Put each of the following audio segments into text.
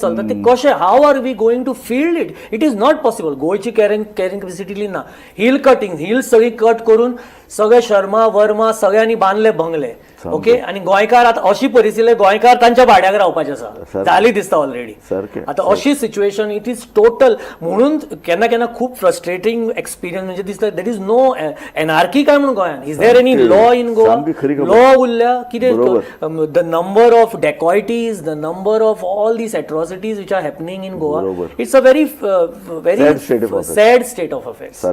चलता ते कशें how are we going to field it is not possible. गोयची कॅरिंग कॅपेसिटी ना. हिल कटिंग हिल्स सगळी कट करून सगळे शर्मा वर्मा सगळ्यांनी बांधले बंगले. ओके. आणि गोंयकार आता अशी परिस्थिती गोंयकार तांच्या भाड्याक रावपाचे आसा जाली दिसता ऑलरेडी. आता अशी सिच्युएशन इट इज टोटल. म्हणून केन्ना केन्ना खूप फ्रस्ट्रेटिंग एक्सपिरियन्स म्हणजे दिसता देर इज नो एनआरकी काय म्हणून गोंयान. Is there any law in Goa. Law उरल्या कितें the number of dacoities the number of all these atrocities which are happening in Goa. It's a very sad state of affairs.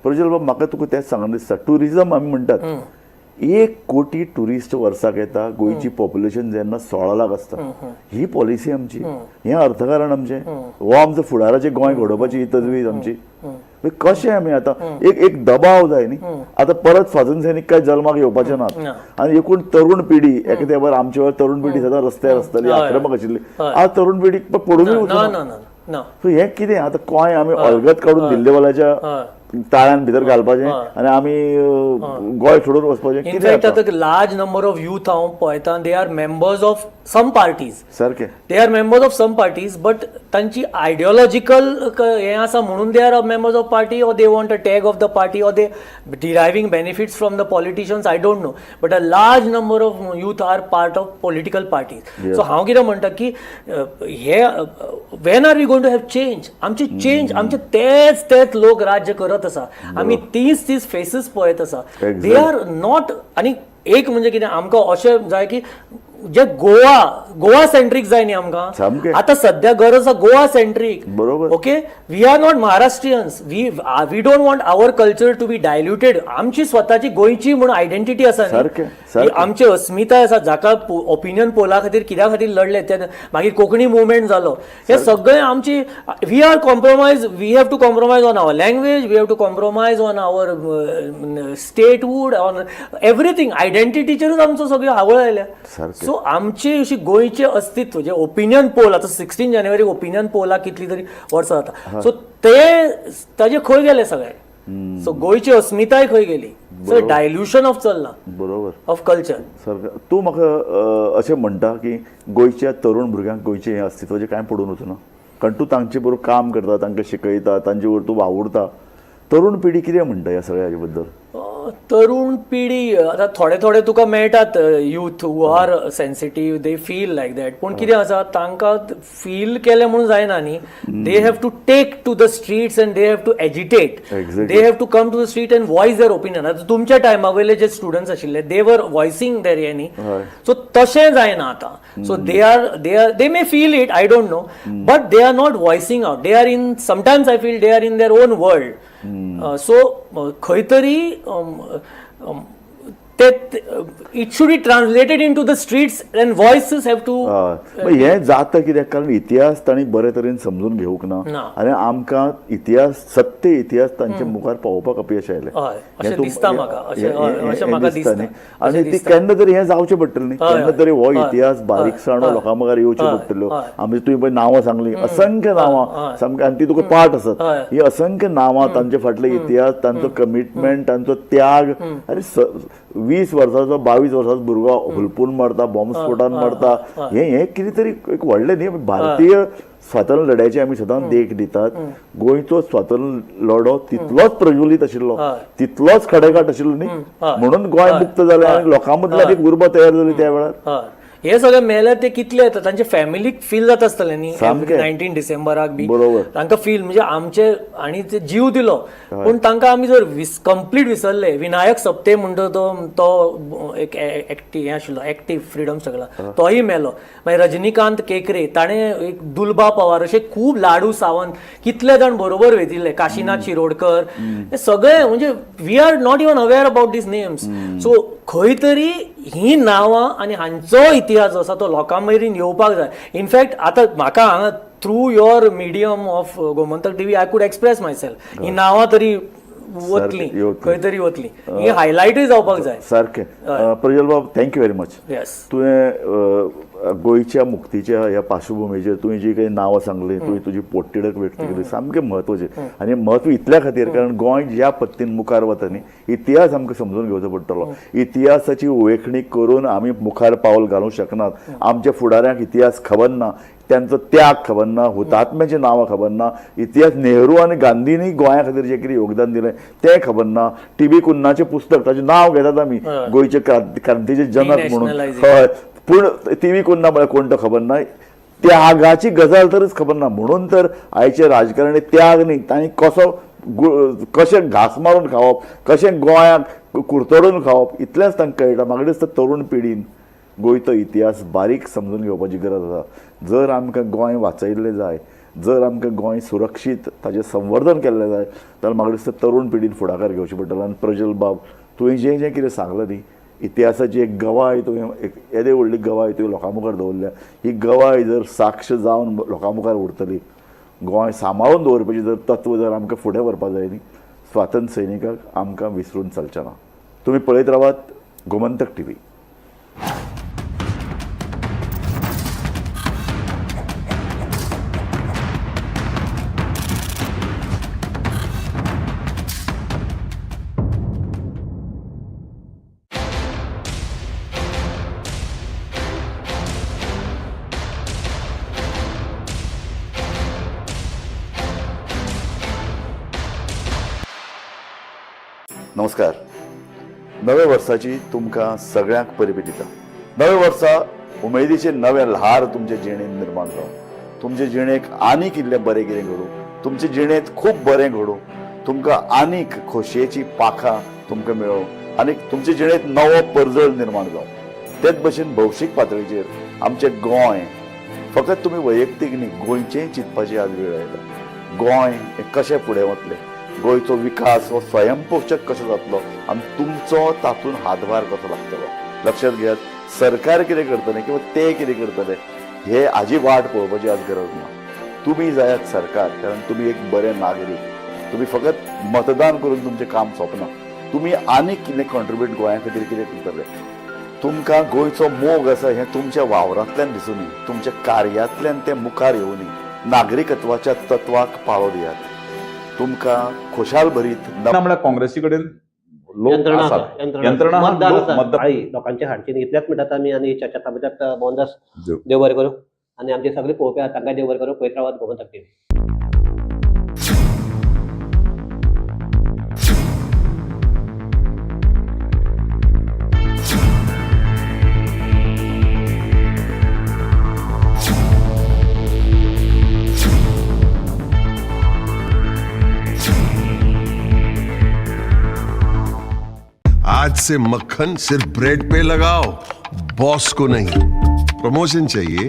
Prajwal बाब म्हाका तुका तेच सांगून दिसता टुरिझम आमी म्हणटात 1 कोटी टुरिस्ट वर्साक येता. गोंयची पॉप्युलेशन जेन्ना 16 लाख आसता. ही पॉलिसी आमची, हें अर्थकारण आमचें, हो आमचो फुडाराचें गोंय घडोवपाची ही तजवीज आमची. कशें आमी आतां एक दबाव जाय न्ही. आतां परत स्वातंत्र्य सैनीक काय जल्माक येवपाचे नात. आनी एकूण तरुण पिढी एका तेंपार आमचे वेळार तरुण पिढी सदां रस्त्यार आसताली, आक्रमक आशिल्ली. आज तरुण पिढीक पडूनय वचना. सो हें कितें आतां गोंय आमी अलगत काडून दिल्लेवाल्याच्या ताळ्यान भितर घालपाचें आनी आमी गोंय सोडून वचपाचें. इनफॅक्ट आतां लार्ज नंबर ऑफ यूथ हांव पळयता they are members of some parties. सारकें. They are members of some parties but तांची आयडियोलॉजिकल हें आसा म्हणून they are members of party or they want a tag of the party or they deriving benefits from the politicians. I don't know but a large number of youth are part of political parties. So हांव कितें म्हणटा की हे when are we going to have change. आमचे change आमचे तेच लोक राज्य करत आसा. आमी तीच फेसीस पळयत आसा. They are not. आनी एक म्हणजे कितें आमकां अशें जाय की जे गोवा सेंट्रीक जाय न्ही आमकां. आतां सध्या गरज आसा गोवा सेंट्रीक. बरोबर. Okay. We are not Maharashtrians. We don't want our culture to be diluted. आमची स्वताची गोंयची म्हणून आयडेंटिटी आसा न्ही. आमची अस्मिताय आसा जाका ओपिनियन पोला खातीर कित्या खातीर लढले ते मागीर कोंकणी मुवमेंट जालो. हे सगळे आमची we are compromise. We have to compromise on our language. We have to compromise on our statehood on everything. आयडेंटिटीचेरूच आमचो सगळ्यो हावळ आयल्या. सो आमची अशी गोंयचे अस्तित्व जे ओपिनियन पोल आता 16 जानेवारी ओपिनियन पोला कितली तरी वर्सां जाता. सो ताजे खंय गेले सगळे. सो गोंयची अस्मिताय खंय गेली. सो डायल्युशन ऑफ चल्ला. बरोबर. Of culture. सर तूं म्हाका अशें म्हणटा की गोंयच्या तरुण भुरग्यांक गोंयचें हें अस्तित्वाचें कांय पडून वचना कारण तूं तांचे बरोबर काम करता तांकां शिकयता तांचे बरोबर तूं वावुरता. तरुण पिढी कितें म्हणटा ह्या सगळ्या हाजे बद्दल. तरुण पिढी आता थोडे तुका मेळटात youth who are sensitive they feel like that. पूण कितें आसा तांकां फील केलें म्हणून जायना न्ही. They have to take to the streets and they have to agitate. They have to come to the street and voice their opinion. आतां तुमच्या टायमा वयले जे स्टुडंट्स आशिल्ले दे वर वॉइसिंग देअर हें न्ही. सो तशें जायना आतां. So they may feel it I don't know but they are not voicing out. They are in sometimes I feel they are in their own world. So खंय तरी it should be translated into the streets and voices have to. हें जाता कित्याक कारण इतिहास तांणी बरे तरेन समजून घेवंक ना आनी आमकां इतिहास सत्य इतिहास तांचे मुखार पावोवपाक अपयश आयलें. अशें दिसता म्हाका. आनी ती केन्ना तरी हें जावचें पडटलें न्ही. केन्ना तरी हो इतिहास बारीकसाणो लोकां मुखार येवच्यो पडटल्यो. आमी तुवें पळय नांवां सांगलीं असंख्य नांवां सामकें आनी ती तुका पाठ आसत. ही असंख्य नांवां तांचे फाटले इतिहास तांचो कमिटमेंट तांचो त्याग. अरे 20 वर्साचो 22 वर्साचो भुरगो हुलपून मरता बॉम्बस्फोटान मरता. हे कितें तरी एक व्हडलें न्ही. भारतीय स्वातंत्र्य लढ्याची आमी सदां देख दितात. गोंयचो स्वातंत्र्य लढो तितलोच प्रज्वलीत आशिल्लो तितलोच खडेगांठ आशिल्लो न्ही. म्हणून गोंय मुक्त जालें आनी लोकां मदल्यान एक उर्बा तयार जाली त्या वेळार. हे सगळे मेले ते कितले येतात तांचे फॅमिलीक फील जाता आसतलें न्ही 19 डिसेंबराक बी. तांकां फील म्हणजे आमचे आनी ते जीव दिलो पूण तांकां आमी जर कंप्लीट विसरले. विनायक सप्ते म्हणटा तो एक हें आशिल्लो एक्टीव फ्रीडम स्ट्रगल तोही मेलो. मागीर रजनीकांत केकरे ताणें एक दुलबा पवार अशे खूब लाडू सावंत कितले जाण बरोबर वेतिल्ले. काशीनाथ शिरोडकर हे सगळे म्हणजे we are not even aware about these names. So खंय तरी ही नांवां आनी हांचो इतिहास जो आसा तो लोकां मेरेन येवपाक जाय. इनफॅक्ट आतां म्हाका हांगा through your medium of Gomantak TV I could express myself. ही नांवां तरी वतली खंय तरी वतली. ही हायलायटूय जावपाक जाय. सारकें. प्रज्वल बाब थँक्यू व्हेरी मच. येस. तुवें गोंयच्या मुक्तीच्या ह्या पार्श्वभूमीचेर तुवें जी काही नांवां सांगली, तुवें तुजी पोटतिडक व्यक्त केली, सामकें म्हत्वाचें. आनी म्हत्व इतल्या खातीर कारण गोंय ज्या पद्दतीन मुखार वता न्ही, इतिहास आमकां समजून घेवचो पडटलो. इतिहासाची वेखणी करून आमी मुखार पावल घालूंक शकनात. आमच्या फुडाऱ्यांक इतिहास खबर ना, त्यांचो त्याग खबर ना, हुतात्म्याची नांवां खबर ना, इतिहास नेहरू आनी गांधीनी गोंया खातीर जें कितें योगदान दिलें तें खबर ना. टी.बी. कुन्नाचें पुस्तक ताचें नांव घेतात आमी गोंयचे क्रांतीचे जनक म्हणून. हय, पूण टी.बी. कुन्ना म्हळ्यार कोण तो खबर ना. त्यागाची गजाल तरच खबर ना. म्हणून तर आयचे राजकारणी त्याग न्ही, तांणी कशें घास मारून खावप, कशें गोंयाक कुरतडून खावप इतलेंच तांकां कळटा. म्हाका दिसता तरूण पिढीन गोंयचो इतिहास बारीक समजून घेवपाची गरज आसा. जर आमकां गोंय वाचयल्लें जाय, जर आमकां गोंय सुरक्षीत ताचें संवर्धन केल्लें जाय, जाल्यार म्हाका दिसता तरूण पिढीन फुडाकार घेवचो पडटलो. आनी प्रज्वल बाब, तुवें जें कितें सांगलां न्ही, इतिहासाची एक गवाय तुवें एक येदे व्हडली गवाय तुवें लोकां मुखार दवरल्या. ही गवाय जर साक्ष जावन लोकां मुखार उरतली, गोंय सांबाळून दवरपाची जर तत्व जर आमकां फुडें व्हरपाक जाय न्ही, स्वातंत्र्य सैनिकाक आमकां विसरून चलचें ना. तुमी पळयत रावात गोमंतक टीव्ही. नमस्कार. नव्या वर्साची तुमकां सगळ्यांक परबीं दिता. नव्या वर्सा उमेदीचे नवे ल्हार तुमचे जिणेंत निर्माण जावं. तुमचे जिणेक आनीक इल्लें बरें कितें घडूं, तुमचे जिणेंत खूब बरें घडूं, तुमकां आनीक खोशयेची पाखां तुमकां मेळों, आनीक तुमचे जिणेंत नवो परजळ निर्माण जावं. तेच भशेन भौशीक पातळीचेर आमचें गोंय फकत तुमी वैयक्तीक न्ही, गोंयचेंय चिंतपाची आज वेळ आयला. गोंय हें कशें फुडें वतलें, गोंयचो विकास हो स्वयंपोषक कसो जातलो आनी तुमचो तातूंत हातभार कसो लागतलो. लक्षात घेयात, सरकार कितें करतलें किंवा ते कितें करतले हे हाजी वाट पळोवपाची आज गरज ना. तुमी जायात सरकार, कारण तुमी एक बरे नागरीक. तुमी फकत मतदान करून तुमचें काम सोंपना. तुमी आनीक कितें कॉन्ट्रिब्यूट गोंया खातीर कितें करतले. तुमकां गोंयचो मोग आसा हें तुमच्या वावरांतल्यान दिसूं न्ही, तुमच्या कार्यातल्यान तें मुखार येवं न्ही. नागरिकत्वाच्या तत्वाक पाळो दियात. तुमकां खुशाल भरीत म्हणल्यार काँग्रेसी कडेन लोक आसात, यंत्रणा लोकांच्या हाडचीन इतल्याच मिनटात आमी आनी चर्चा ताबड्यात मोहनदास देव बरें करूं आनी आमचे सगळे पळोवपी आहात तांकां देव बरें करूं. पळयत रावात गोमंतक टीव्ही. आज से मक्खन सिर्फ ब्रेड पे लगाओ, बॉस को नहीं. प्रमोशन चाहिए?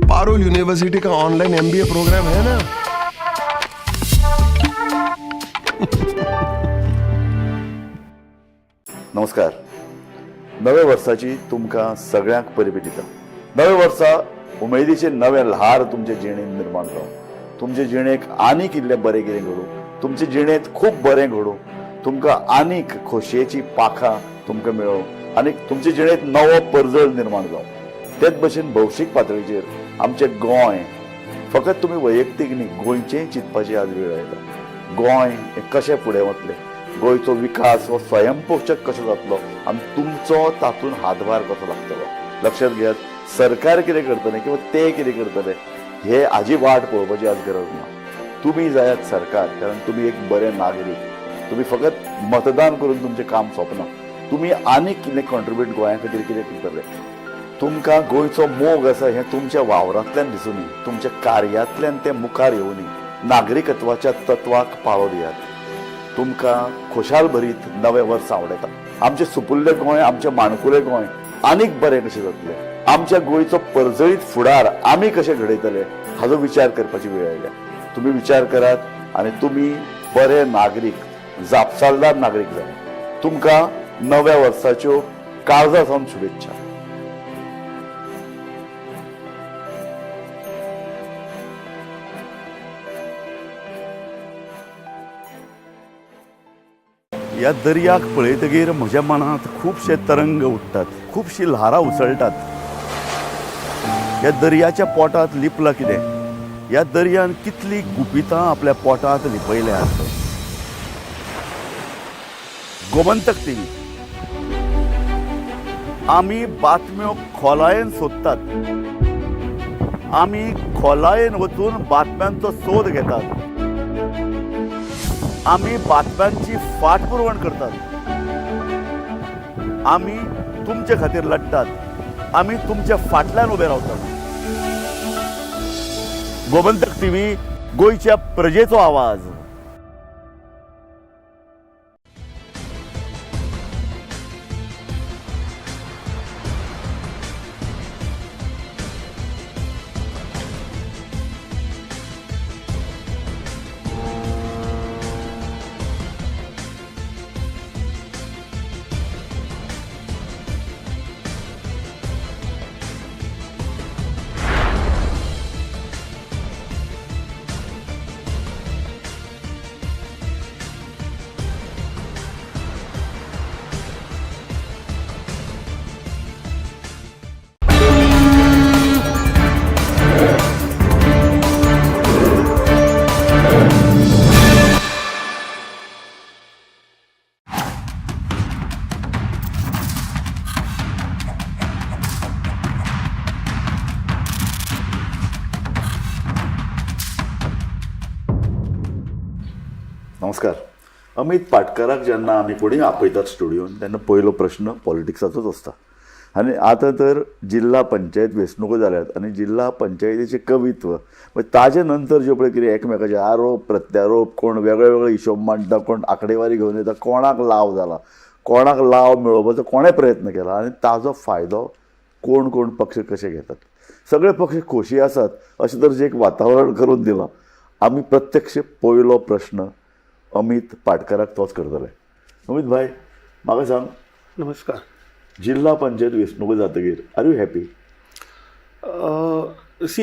पारुल यूनिवर्सिटी का ऑनलाइन MBA प्रोग्राम है ना. नमस्कार. नव्या वर्साची तुमकां सगळ्यांक परबीं दिता. नव्या वर्सा उमेदीचे नवे ल्हार तुमचे जिणेंत निर्माण जावं. तुमचे जिणेक आनीक इल्लें बरें कितें घडूं, तुमचे जिणेंत खूब बरें घडूं, तुमकां आनीक खोशयेची पाखां तुमकां मेळों, आनीक तुमचे जिणेंत नवो परजळ निर्माण जावं. तेच भशेन भौशीक पातळीचेर आमचें गोंय फकत तुमी वैयक्तीक न्ही, गोंयचेंय चिंतपाची आज वेळ आयला. गोंय हें कशें फुडें वतलें, गोंयचो विकास हो स्वयंपोषक कसो जातलो आनी तुमचो तातूंत हातभार कसो लागतलो. लक्षात घेयात, सरकार कितें करतलें किंवा ते कितें करतले हे हाजी वाट पळोवपाची आज गरज ना. तुमी जायात सरकार, कारण तुमी एक बरे नागरीक. तुमी फकत मतदान करून तुमचें काम सोंपना. तुमी आनीक कितें कॉन्ट्रिब्यूट गोंया खातीर कितें करतले. तुमकां गोंयचो मोग आसा हें तुमच्या वावरांतल्यान दिसूं न्ही, तुमच्या कार्यातल्यान तें मुखार येवं न्ही. नागरिकत्वाच्या तत्वाक पाळो दियात. तुमकां खुशाल भरीत नवें वर्स आवडटा. आमचें सुपुल्लें गोंय, आमचें माणकुलें गोंय आनीक बरें कशें जातलें. आमच्या गोंयचो परजळीत फुडार आमी कशें घडयतले हाचो विचार करपाची वेळ आयल्या. तुमी विचार करात आनी तुमी बरे नागरीक, जापसालदार नागरीक जाय. तुमकां नव्या वर्साच्यो काळजा सावन शुभेच्छा. ह्या दर्याक पळयतकीर म्हज्या मनांत खुबशे तरंग उठटात, खुबशीं ल्हारां उसळटात. ह्या दर्याच्या पोटात लिपला कितें? ह्या दर्यान कितली गुपितां आपल्या पोटात लिपयल्यात. गोमंतक टीव्ही. आमी बातम्यो खोलायेन सोदतात. आमी खोलायेन वचून बातम्यांचो सोद घेतात. आमी बातम्यांची फाटपुरवण करतात. आमी तुमचे खातीर लढटात. आमी तुमच्या फाटल्यान उबे रावतात. गोमंतक टीव्ही, गोंयच्या प्रजेचो आवाज. नमस्कार. अमित पाटकराक जेन्ना आमी कोणी आपयतात स्टुडियोन तेन्ना पयलो प्रश्न पॉलिटिक्साचोच आसता. आनी आतां तर जिल्हा पंचायत वेंचणुको जाल्यात आनी जिल्हा पंचायतीचें कवित्व ताजे नंतर ज्यो पळय कितें एकामेकाचे आरोप प्रत्यारोप, कोण वेगळे वेगळे हिशोब मांडटा, कोण आंकडेवारी घेवन येता, कोणाक लाव जाला, कोणाक लाव मेळोवपाचो कोणें प्रयत्न केला आनी ताजो फायदो कोण कोण पक्ष कशे घेतात. सगळे पक्ष खोशी आसात अशें तर एक वातावरण करून दिलां. आमी प्रत्यक्ष पयलो प्रश्न अमित पाटकराक तोच करतले. अमित भाई, म्हाका सांग, नमस्कार. जिल्हा पंचायत वेंचणुको जातकीर आर यू हॅपी?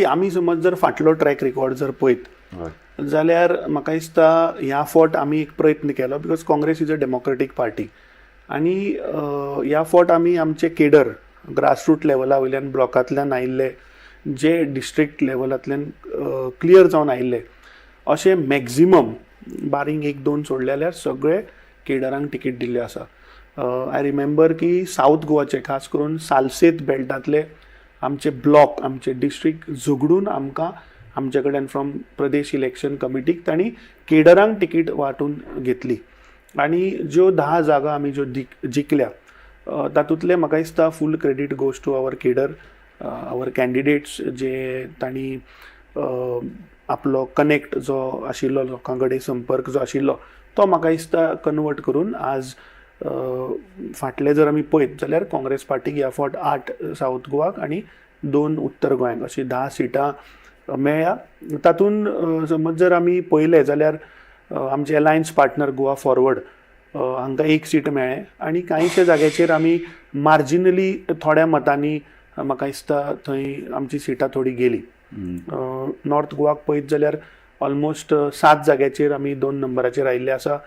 आमी समज जर फाटलो ट्रॅक रिकॉर्ड जर पळयत जाल्यार म्हाका दिसता ह्या फावट आमी एक प्रयत्न केलो, because Congress is a democratic party आनी ह्या फावट आमी आमचे केडर ग्रासरूट लेवला वयल्यान ब्लॉकांतल्यान आयिल्ले, जे डिस्ट्रिक्ट लेवलांतल्यान क्लियर जावन आयिल्ले, अशे मॅक्झिमम बारींग एक दोन सोडले जाल्यार सगळे केडरांक तिकीट दिल्ले आसा. आय रिमेंबर की सावथ गोवाचे खास करून सालसेत बेल्टांतले आमचे ब्लॉक, आमचे डिस्ट्रिक्ट झगडून आमकां आमचे कडेन फ्रॉम प्रदेश इलेक्शन कमिटीक तांणी केडरांक तिकीट वांटून घेतली. आनी ज्यो 10 जागा आमी ज्यो जिखल्या तातूंतले म्हाका दिसता full credit goes to our cadre, our candidates, जे तांणी आपलो कनेक्ट जो आशिल्लो, लोकां कडेन संपर्क जो आशिल्लो तो म्हाका दिसता कन्वर्ट करून आज फाटले जर आमी पळयत जाल्यार काँग्रेस पार्टीक ह्या फावट 8 सावथ गोवाक आनी 2 उत्तर गोंयांक अशी 10 सिटां मेळ्ळ्या. तातूंत समज जर आमी पळयलें जाल्यार आमचे अलायन्स पार्टनर गोवा फॉरवर्ड हांकां 1 सीट मेळ्ळें आनी कांयशे जाग्याचेर आमी मार्जिनली थोड्या मतांनी म्हाका दिसता थंय आमची सिटां थोडी गेली. नॉर्थ गोवाक पळयत जाल्यार ऑलमोस्ट 7 जाग्याचेर आमी 2 नंबराचेर आयिल्ले आसा.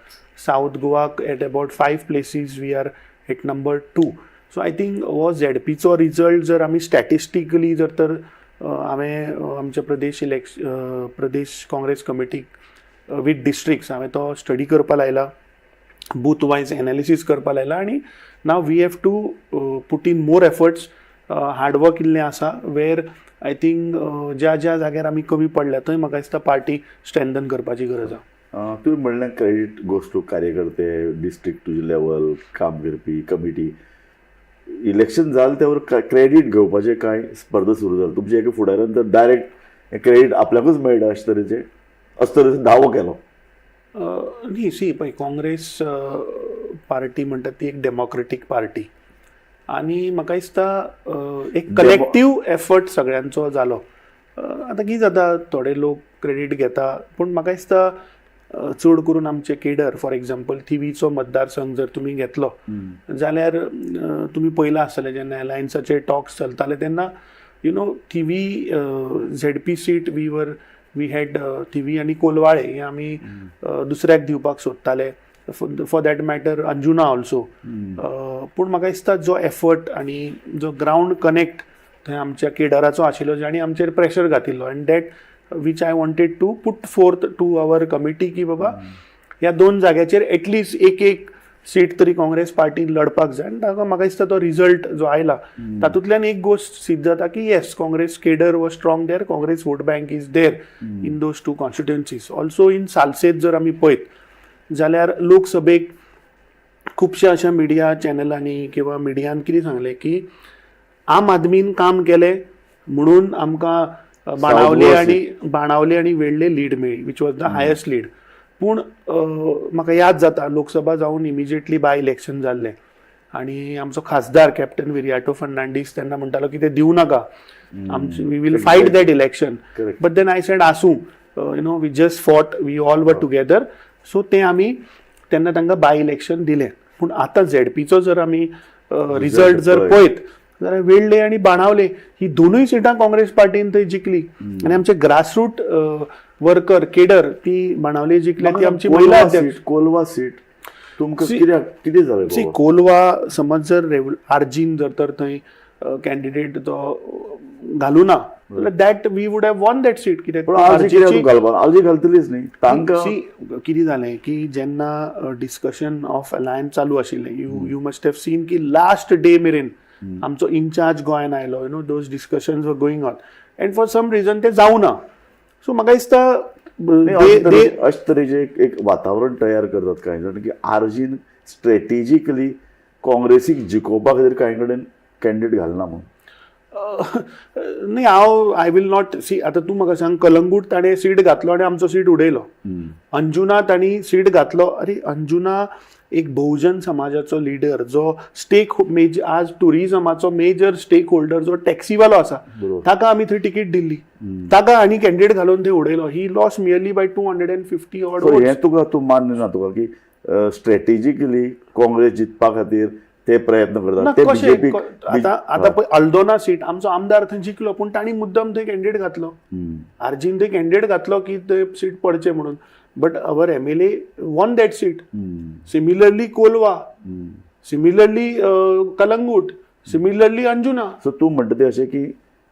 सावथ गोवाक at about 5 places we are at number 2. So I think हो झेडपीचो रिजल्ट जर आमी स्टॅटिस्टिकली जर तर हांवें आमचे प्रदेश काँग्रेस कमिटीक वीथ डिस्ट्रिक्ट्स हांवें तो स्टडी करपा लायला, बूथ वायज एनालिसीस करपा लायला आनी now we have to put in more efforts. Hard work इल्लें आसा वेर आय थिंक ज्या ज्या जाग्यार आमी कमी पडल्या थंय म्हाका दिसता पार्टी स्ट्रेंथन करपाची गरज आसा. तुवें म्हणलें क्रेडीट गोज टू कार्यकर्ते, डिस्ट्रिक्ट तुजे लेवल काम करपी कमिटी. इलेक्शन जालें त्या वर क्रेडीट घेवपाचें कांय स्पर्धा सुरू जाली. तुमचे एका फुडाऱ्यान तर डायरेक्ट क्रेडीट आपल्याकूच मेळटा अशे तरेचो दावो केलो. न्ही पळय, काँग्रेस पार्टी म्हणटा ती एक डेमोक्रेटीक पार्टी आनी म्हाका दिसता एक कलेक्टीव एफर्ट सगळ्यांचो जालो. आतां कितें जाता, थोडे लोक क्रेडीट घेता पूण म्हाका दिसता चड करून आमचे केडर, फॉर एग्जाम्पल थिवीचो मतदारसंघ जर तुमी घेतलो जाल्यार तुमी पयलां आसतलें जेन्ना अलायन्साचे टॉक्स चलताले तेन्ना Thivim ZP seat we had Thivim आनी कोलवाळे हे आमी दुसऱ्याक दिवपाक सोदताले, for that matter Anjuna also. पूण म्हाका दिसता जो एफर्ट आनी जो ग्रावंड कनेक्ट थंय आमच्या केडराचो आशिल्लो जाणी आमचेर प्रेशर घातिल्लो and that which I wanted to put forth to our committee की बाबा ह्या 2 जाग्याचेर एटलिस्ट एक सीट तरी काँग्रेस पार्टीन लढपाक जाय आनी ताका म्हाका दिसता तो रिजल्ट जो आयला तातूंतल्यान एक गोष्ट सिद्ध जाता की yes Congress cadre was strong there, Congress vote bank is there in those 2 constituencies. Also in Salcete जर आमी पळयत जाल्यार लोकसभेक खुबशा अशा मिडिया चॅनलांनी किंवा मिडियान कितें सांगलें की आम आदमीन काम केलें म्हणून आमकां बाणावले आनी वेळ्ळे लीड मेळ्ळी which was the highest lead. पूण म्हाका याद जाता लोकसभा जावन इमिजिएटली बाय इलेक्शन जाल्लें आनी आमचो खासदार कॅप्टन विरियाटो फर्नांडीस तेन्ना म्हणटालो की ते दिवं नाका, आमचे we will fight that election. But then I said आसूं we just fought we all were together. So ते आमी तेन्ना तांकां बाय इलेक्शन दिलें. पूण आतां झेडपीचो जर आमी रिजल्ट जर पळयत जाल्यार वेळ्ळे आनी बाणावले ही 2 सिटां काँग्रेस पार्टीन थंय जिखली आनी आमचे ग्रासरूट वर्कर केडर ती बाणावले जिखल्या ती आमची महिला अध्यक्ष. कोलवा सीट तुमकां कितें जालें? कोलवा समज जर आर्जीन जर तर थंय कॅन्डिडेट तो घालूं ना जाल्यार that we would have won that seat. कित्याक आर्जी घालतलीच न्ही तांकां. कितें जालें की जेन्ना डिस्कशन ऑफ अलायन्स चालू आशिल्लें यू मस्ट हॅव सीन की लास्ट डे मेरेन आमचो इन्चार्ज गोंयान आयलो those discussions were going on and for some reason ते जावं ना. सो म्हाका दिसता अशे तरेचे एक वातावरण तयार करतात कांय जाण की आर्जीन स्ट्रॅटेजिकली काँग्रेसीक जिखोवपा खातीर कांय कडेन कॅन्डिडेट घालना म्हणून. न्ही आय विल नॉट सी. आतां तूं म्हाका सांग कलंगूट ताणें सीट घातलो आनी आमचो सीट उडयलो. अंजुना तांणी सीट घातलो. अरे अंजुना एक बहुजन समाजाचो लिडर जो आज टुरिझमाचो मेजर स्टेक होल्डर जो टॅक्सीवालो आसा ताका आमी थंय तिकीट दिल्ली, ताका आनी कॅन्डिडेट घालून थंय उडयलो. ही लॉस मियरली बाय 250 ऑड. हें तुका तूं मान्य ना तुका की स्ट्रॅटेजिकली काँग्रेस जिखपा खातीर ते प्रयत्न करतात. आतां पळय अल्दोना सीट आमचो आमदार थंय जिखलो पूण तांणी मुद्दम थंय कॅन्डिडेट घातलो. आर्जीन थंय कॅन्डिडेट घातलो की थंय सीट पडचें म्हणून. But our MLA won that seat. Similarly Kolwa, similarly Calangute, similarly Anjuna. So तूं म्हणटा तें अशें की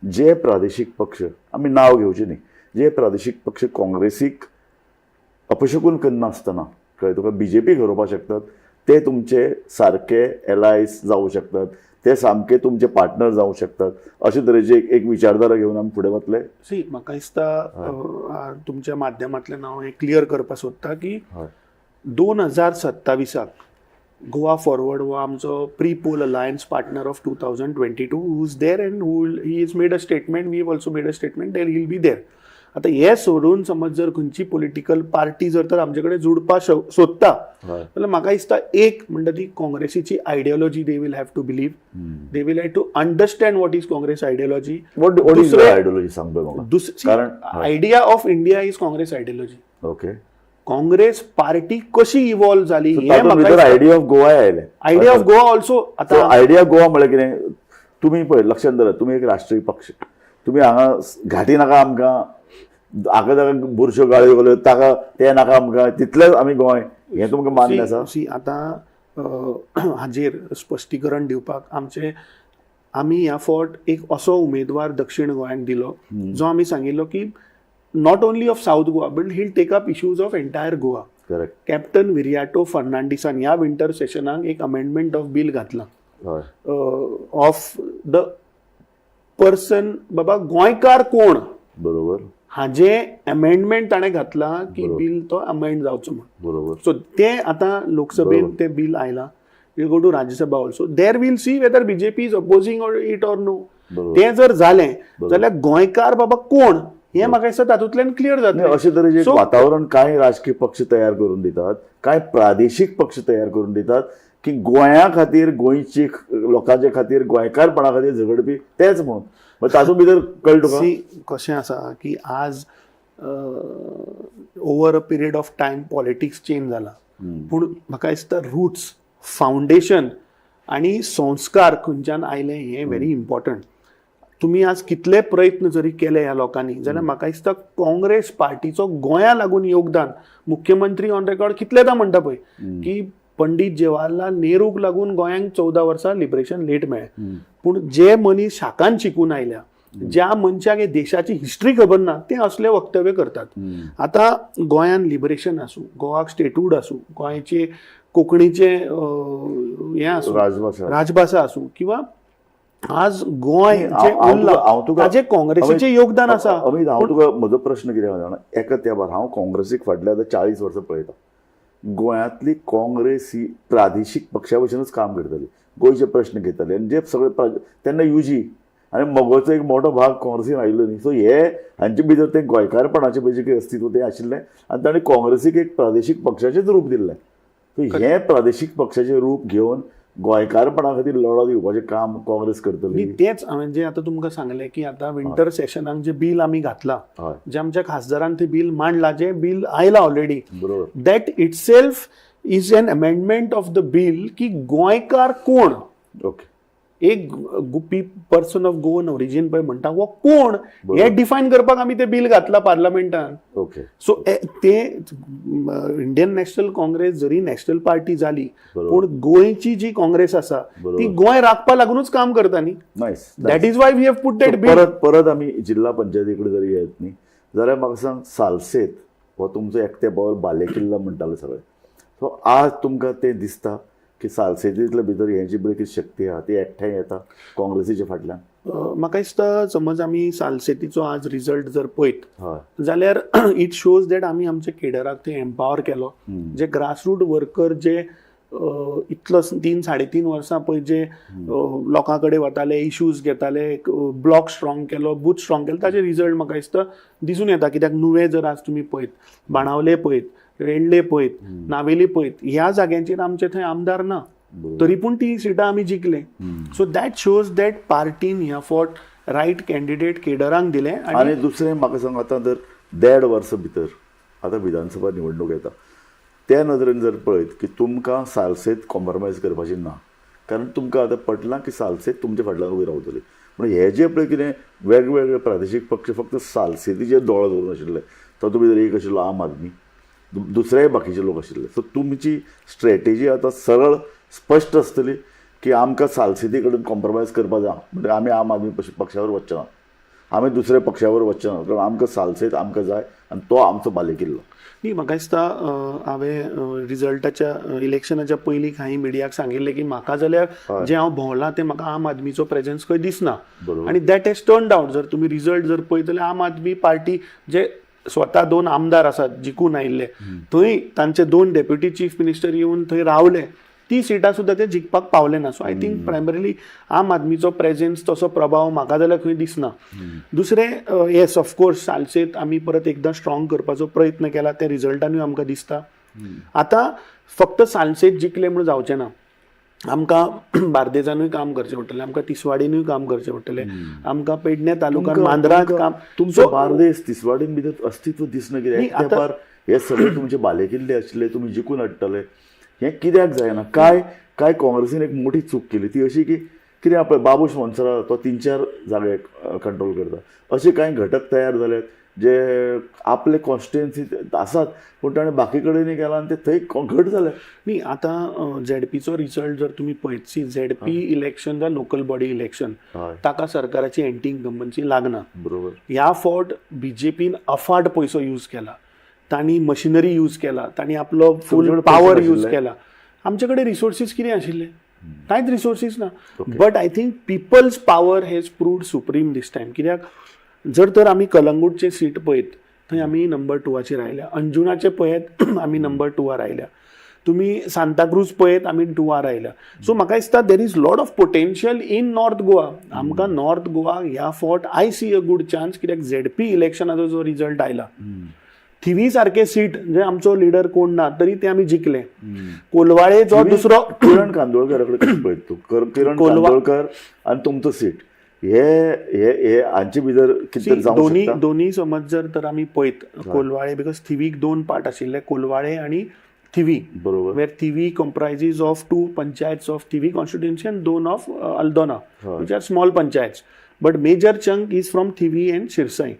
जे प्रादेशीक पक्ष आमी नांव घेवचे न्ही, जे प्रादेशीक पक्ष काँग्रेसीक अपशकून करनासतना कळ्ळें तुका BJP घडोवपाक शकतात ते तुमचे सारके एलायज जावं शकतात, ते सामके तुमचे पार्टनर जावं शकतात. अशे तरेचे एक विचारधारा घेवन आमी फुडें वतले. सी म्हाका दिसता तुमच्या माध्यमांतल्यान हांव हें क्लियर करपाक सोदतां की 2027 गोवा फॉरवर्ड हो आमचो pre poll alliance partner of 2022 who is there and he is made a statement, we have also made a statement there he'll be there. आतां हे सोडून समज जर खंयची पॉलिटिकल पार्टी जर तर आमचे कडेन जोडपाक सोदता जाल्यार म्हाका दिसता एक म्हणटा ती काँग्रेसीची ideology they will have to believe, they will have to understand what is Congress ideology. Ideology सांगतो म्हाका. दुसरी idea of India is Congress ideology. Okay. Congress party कशी इवॉल्व जाली आयडिया ऑफ गोवा आयले. Idea of Goa also. आता आयडिया गोवा म्हळ्यार कितें तुमी पळय लक्षांत धरात, तुमी एक राष्ट्रीय पक्ष, तुमी हांगा घाटी नाका आमकां, हाका ताका बुरश्यो गाळयो घाल्यो ताका ते नाका आमकां, तितलेंच आमी गोंय, हें तुमकां मान्य आसा? सी आतां हाजेर स्पश्टीकरण दिवपाक आमी ह्या फावट एक असो उमेदवार दक्षिण गोंयाक दिलो जो आमी सांगिल्लो की not only of south Goa but he'll take up issues of entire Goa. Correct. Captain Viriato फर्नांडीसान ह्या विंटर सेशनाक एक अमेंडमेंट ऑफ बील घातला ऑफ द पर्सन बाबा गोंयकार कोण बरोबर हाजे अमेंडमेंट ताणें घातला की बील तो अमेंड जावचो म्हणून. बरोबर. सो ते आतां लोकसभेन ते बील आयला, will go to Rajya Sabha also. There will see whether BJP is opposing it or no. ते जर जालें जाल्यार गोंयकार बाबा कोण हें म्हाका दिसता तातूंतल्यान क्लियर जातलें. अशे तरेचें वातावरण कांय राजकीय पक्ष तयार करून दितात, कांय प्रादेशीक पक्ष तयार करून दितात की गोंया खातीर, गोंयची लोकांचे खातीर, गोंयकारपणा खातीर झगडपी तेच म्हणून. तातूंत भितर कळ्ळें तुका कशें आसा की आज over a period of time politics change जाला, पूण म्हाका दिसता रुट्स, फावंडेशन आनी संस्कार खंयच्यान आयले हें व्हेरी इम्पॉर्टंट. तुमी आज कितले प्रयत्न जरी केले ह्या लोकांनी जाल्यार म्हाका दिसता काँग्रेस पार्टीचो गोंया लागून योगदान मुख्यमंत्री ऑन रेकॉर्ड कितलेदां म्हणटा पळय की पंडित जवाहरलाल नेहरूक लागून गोंयांक 14 वर्सां लिबरेशन लेट मेळ्ळें. पूण जे मनीस शाखान शिकून आयल्या, ज्या मनशाक हे देशाची हिस्ट्री खबर ना, ते असले वक्तव्य करतात. आता गोंयान लिबरेशन आसूं, गोवाक स्टेटहूड आसूं, गोंयचे कोंकणीचे हे आसूं, राजभाशा आसूं, किंवा आज गोंय जे उरलां ताजें काँग्रेसीचें योगदान आसा. अमित, हांव तुका म्हजो प्रश्न कितें जाणा, एका तेंपार हांव काँग्रेसीक फाटल्या 40 वर्सां पळयता. गोंयांतली काँग्रेस ही प्रादेशीक पक्षा भशेनच काम करताली, गोंयचे प्रश्न घेताले आनी जे सगळे तेन्ना युजी आनी मोगोचो एक मोठो भाग काँग्रेसीन आयिल्लो न्ही. सो हे हांचे भितर तें गोंयकारपणाचें पळय जें अस्तित्व तें आशिल्लें आनी ताणें काँग्रेसीक एक प्रादेशीक पक्षाचेंच रूप दिल्लें. सो हें प्रादेशीक पक्षाचें रूप घेवन गोंयकारपणा खातीर लढो दिवपाचें काम काँग्रेस करतली. तेच हांवें जें आतां तुमकां सांगलें की आतां विंटर सेशनाक जें बिल आमी घातलां, जें आमच्या खासदारान तें बिल मांडलां, जें बिल आयलां already, that itself is an amendment of the bill की गोंयकार कोण, ओके, एक पर्सन ऑफ गोवन ओरिजीन पळय म्हणटा वो कोण हे डिफायन करपाक आमी तें बिल घातलां पार्लमेंटान. ओके. सो ते इंडियन नॅशनल काँग्रेस जरी नॅशनल पार्टी जाली, पूण गोंयची जी काँग्रेस आसा ती गोंय राखपा लागूनच काम करता न्ही. That is why we have put that bill. परत आमी जिल्हा पंचायती कडेन जरी येत न्ही जाल्यार म्हाका सांग, सालसेत हो तुमचो एकट्या पावल बालेकिल्ला म्हणटाले सगळे. सो आज तुमकां तें दिसता की सालसेतींतल्या भितर हें जी पळय कितें शक्ती आहा ती एकठांय येता काँग्रेसीच्या फाटल्यान? म्हाका दिसता समज आमी सालसेतीचो आज रिजल्ट जर पळयत जाल्यार इट शोज दॅट आमी आमच्या केडराक ते एम्पावर केलो. जे ग्रासरूट वर्कर जे इतलो 3-3.5 वर्सां पळय जे लोकां कडेन वताले, इश्यूज घेताले, ब्लॉक स्ट्रॉंग केलो, बूथ स्ट्रॉंग केलो, ताचे रिजल्ट म्हाका दिसता दिसून येता. कित्याक नुवें जर आज तुमी पळयत, बाणावले पळयत, रेंडले पळयत, नावेली पळयत, ह्या जाग्यांचेर आमचे थंय आमदार ना, तरी पूण ती सिटां आमी जिखले. सो दॅट शोज दॅट पार्टीन ह्या फावट रायट कॅन्डिडेट केडरांक दिले. आनी दुसरें म्हाका सांग, आतां जर 1.5 वर्सां भितर आतां विधानसभा निवडणूक येता, त्या नदरेन जर पळयत की तुमकां सालसेत कॉम्प्रोमायज करपाची ना, कारण तुमकां आतां पटलां की सालसेत तुमच्या फाटल्यान उबी रावतली. पूण हे जे पळय कितें वेगवेगळे प्रादेशीक पक्ष फक्त सालसेतीचेर दोळो दवरून आशिल्ले, तातूंत भितर एक आशिल्लो आम आदमी, दुसरेय बाकीचे लोक आशिल्ले. सो तुमची स्ट्रॅटेजी आतां सरळ स्पश्ट आसतली की आमकां सालसेती कडेन कॉम्प्रोमायज करपा जाय, म्हणजे आमी आम आदमी पक्षावर वचचे ना, आमी दुसऱ्या पक्षावर वचचे ना, कारण आमकां सालसेत आमकां जाय आनी तो आमचो बालेकिल्लो. न्ही, म्हाका दिसता हांवें रिजल्टाच्या इलेक्शनाच्या पयलीं कांय मिडियाक सांगिल्लें की म्हाका जाल्यार जें हांव भोंवलां तें म्हाका आम आदमीचो प्रेझेन्स खंय दिसना. आनी दॅट हॅज टर्न्ड आउट. जर तुमी रिजल्ट जर पळयत जाल्यार आम आदमी पार्टी जे स्वता 2 आमदार आसात जिखून आयिल्ले, थंय तांचे 2 डेप्युटी चीफ मिनिस्टर येवन थंय रावले, ती सिटां सुद्दां ते जिखपाक पावले ना. सो आय थिंक प्रायमरीली आम आदमीचो प्रेझेन्स तसो प्रभाव म्हाका जाल्यार खंय दिसना. दुसरें, येस ऑफकोर्स सालसेत आमी परत एकदां स्ट्रॉंग करपाचो प्रयत्न केला, त्या रिजल्टानूय आमकां दिसता. आतां फक्त सालसेत जिखले म्हूण जावचें ना, आमकां बार्देजानूय काम करचें पडटलें, आमकां तिसवाडीनूय काम करचें पडटलें, आमकां पेडणे तालुक्यात मांद्रांत काम. तुमचो बार्देस तिसवाडीन भितर अस्तित्व दिसना कित्याक हे सगळे तुमचे बालेकिल्ले आशिल्ले, तुमी जिखून हाडटले, हें कित्याक जायना? काय काँग्रेसीन एक मोठी चूक केली, ती अशी की कितें आपले बाबूश मोन्सरा तो 3-4 जागे कंट्रोल करता, असे कांय घटक तयार जाल्यात जे आपले कॉन्स्टिट्युएन्सी आसात पूण ताणें बाकी कडेनय केला आनी ते थंय घट जाले. न्ही, आतां झेडपीचो रिजल्ट जर तुमी पळयत, सी झेडपी इलेक्शन जावं लोकल बॉडी इलेक्शन, ताका सरकाराची एंटी इन्कम्बन्सी लागना. बरोबर. ह्या फावट बीजेपीन अफाट पयसो यूज केला, तांणी मशिनरी यूज केला, तांणी आपलो फूल पावर यूज केला. आमचे कडेन रिसोर्सीस कितें आशिल्ले? कांयच रिसोर्सीस ना. But I think people's power has proved supreme this time. कित्याक जर तर आमी कलंगूटचे सीट पळयत, थंय आमी नंबर 2 आयल्या, अंजुनाचे पळयत आमी नंबर 2 आयल्या, तुमी सांताक्रूज पळयत आमी 2 आयल्या. सो म्हाका दिसता there is lot of potential in north Goa. आमकां नॉर्थ गोवा ह्या फावट I see a good chance, कित्याक झेडपी इलेक्शनाचो जो रिजल्ट आयला, थिवी सारखे सीट जे आमचो लिडर कोण ना तरी ते आमी जिखले. कोलवाळे जो दुसरो किरण कांदोळकर कडेन पळयत तूं, किरण कांदोळकर आनी तुमचो सीट, हे हांचे भितर कितें जावंक शकता? दोनी समज जर तर आमी पळयत, कोलवाळे बिकॉज थिवीक 2 पार्ट आशिल्ले, कोलवाळे आनी थिवी. बरोबर. Where Thivim comprises of 2 panchayats of Thivim constituency आनी 2 of Aldona, which are small panchayats. But major chunk is from Thivim and Sirsaim.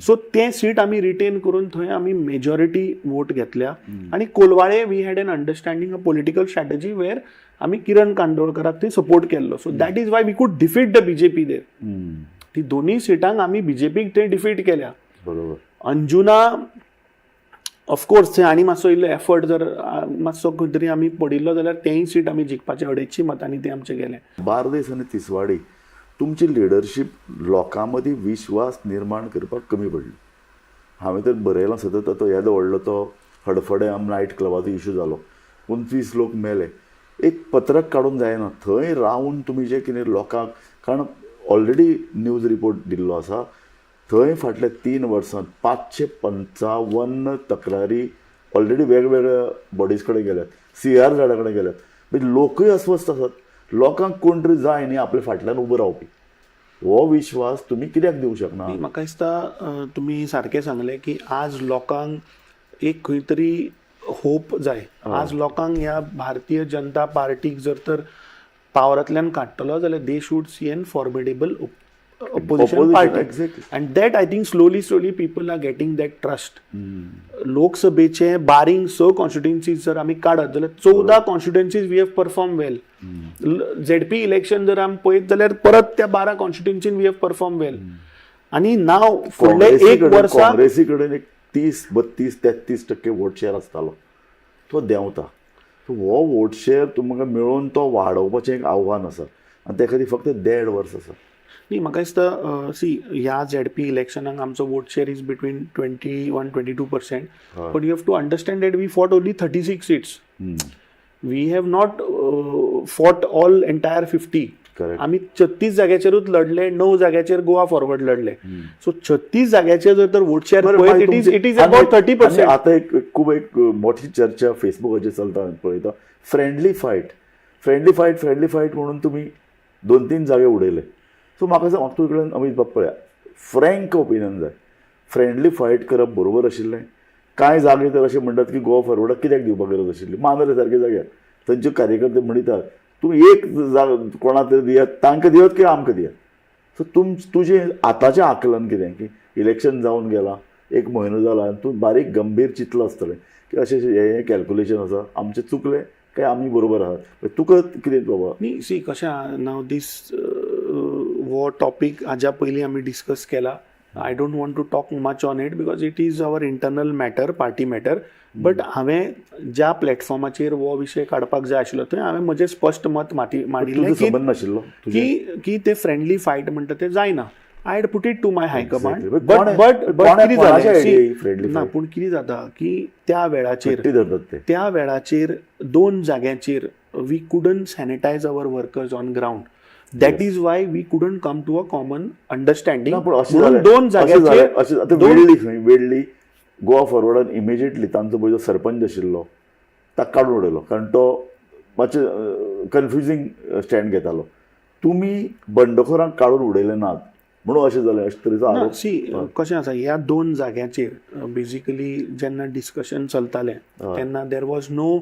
So ते सीट आमी रिटेन करून थंय आमी मेजॉरिटी वोट घेतल्या. आणि Colvale we had an understanding a political strategy where आमी किरण कांदोळकराक थंय सपोर्ट केल्लो. So that is why we could defeat the BJP there. ती दोन्ही सिटांक आमी बीजेपीक थंय डिफीट केल्या. बरोबर. अंजुना ऑफकोर्स थंय आनी मातसो इल्लो एफर्ट जर मातसो खंय तरी आमी पडिल्लो जाल्यार तेंय सीट आमी जिखपाचे 250 मतांनी ते आमचे गेले. बार्देस आनी तिसवाडी तुमची लिडरशीप लोकां मदीं विश्वास निर्माण करपाक कमी पडली. हांवें तर बरयलां सतत तो येदो व्हडलो तो हडफडे नायट क्लबाचो इशू जालो, 25 लोक मेले. एक पत्रक काडून जायना थंय रावन तुमी जें कितें लोकांक, कारण ऑलरेडी न्यूज रिपोर्ट दिल्लो आसा, थंय फाटल्या 3 वर्सांत 555 तक्रारी ऑलरेडी वेगवेगळ्या बॉडीज कडेन गेल्यात, CR झाडा कडेन गेल्यात. म्हणजे लोकूय अस्वस्थ आसात. लोकांक कोण तरी जाय न्ही आपल्या फाटल्यान उबो रावपी. हो विश्वास तुमी कित्याक दिवंक शकना? म्हाका दिसता तुमी सारकें सांगलें की आज लोकांक एक खंय तरी होप जाय. आज लोकांक ह्या भारतीय जनता पार्टीक जर तर पावरांतल्यान काडटलो जाल्यार they should see an formidable opposition party. Exactly. And that I think slowly people are getting that trust. लोकसभेचे बारिंग 6 कॉन्स्टिट्युएन्सीज जर आमी काडत जाल्यार 14 constituencies we have perform well. ZP election जर आमी पळयत जाल्यार परत त्या 12 कॉन्स्टिट्युएन्सीन वी हॅव परफॉर्म वेल. आणि नाव फुडले 1 वर्सा काँग्रेसी कडेन एक 30-32-33% वोट शेअर आसतालो, तो देंवता. हो वोट शेअर तुमकां मेळोवन तो वाडोवपाचें एक आव्हान आसा आनी त्या खातीर फक्त 1.5 वर्स आसा. न्ही म्हाका दिसता ह्या ZP इलेक्शनाक आमचो vote share is between 21-22%. But you have to understand that we fought only 36 seats. We have not fought all entire 50. आमी 36 जाग्याचेरूच लढले, 9 जाग्याचेर गोवा फॉरवर्ड लढले. सो 36 जाग्याचेर जर तर vote share it is about 30%. आता एक खूब एक मोठी चर्चा फेसबुकाचेर चलता, हांवें पळयता फ्रेंडली फायट म्हणून तुमी 2-3 जागे उडयले. सो म्हाका सांग, तुजे कडेन अमित बाब पळया, फ्रँक ओपिनियन जाय. फ्रेंडली फायट करप बरोबर आशिल्लें. कांय जागे तर अशें म्हणटात की गोवा फॉरवर्डाक कित्याक दिवपाक गरज आशिल्ली. मांद्रे सारके जाग्यार थंयचे कार्यकर्ते म्हणटात तुमी एक कोणा तरी दियात, तांकां दियात की आमकां दियात. सो तुजें आतांचें आकलन कितें की इलेक्शन जावन गेलां, 1 म्हयनो जाला आनी तूं बारीक गंभीर चिंतलो आसतलें की अशें हें कॅल्क्युलेशन आसा, आमचें चुकलें काय आमी बरोबर आहात. तुका कितें बाबा? न्ही सी कशें नाव दीस वो टॉपीक हाज्या पयलीं आमी डिस्कस केला. I don't want to talk much on it because it is our internal matter, party matter. But हांवें ज्या प्लॅटफॉर्माचेर हो विशय काडपाक जाय आशिल्लो थंय हांवें म्हजें स्पश्ट मत मांडिल्लें की ते फ्रेंडली फायट म्हणटा तें जायना. I had put it to my high command. But पूण कितें जाता की त्या वेळाचेर 2 जाग्यांचेर we couldn't sanitise our workers on ground. That is why we couldn't come to a common understanding. म्हणून 2 जाग्याचेर वेडली गोवा फॉरवर्डान इमिजिएटली तांचो पयलो सरपंच आशिल्लो ताका काडून उडयलो, कारण तो मातशें कन्फ्युजींग स्टँड घेतालो. तुमी बंडखोरांक काडून उडयले नात म्हणून अशें जालें, अशें तरेचो आरोप. सी कशें आसा, ह्या 2 जाग्याचेर बेजिकली जेन्ना डिस्कशन चलतालें तेन्ना there was no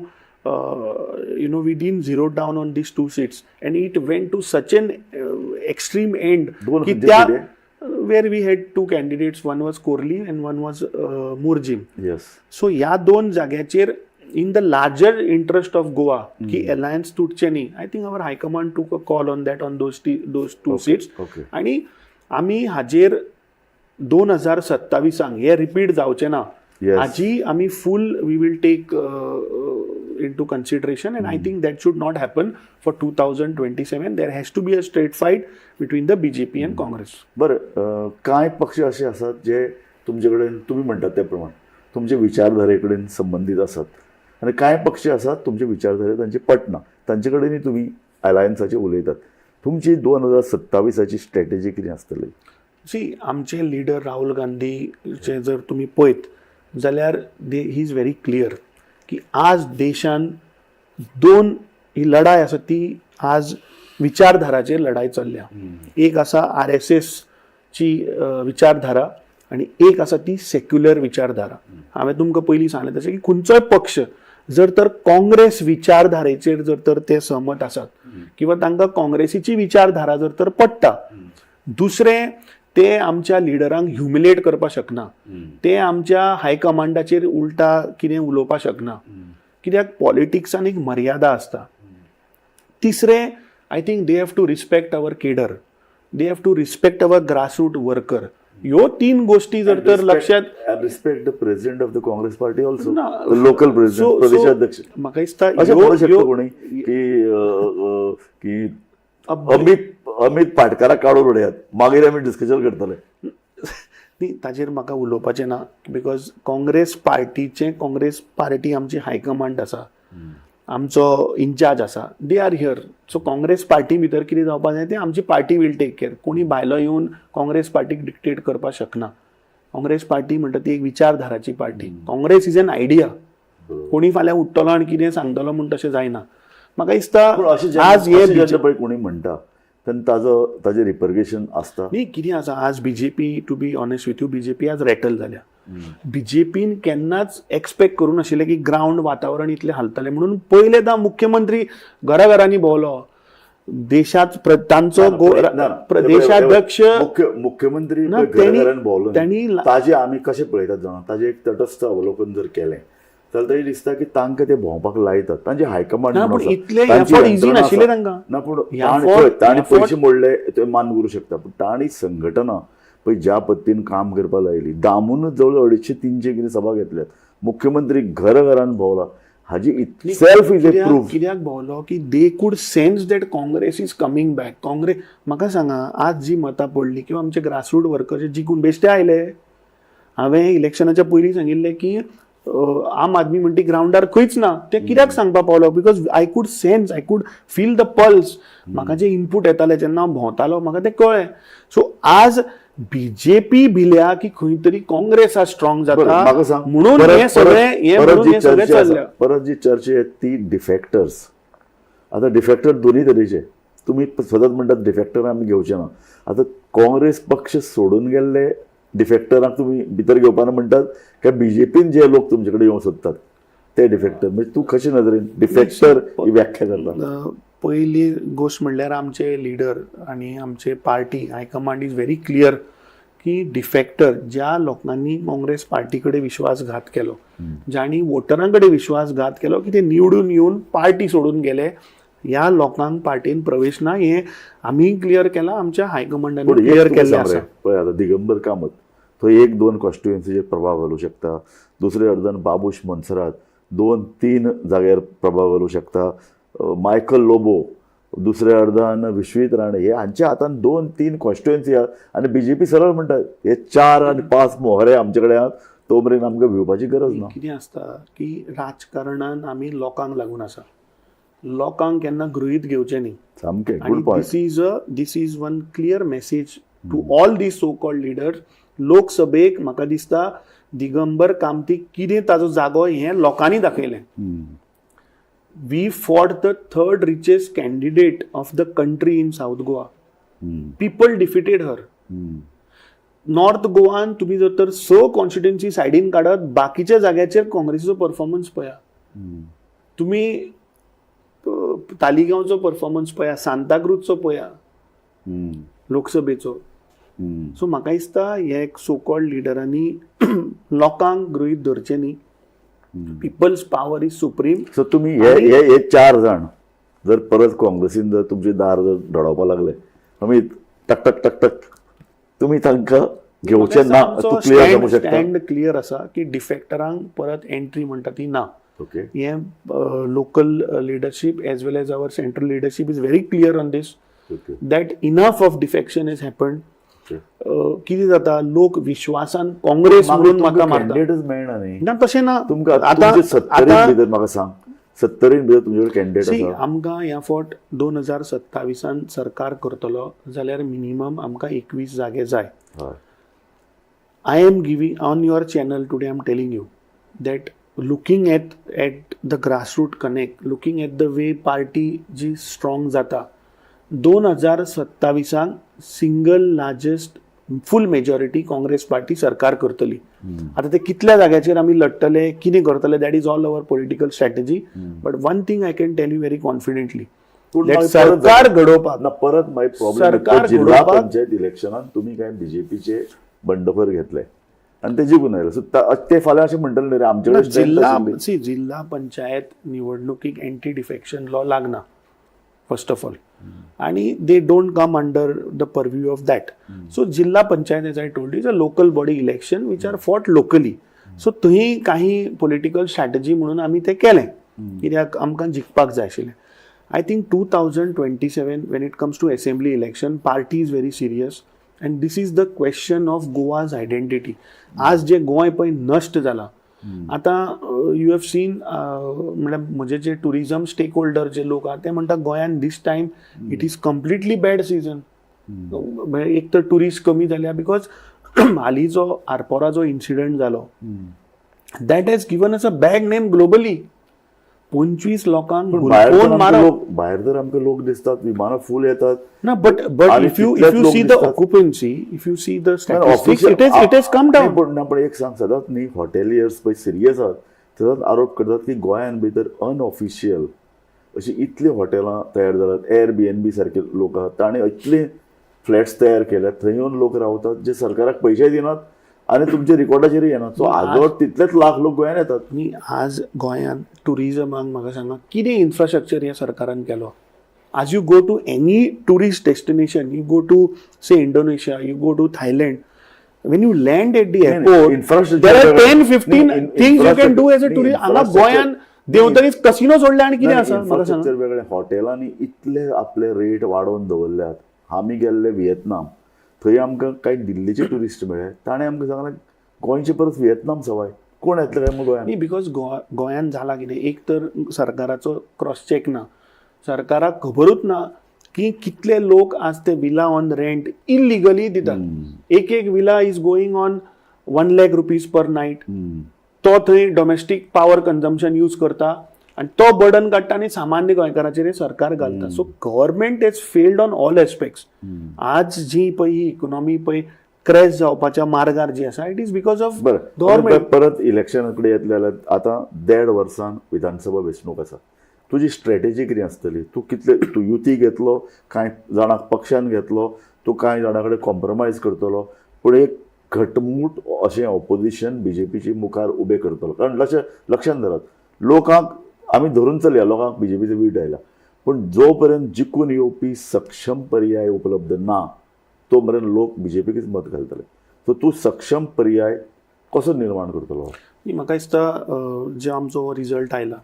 we didn't zero down on these 2 seats and it went to such an extreme end where we had 2 candidates, one was Korli and one was Murjim. Yes. So ह्या 2 जाग्याचेर in the larger interest of Goa की alliance तुटचे न्ही, I think our high command took a call on that on those 2 seats. आणि आमी हाजेर 2027 हे repeat जावचे ना हाजी आमी full we will take into consideration and I think that should not happen for 2027. There has to be a straight fight between the BJP and Congress. बरं, कांय पक्ष असे असतात जे तुमचे कडेन तुम्ही म्हणटात त्या प्रमाण तुमचे विचारधारे कडेन संबंधित असतात आणि कांय पक्ष असतात तुमचे विचारधारे तांचे पटना, तांचे कडेनय तुम्ही अलायन्साचे उलयतात. तुमची 2027ची स्ट्रॅटेजी कितें आसतली? सी आमचे लिडर राहुल गांधीचे जर तुम्ही पळयत जाल्यार ही इज व्हेरी क्लियर की आज देशान 2 ही लढाई आसा ती आज विचारधाराचेर लढाई चल्ल्या. एक आसा RSS ची विचारधारा आणि एक आसा ती सेक्युलर विचारधारा. हांवें तुमकां पयलीं सांगलें तशें की खंयचोय पक्ष जर तर काँग्रेस विचारधारेचेर जर तर ते सहमत आसात किंवा तांकां काँग्रेसीची विचारधारा जर तर पडटा दुसरें ते आमच्या लिडरांक ह्युमिलेट करपाक शकना, ते आमच्या हायकमांडाचेर उलटा कितें उलोवपाक शकना, कित्याक पॉलिटिक्सान एक मर्यादा आसता. तिसरें, I think they have to respect our cadre, they have to respect our grassroot worker. ह्यो 3 गोष्टी जर तर लक्षात respect the president of the Congress party also, local president, प्रदेशाध्यक्ष. म्हाका दिसता अशें म्हणू शकता कोणी की अमित पाटकाराक काडून उडयात, मागीर आमी डिस्कशन करतले. न्ही, ताजेर म्हाका उलोवपाचें ना, बिकॉज काँग्रेस पार्टी आमची हायकमांड आसा, आमचो इन्चार्ज आसा, they are here. So Congress party भितर कितें जावपाक जाय तें आमची पार्टी वील टेक केअर. कोणी भायलो येवन काँग्रेस पार्टीक डिक्टेट करपाक शकना. काँग्रेस पार्टी म्हणटा ती एक विचारधाराची party. Congress is an idea. कोणी फाल्यां उठ्ठलो आनी कितें सांगतलो म्हूण तशें जायना. म्हाका दिसता आज हे पळय कोणी म्हणटा तेन्ना ताजें रिपरकेशन आसता. न्ही, कितें आसा, आज BJP, to be honest with you, BJP आज रॅटल जाल्या. बीजेपीन केन्नाच एक्सपेक्ट करूं नाशिल्लें की ग्राउंड वातावरण इतलें हालतलें म्हणून. पयलेंदा मुख्यमंत्री घराघरांनी भोंवलो, देशात तांचो प्रदेशाध्यक्ष मुख्यमंत्री भोंवलो, ताजे आमी कशें पळयतात जाणा, ताजें एक तटस्थ अवलोकन जर केलें जाल्यार तरी दिसता की तांकां ते भोंवपाक लायतात. तांचे हायकमांड इजी नाशिल्लें तांकां. ना, पूण तांणी पयशे मोडले ते मान करूं शकता, पूण तांणी संघटना पळय ज्या पद्दतीन काम करपाक लायली, दामूनच जवळ 250-300 कितें सभा घेतल्यात, मुख्यमंत्री घराघरान भोंवला, हाजी इतली सेल्फ इज ए प्रूफ. कित्याक भोंवलो की they could sense that Congress is coming back. Congress, म्हाका सांगा, आज जी मतां पडली किंवा आमचे ग्रासरूट वर्कर जिखून बेश्टे आयले. हांवें इलेक्शनाच्या पयलीं सांगिल्लें की आम आदमी म्हणटी ग्राउंडार खंयच ना. ते कित्याक सांगपाक पावलो, because I could sense, I could feel the pulse. म्हाका जे इनपूट येताले जेन्ना हांव भोंवतालो म्हाका तें कळ्ळें. सो आज बीजेपी भिल्या की खंय तरी काँग्रेस हा स्ट्रॉंग जाता म्हणून हे सगळे चल्ल्या. परत जी चर्चा ती डिफेक्टर्स. आता डिफेक्टर दोन्ही तरेचे. तुम्ही सतत म्हणटात डिफेक्टर आमी घेवचे ना. आता काँग्रेस पक्ष सोडून गेल्ले डिफेक्टरांक तुम्ही भितर घेवपाना म्हणटात काय बीजेपीन जे लोक तुमचे कडेन येवंक सोदतात ते डिफेक्टर. म्हणजे तूं कशे नदरेन डिफेक्टर ही व्याख्या करता? पहिली गोष्ट म्हणल्यार आमचे लिडर आणि आमचे party high command is very clear की डिफेक्टर ज्या लोकांनी काँग्रेस पार्टीकडे विश्वासघात केलो, ज्यांनी वोटरांकडे विश्वासघात केलो की ते निवडून येऊन पार्टी सोडून गेले, ह्या लोकांक पार्टीन प्रवेश ना. हे आम्ही क्लियर केला, आमच्या हायकमांडाने क्लियर केले आसा. पळय आता दिगंबर कामत थंय 1-2 कॉन्स्टिट्युएन्सीचेर प्रभाव घालूं शकता. दुसरे अर्दान बाबूश मनसरात 2-3 जाग्यार प्रभाव घालूं शकता. मायकल लोबो दुसऱ्या अर्दान विश्वित राणे हे हांच्या हातान 2-3 कॉन्स्टिट्युएन्सी आहात आणि बीजेपी सरळ म्हणटात हे 4 आणि 5 मोहरे आमचे कडेन आहात, तो मेरेन आमकां भिवपाची गरज ना. कितें आसता की राजकारणान आमी लोकांक लागून आसा, लोकांक केन्ना गृहीत घेवचें न्ही. सामकें good point. This is one clear message to all these so called leaders. लोकसभेक म्हाका दिसता दिगंबर कामतीक कितें ताजो जागो हें लोकांनी दाखयलें. We fought the 3rd richest candidate of the country in South Goa. People defeated her. North गोवान तुम्ही जर तर 6 कॉन्स्टिट्युएन्सी सायडीन काढत, बाकीच्या जाग्याचेर काँग्रेसीचो परफॉर्मन्स पळया. तुम्ही तालिगांवचो परफॉर्मन्स पळया, सांताक्रूजचो पळया, लोकसभेचो. सो म्हाका दिसता हे सो कॉल्ड लिडरांनी लोकांक गृहीत धरचें न्ही. Peoples power is supreme. So तुम्ही हे 4 जाण जर परत काँग्रेसीन जर तुमचे दार जर धडवपाक लागले, आमी टक टक टक टक, तुम्ही तांकां घेवचे ना, क्लियर जावंक शकता. स्टँड क्लियर आसा की डिफेक्टरांक परत एंट्री म्हणटा ती ना. ओके, हे local leadership as well as our central leadership is very clear on this that enough of defection is happened. कितें जाता, लोक विश्वासान काँग्रेस म्हणून म्हाका कॅन्डिडेटच मेळना न्ही ना. तशें ना. तुमकां आता 70 भितर म्हाका सांग, 70 भितर तुमचे कॅन्डिडेट आसा. आमकां ह्या फावट 2027 सरकार करतलो जाल्यार मिनिमम आमकां 21 जागे जाय. I am giving on your channel today, I am telling you that looking at the grassroot connect, looking at the way party जी स्ट्रॉंग जाता, 2027 single largest full majority Congress party सरकार करतली. आता ते कितल्या जाग्याचेर आमी लढटले, कितें करतले, that is all our political strategy. But one thing I can tell you very confidently, पूण That मागीर सरकार घडोवपाक ना परत मागीर सरकार प्रॉब्लेम जिल्हा घडोवपाक- पंचायत इलेक्शनात तुम्ही काय बीजेपीचे बंडखोर घेतले आणि ते जिखून आयले. सो ते फाल्यां अशें म्हणटले न्ही रे आमचे जिल्हा पंचायत निवडणुकीक एंटी डिफेक्शन लॉ लागना फर्स्ट ऑफ ऑल, आणि they don't come under the purview of that. So जिल्हा पंचायत as I told is a local body election which are fought locally. So थंय काही पॉलिटिकल स्ट्रॅटेजी म्हणून आमी तें केलें कित्याक आमकां जिखपाक जाय आशिल्लें. I think 2027, when it comes to assembly election, party is very serious, and this is the question of Goa's identity. आज जे गोंय पळय नश्ट जाला, आता यू हॅव सीन म्हणजे म्हजे जे टुरिझम स्टेक होल्डर जे लोक आहा ते म्हणटा गोंयान this time it is completely bad season. एक तर टुरिस्ट कमी जाल्या बिकॉज हालीं जो आरपोरा जो इन्सिडंट जालो that has given us a bad name globally. 25 लोकांक हुलफोन मारप. भायर तर आमकां लोक दिसतात विमानां फुल येतात ना but if you see the occupancy, if you see the statistics, it has come down. पण एक सांग, सदांच न्ही हॉटेलियर्स पळय सिरियस आहात सदांच आरोप करतात की गोंयान भितर अनऑफिशियल अशी इतली हॉटेलां तयार जाल्यात, एअरबीएनबी सारखे लोक आहात ताणें इतले फ्लॅट्स तयार केल्यात, थंय येवन लोक रावतात जे सरकाराक पयशे दिनात आणि तुमच्या रिकॉर्डाचेर येना. सो आजवर तितलेच लाख लोक गोंयान येतात. न्ही आज गोंयान टुरिझमाक म्हाका सांगा कितें इन्फ्रास्ट्रक्चर ह्या सरकारान केलो. आज you go to any tourist destination, you go to say Indonesia, you go to Thailand, when you land at the airport, infrastructure there are 10-15 things you can do as a tourist. हांगा गोंयान देंवतरीच casino सोडले आनी कितें आसा म्हाका सांगा. Infrastructure वेगळे, हॉटेलांनी इतले आपले रेट वाडोवन दवरल्यात. आमी गेल्ले व्हिएतनाम, थंय आमकां कांय दिल्लीचे टुरिस्ट मेळ्ळे, ताणें आमकां सांगलें गोंयचे परत व्हिएतनाम सवाय कोण येतले काय मग गोंयान. न्ही बिकॉज गोंयान जाला कितें, एक तर सरकाराचो क्रॉस चॅक ना, सरकाराक खबरूच ना की कितले लोक आज ते विला ऑन रेंट इलिगली दितात. एक villa is going on 1 lakh rupees per night. तो थंय डोमेस्टीक पावर कन्झम्पशन यूज करता आणि तो बर्डन काडटा आनी सामान्य गोंयकाराचेर सर्कार घालता. So government hedge failed on all aspects. आज जी पळय ही इकॉनॉमी पळय क्रॅश जावपाच्या मार्गार जी आसा it is because of government. परत इलेक्शना कडेन येतले जाल्यार आतां 1.5 वर्सान विधानसभा वेंचणूक आसा. तुजी स्ट्रॅटेजी कितें आसतली? तूं युती घेतलो, कांय जाणांक पक्षान घेतलो, तूं कांय जाणां कडेन कॉम्प्रमायज करतलो, पूण एक घटमूट अशें ऑपोजिशन बीजेपीची मुखार उबें करतलो. कारण लक्षांत धरात, लोकांक आमी धरून चलया, लोकांक बीजेपीचो वीट आयला, पूण जो पर्यंत जिखून येवपी सक्षम पर्याय उपलब्ध ना तो पर्यंत लोक बीजेपीकच मत घालतले. सो तूं सक्षम पर्याय कसो निर्माण करतलो? म्हाका दिसता जे आमचो रिजल्ट आयला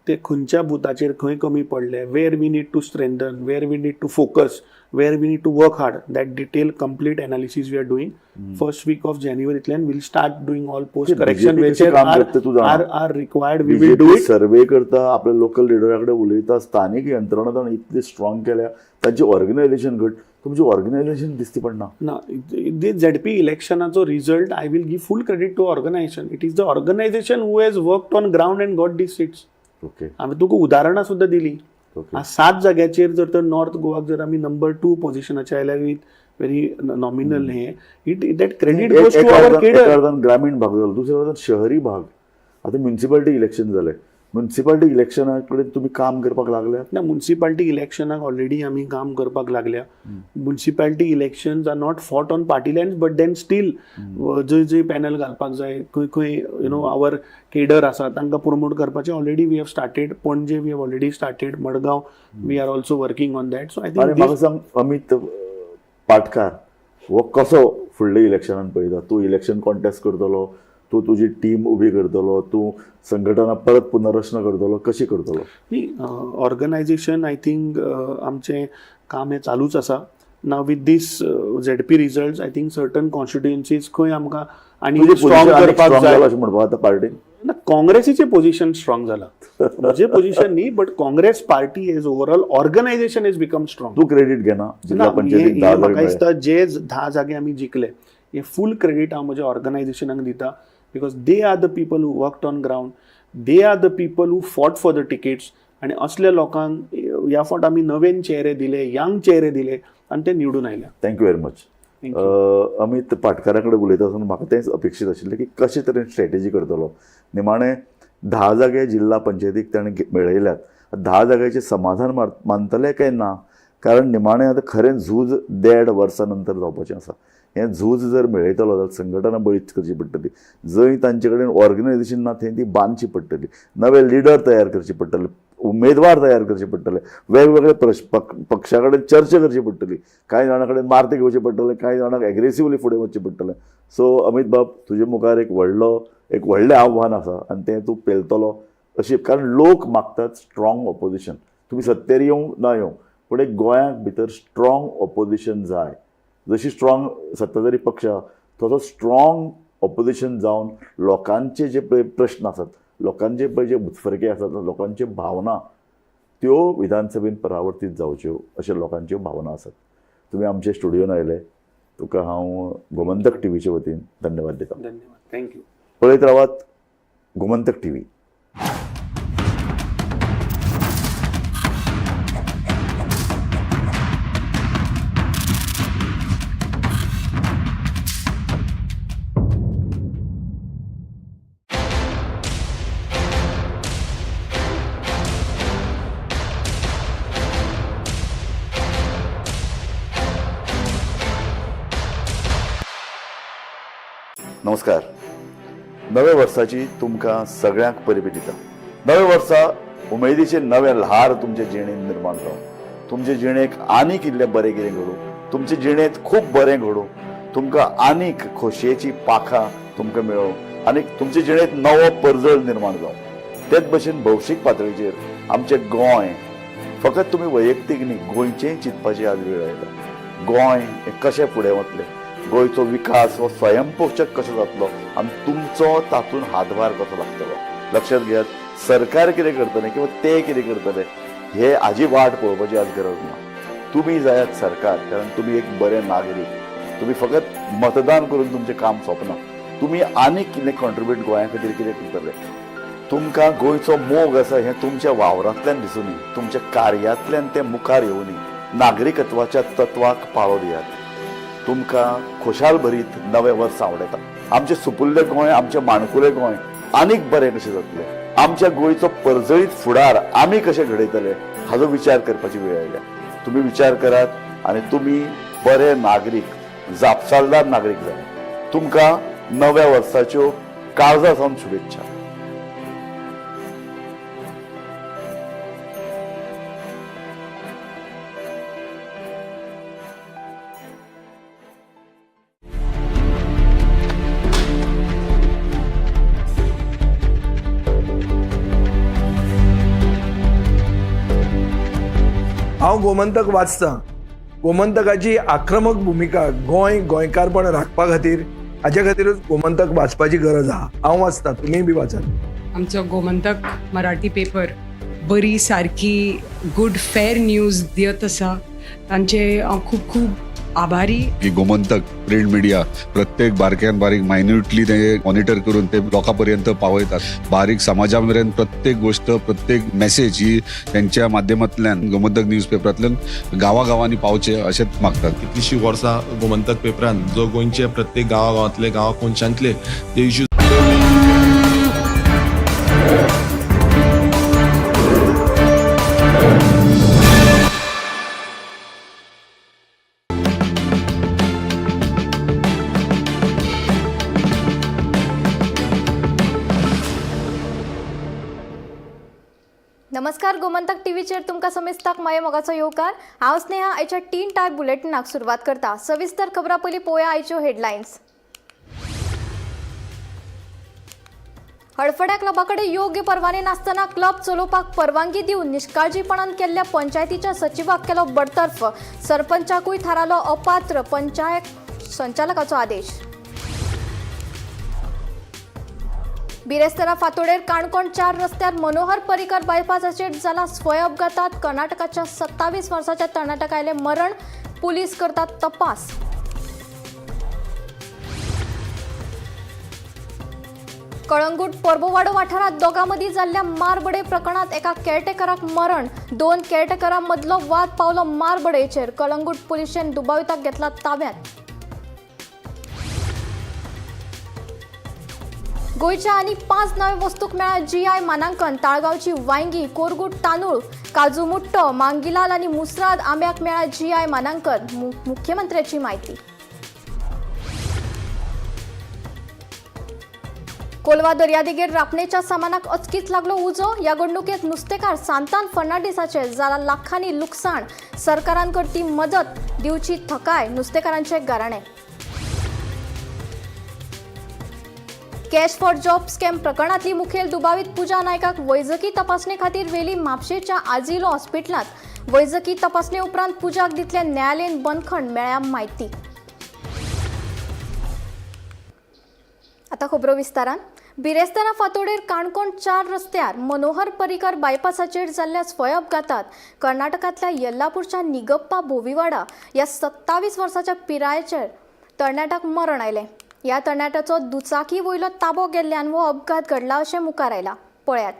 ते खंयच्या बुथाचेर खंय कमी पडले, where we need to strengthen, where we need to focus, where we need to work hard, that detail complete analysis we are doing. First week of जानेवारींतल्यान will start doing all post correction whichever are required. We will do it. Survey करता, आपल्या local लिडरा कडेन उलयता, स्थानीक यंत्रणा ताणें इतली strong केल्या, तांची organisation घट. तुमची ऑर्गनायझेशन दिसती पडना ना. ZP इलेक्शनाचो result I will give full credit to organisation. It is the organisation who has worked on ground and got these seats. Okay, आमी तुका उदाहरणां सुद्दां दिली. 7 जाग्याचेर जर तर नॉर्थ गोवाक जर आमी नंबर 2 पोझिशनाचेर आयल्या विथ व्हेरी नॉमिनल हे that credit goes to our cadre. ग्रामीण भाग जालो, दुसरे शहरी भाग. आतां म्युन्सिपालिटी इलेक्शन जालें, म्युन्सिपालिटी इलेक्शना कडेन तुमी काम करपाक लागल्या? ना, म्युन्सिपालिटी इलेक्शनाक ऑलरेडी आमी काम करपाक लागल्या. Municipality elections are not fought on party lines, but then still जंय पॅनल घालपाक जाय, खंय आवर केडर आसा तांकां प्रमोट करपाचें already we have started. Panaji we have already started. Madgaon we are also working on that. So I think म्हाका सांग अमित पाटकार हो कसो फुडल्या इलेक्शनान पळयता? तूं इलेक्शन कॉन्टेस्ट करतलो, तूं तुजी टीम उबी करतलो, तूं संघटना परत पुनर्रचना करतलो, कशी करतलो? न्ही, ऑर्गनायझेशन आय थिंक आमचें काम हें चालूच आसा. Now with these ZP results I think certain constituencies खंय आमकां आनी स्ट्रॉंग करपाक जाय अशें म्हणपाक आतां पार्टीन. ना, काँग्रेसीचें पोझिशन स्ट्रॉंग जाला. म्हजें पोझिशन न्ही, but Congress party as overall organisation as become strong. तूं क्रेडीट घेना? जिल्हा पंचायतीक 10 म्हाका दिसता जे 10 जागे आमी जिखले हे फूल क्रेडीट हांव म्हज्या ऑर्गनायझेशनाक दिता. Because they are the people who worked on ground, they are the people who fought for the tickets. आनी असल्या लोकांक ह्या फावट आमी नवेन चेहरे दिले, यंग चेहरे दिले आनी ते निवडून आयल्या. Thank you very much. अमित पाटकारा कडेन उलयता आसतना म्हाका तेंच अपेक्षीत आशिल्लें की कशे तरेन स्ट्रॅटेजी करतलो. निमाणे 10 जागे जिल्हा पंचायतीक ताणें मेळयल्यात 10 जाग्याचे समाधान मानतले काय ना, कारण निमाणें आतां खरें झूज 1.5 वर्सां नंतर जावपाचें आसा. हें झूज जर मेळयतलो जाल्यार संघटना बळीच करची पडटली. जंय तांचे कडेन ऑर्गनायझेशन ना थंय ती बांदची पडटली, नवे लिडर तयार करचे पडटले, उमेदवार तयार करचे पडटले, वेगवेगळे पक्षा कडेन चर्चा करची पडटली, कांय जाणां कडेन मारते घेवचे पडटले, कांय जाणांक एग्रेसिवली फुडें वचचें पडटलें. सो अमित बाब, तुजे मुखार एक व्हडलें आव्हान आसा आनी तें तूं पेलतलो अशें, कारण लोक मागतात स्ट्रॉंग ऑपोजिशन. तुमी सत्तेर येवं ना येवं, पूण एक गोंयांत भितर स्ट्रॉंग ऑपोजिशन जाय. जशी स्ट्रॉंग सत्ताधारी पक्ष आहा तसो स्ट्रॉंग ऑपोजिशन जावन लोकांचे जे पळय प्रश्न आसात, लोकांचे पळय जे मुतफरके आसात, लोकांच्यो भावना त्यो विधानसभेन परावर्तीत जावच्यो अशे लोकांच्यो भावना आसात. तुमी आमच्या स्टुडियोन आयले, तुका हांव गोमंतक टीव्हीचे वतीन धन्यवाद दिता. धन्यवाद, थँक्यू. पळयत रावात गोमंतक टीव्ही. नमस्कार. नव्या वर्साची तुमकां सगळ्यांक परबीं दिता. नव्या वर्सा उमेदीचे नवे ल्हार तुमचे जिणेंत निर्माण जावं, तुमचे जिणेक आनीक इल्लें बरें कितें घडूं, तुमचे जिणेंत खूब बरें घडूं, तुमकां आनीक खोशयेची पाखां तुमकां मेळों, आनीक तुमचे जिणेंत नवो परजळ निर्माण जावं. तेच भशेन भौशीक पातळीचेर आमचें गोंय फकत तुमी वैयक्तीक न्ही, गोंयचेंय चिंतपाची आज वेळ आयला. गोंय हें कशें फुडें वतलें, गोंयचो विकास हो स्वयंपोशक कसो जातलो आनी तुमचो तातूंत हातभार कसो लागतलो. लक्षात घेयात, सरकार कितें करतलें किंवा ते कितें करतले हे हाजी वाट पळोवपाची आज गरज ना. तुमी जायात सरकार, कारण तुमी एक बरे नागरीक. तुमी फकत मतदान करून तुमचें काम सोंपना, तुमी आनीक कितें कॉन्ट्रिब्यूट गोंया खातीर कितें करतले. तुमकां गोंयचो मोग आसा हें तुमच्या वावरांतल्यान दिसून दी, तुमच्या कार्यातल्यान तें मुखार येवनी. नागरिकत्वाच्या तत्वाक पाळो दियात. तुमकां खुशाल भरीत नवें वर्स आवडटा. आमचें सुपुल्लें गोंय, आमचें माणकुलें गोंय आनीक बरें कशें जातलें, आमच्या गोंयचो परजळीत फुडार आमी कशें घडयतले हाचो विचार करपाची वेळ आयल्या. तुमी विचार करात आनी तुमी बरे नागरीक, जापसालदार नागरीक जाय. तुमकां नव्या वर्साच्यो काळजा सावन शुभेच्छा. हांव गोमंतक वाचतां. गोमंतकाची आक्रमक भुमिका गोंयकारपण राखपा खातीर हाचे खातीरच गोमंतक वाचपाची गरज आहा. हांव वाचतां, तुमीय बी वाचात. आमचो गोमंतक मराठी पेपर बरी सारकी गुड फेर न्यूज दियत आसा. तांचे खूब खूब आभारी. की गोमंतक प्रिंट मिडिया प्रत्येक बारक्यान बारीक मायन्युटली ते मॉनिटर करून ते लोकांपर्यंत पावयतात. बारीक समाजा मेरेन प्रत्येक गोष्ट, प्रत्येक मेसेज ही त्यांच्या माध्यमांतल्यान गोमंतक न्यूज पेपरांतल्यान गांवागांवांनी पावचे अशेंच मागतात. कितलींशीं वर्सां गोमंतक पेपरान जो गोंयचे प्रत्येक गांवागांवांतले गांवाकोनशांतले जे इश्यूज नमस्कार. गोमंतक टीव्हीचेर तुमकां समेस्ताक माये मोगाचो येवकार. हांव स्नेहा. आयच्या 3 टायप बुलेटिनाक सुरवात करता. सविस्तर खबरां पयलीं पळोवया आयच्यो हेडलायन्स. हडफड्या क्लबा कडेन योग्य परवाने नासतना क्लब चलोवपाक परवानगी दिवन निश्काळजीपणान केल्ल्या पंचायतीच्या सचिवाक केलो बडतर्फ. सरपंचाकूय थारालो अपात्र. पंचायत संचालकाचो आदेश. बिरेस्तारा फातोडेर काणकोण 4 रस्त्यार मनोहर पर्रीकर बायपासाचेर जाला स्वय अपघातात. कर्नाटकाच्या 27 वर्साच्या तरणाट्याक आयले मरण. पुलीस करतात तपास. कळंगूट पर्बोवाडो वाठारात दोगांमदीं जाल्ल्या मारबडे प्रकरणात एका केअरटेकराक मरण. 2 केअरटेकरां मदलो वाद पावलो मारबडेचेर. कळंगूट पुलिशेन दुबाविताक घेतला ताब्यात. गोयच्या आणि 5 नवे वस्तूक मेळ्ळा GI मानांकन. ताळगावची वांगी, कोरगूट तांदूळ, काजू मुट्टो, मांगीलाल आणि मुसराद आंब्याक मेळ्ळा GI मानांकन. मुख्यमंत्र्याची माहिती. कोलवा दर्यादेगेर रापणेच्या सामानाक अचकीत लागलो उजो. या घडणुकेत नुस्तेकार सांतान फर्नांडिसाचे जाला लाखांनी लुकसाण. सरकारान करती मदत दिवची थकाय. नुस्तेकारांचे गाराणे. कॅश फॉर जॉब स्कॅम प्रकरणातली मुखेल दुबावीत पूजा नायकाक वैजकी तपासणे खातीर वेली म्हापशेच्या आजिलो हॉस्पिटलांत. वैजकी तपासणे उपरांत पूजाक दितले न्यायालयीन बंदखण मेळ्ळ्या माहिती. आता खबरो विस्तारान. बिरेस्तारा फातोडेर काणकोण 4 रस्त्यार मनोहर पर्रीकर बायपासाचेर जाल्ल्या स्वय अपघातात कर्नाटकांतल्या येल्लापूरच्या निगप्पा बोवीवाडा या 27 वर्साच्या पिरायेचेर तरणाट्याक मरण आयलें. या तरणाट्याचो दुचाकी वयलो ताबो गेल्ल्यान हो अपघात घडला अशें मुखार आयला. पळयात.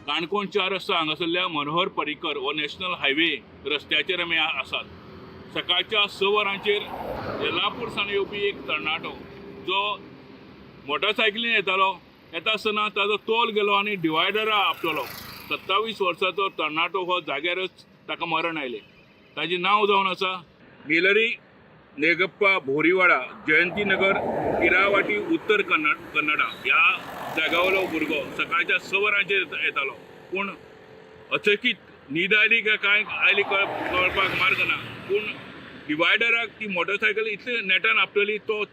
काणकोण 4 रस्ता हांगासरल्या मनोहर पर्रीकर हो नॅशनल हायवे रस्त्याचेर आमी आसात. सकाळच्या 6 वरांचेर येल्लापूर सावन येवपी एक तरणाटो जो मोटरसायकलीन येता आसतना ताजो तोल गेलो आनी डिवायडरा आपटलो. 27 वर्साचो तरणाटो हो जाग्यारच ताका मरण आयलें. ताचें नांव जावन आसा मेलरी नेगप्पा भोरीवाडा, जयंतीनगर, किरावाटी, उत्तर कन्नडा. ह्या जाग्यावयलो भुरगो सकाळच्या 6 वरांचेर येतालो. पूण अचकीत न्हीद आयली काय आयली कळपाक मार्ग ना. पूण डिवायडराक ती मोटरसायकल इतले नेटान आपटली तो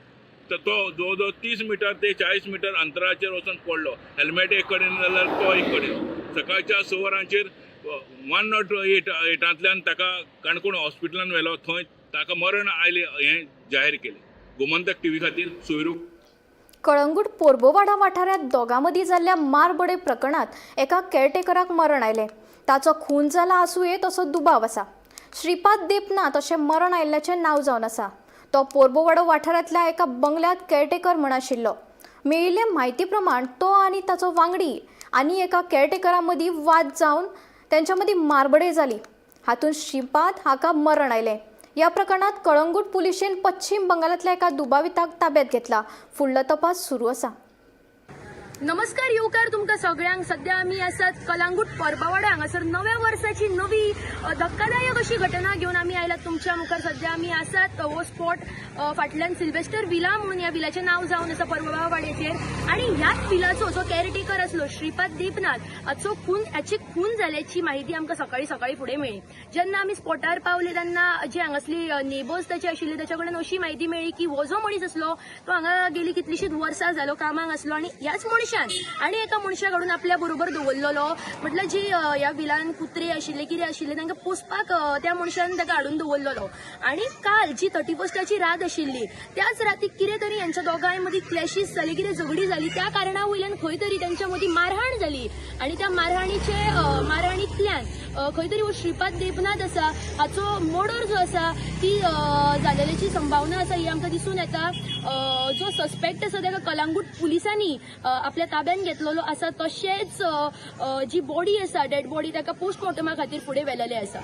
जवळ जवळ 30 मीटर ते 40 मीटर अंतराचेर वचून पडलो. हेल्मेट एक कडेन जाल्यार तो एक कडेन. सकाळच्या 6 वरांचेर 108 ताका काणकोण हॉस्पिटलांत व्हेलो. थंय ताका मरण आयले हें जाहीर केलें. गोमंतक TV खातीर सोयरूप. कळंगूट पोरबोवाडा वाठारांत दोगां मदीं जाल्ल्या मारबडे प्रकरणात एका केअरटेकराक मरण आयलें. ताचो खून जाला आसूं तसो दुबाव आसा. श्रीपाद देपनाथ अशें मरण आयिल्ल्याचें नांव जावन आसा. तो पोरबोवाडो वाठारांतल्या एका बंगल्यांत केअरटेकर म्हण आशिल्लो. मेळिल्ले म्हायती प्रमाण तो आनी ताचो वांगडी आनी एका केअरटेकरा मदीं वाद जावन तांच्या मदीं मारबडे जाली. हातूंत श्रीपाद हाका मरण आयलें. या प्रकरणात कळंगूट पुलिशेन पश्चिम बंगालातल्या एका दुबाविताक ताब्यात घेतला. फुडलो तपास सुरू आसा. नमस्कार येवकार तुमकां सगळ्यांक. सध्या आमी आसात कळंगूट परबावाडा हांगासर नव्या वर्साची नवी धक्कादायक अशी घटना घेवन आमी आयलात तुमच्या मुखार. सध्या आमी आसात हो स्पॉट फाटल्यान सिल्वेस्टर विला म्हणून ह्या विलाचें नांव जावन आसा परबावाड्याचेर. आनी ह्याच विलाचो जो कॅरटेकर आसलो श्रीपाद देपनाथ हाची खून जाल्याची माहिती आमकां सकाळी फुडें मेळ्ळी. जेन्ना आमी स्पॉटार पावले तेन्ना जे हांगासली नेबर्स ताचे आशिल्ले ताचे कडल्यान अशी माहिती मेळ्ळी की हो जो मनीस आसलो तो हांगा गेली कितलीशींच वर्सां जालो कामाक आसलो आनी ह्याच आनी एका मनशा कडून आपल्या बरोबर दवरलेलो. म्हटल्यार जी ह्या विलान कुत्रे आशिल्ले कितें आशिल्ले तांकां पोसपाक त्या मनशान ताका हाडून दवरलेलो. आनी काल जी 31ची रात आशिल्ली त्याच रातीक कितें तरी यांच्या दोगांय मदीं क्लॅशीस जाली, कितें झगडी जाली. त्या कारणा वयल्यान खंय तरी तांच्या मदीं मारहाण जाली आनी त्या मारहाणींतल्यान खंय तरी हो श्रीपाद देपनाथ आसा हाचो मर्डर जो आसा ती जालेल्याची संभावना आसा ही आमकां दिसून येता. जो सस्पेक्ट आसा ताका कळंगूट पुलिसांनी आपल्या ताब्यान घेतलेलो आसा. तशेंच जी बॉडी आसा डेड बॉडी ताका पोस्टमॉर्टमा खातीर फुडें व्हेलेले आसा.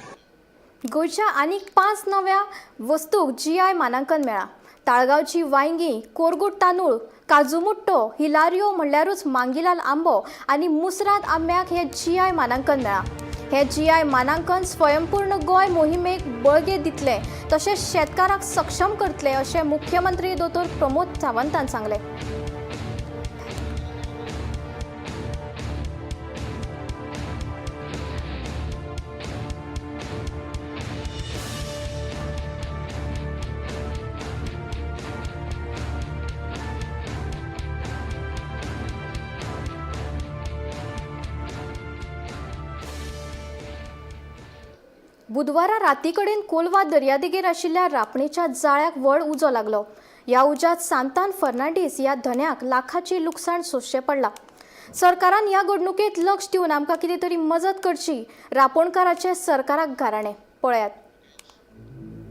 गोंयच्या आनीक 5 नव्या वस्तूक GI मानांकन मेळ्ळा. ताळगावची वांयगी, कोरगूट तांदूळ, काजू मुट्टो, हिलारियो म्हणल्यारूच मांगीलाल आंबो आनी मुसराद आंब्याक हे GI मानांकन मेळ्ळा. हे GI मानांकन स्वयंपूर्ण गोंय मोहिमेक बळगेत दितले तशेंच शेतकारांक सक्षम करतले अशें मुख्यमंत्री दोतोर प्रमोद सावंतान सांगलें. बुधवारा राती कडेन कोलवा दर्यादेगेर आशिल्ल्या रापणेच्या जाळ्याक व्हड उजो लागलो. ह्या उज्यात सांतान फर्नांडीस ह्या धन्याक लाखाची लुकसाण सोंसचें पडलां. सरकारान ह्या घडणुकेत लक्ष दिवन आमकां कितें तरी मजत करची, रापणकाराचे सरकाराक गाराणें. पळयात.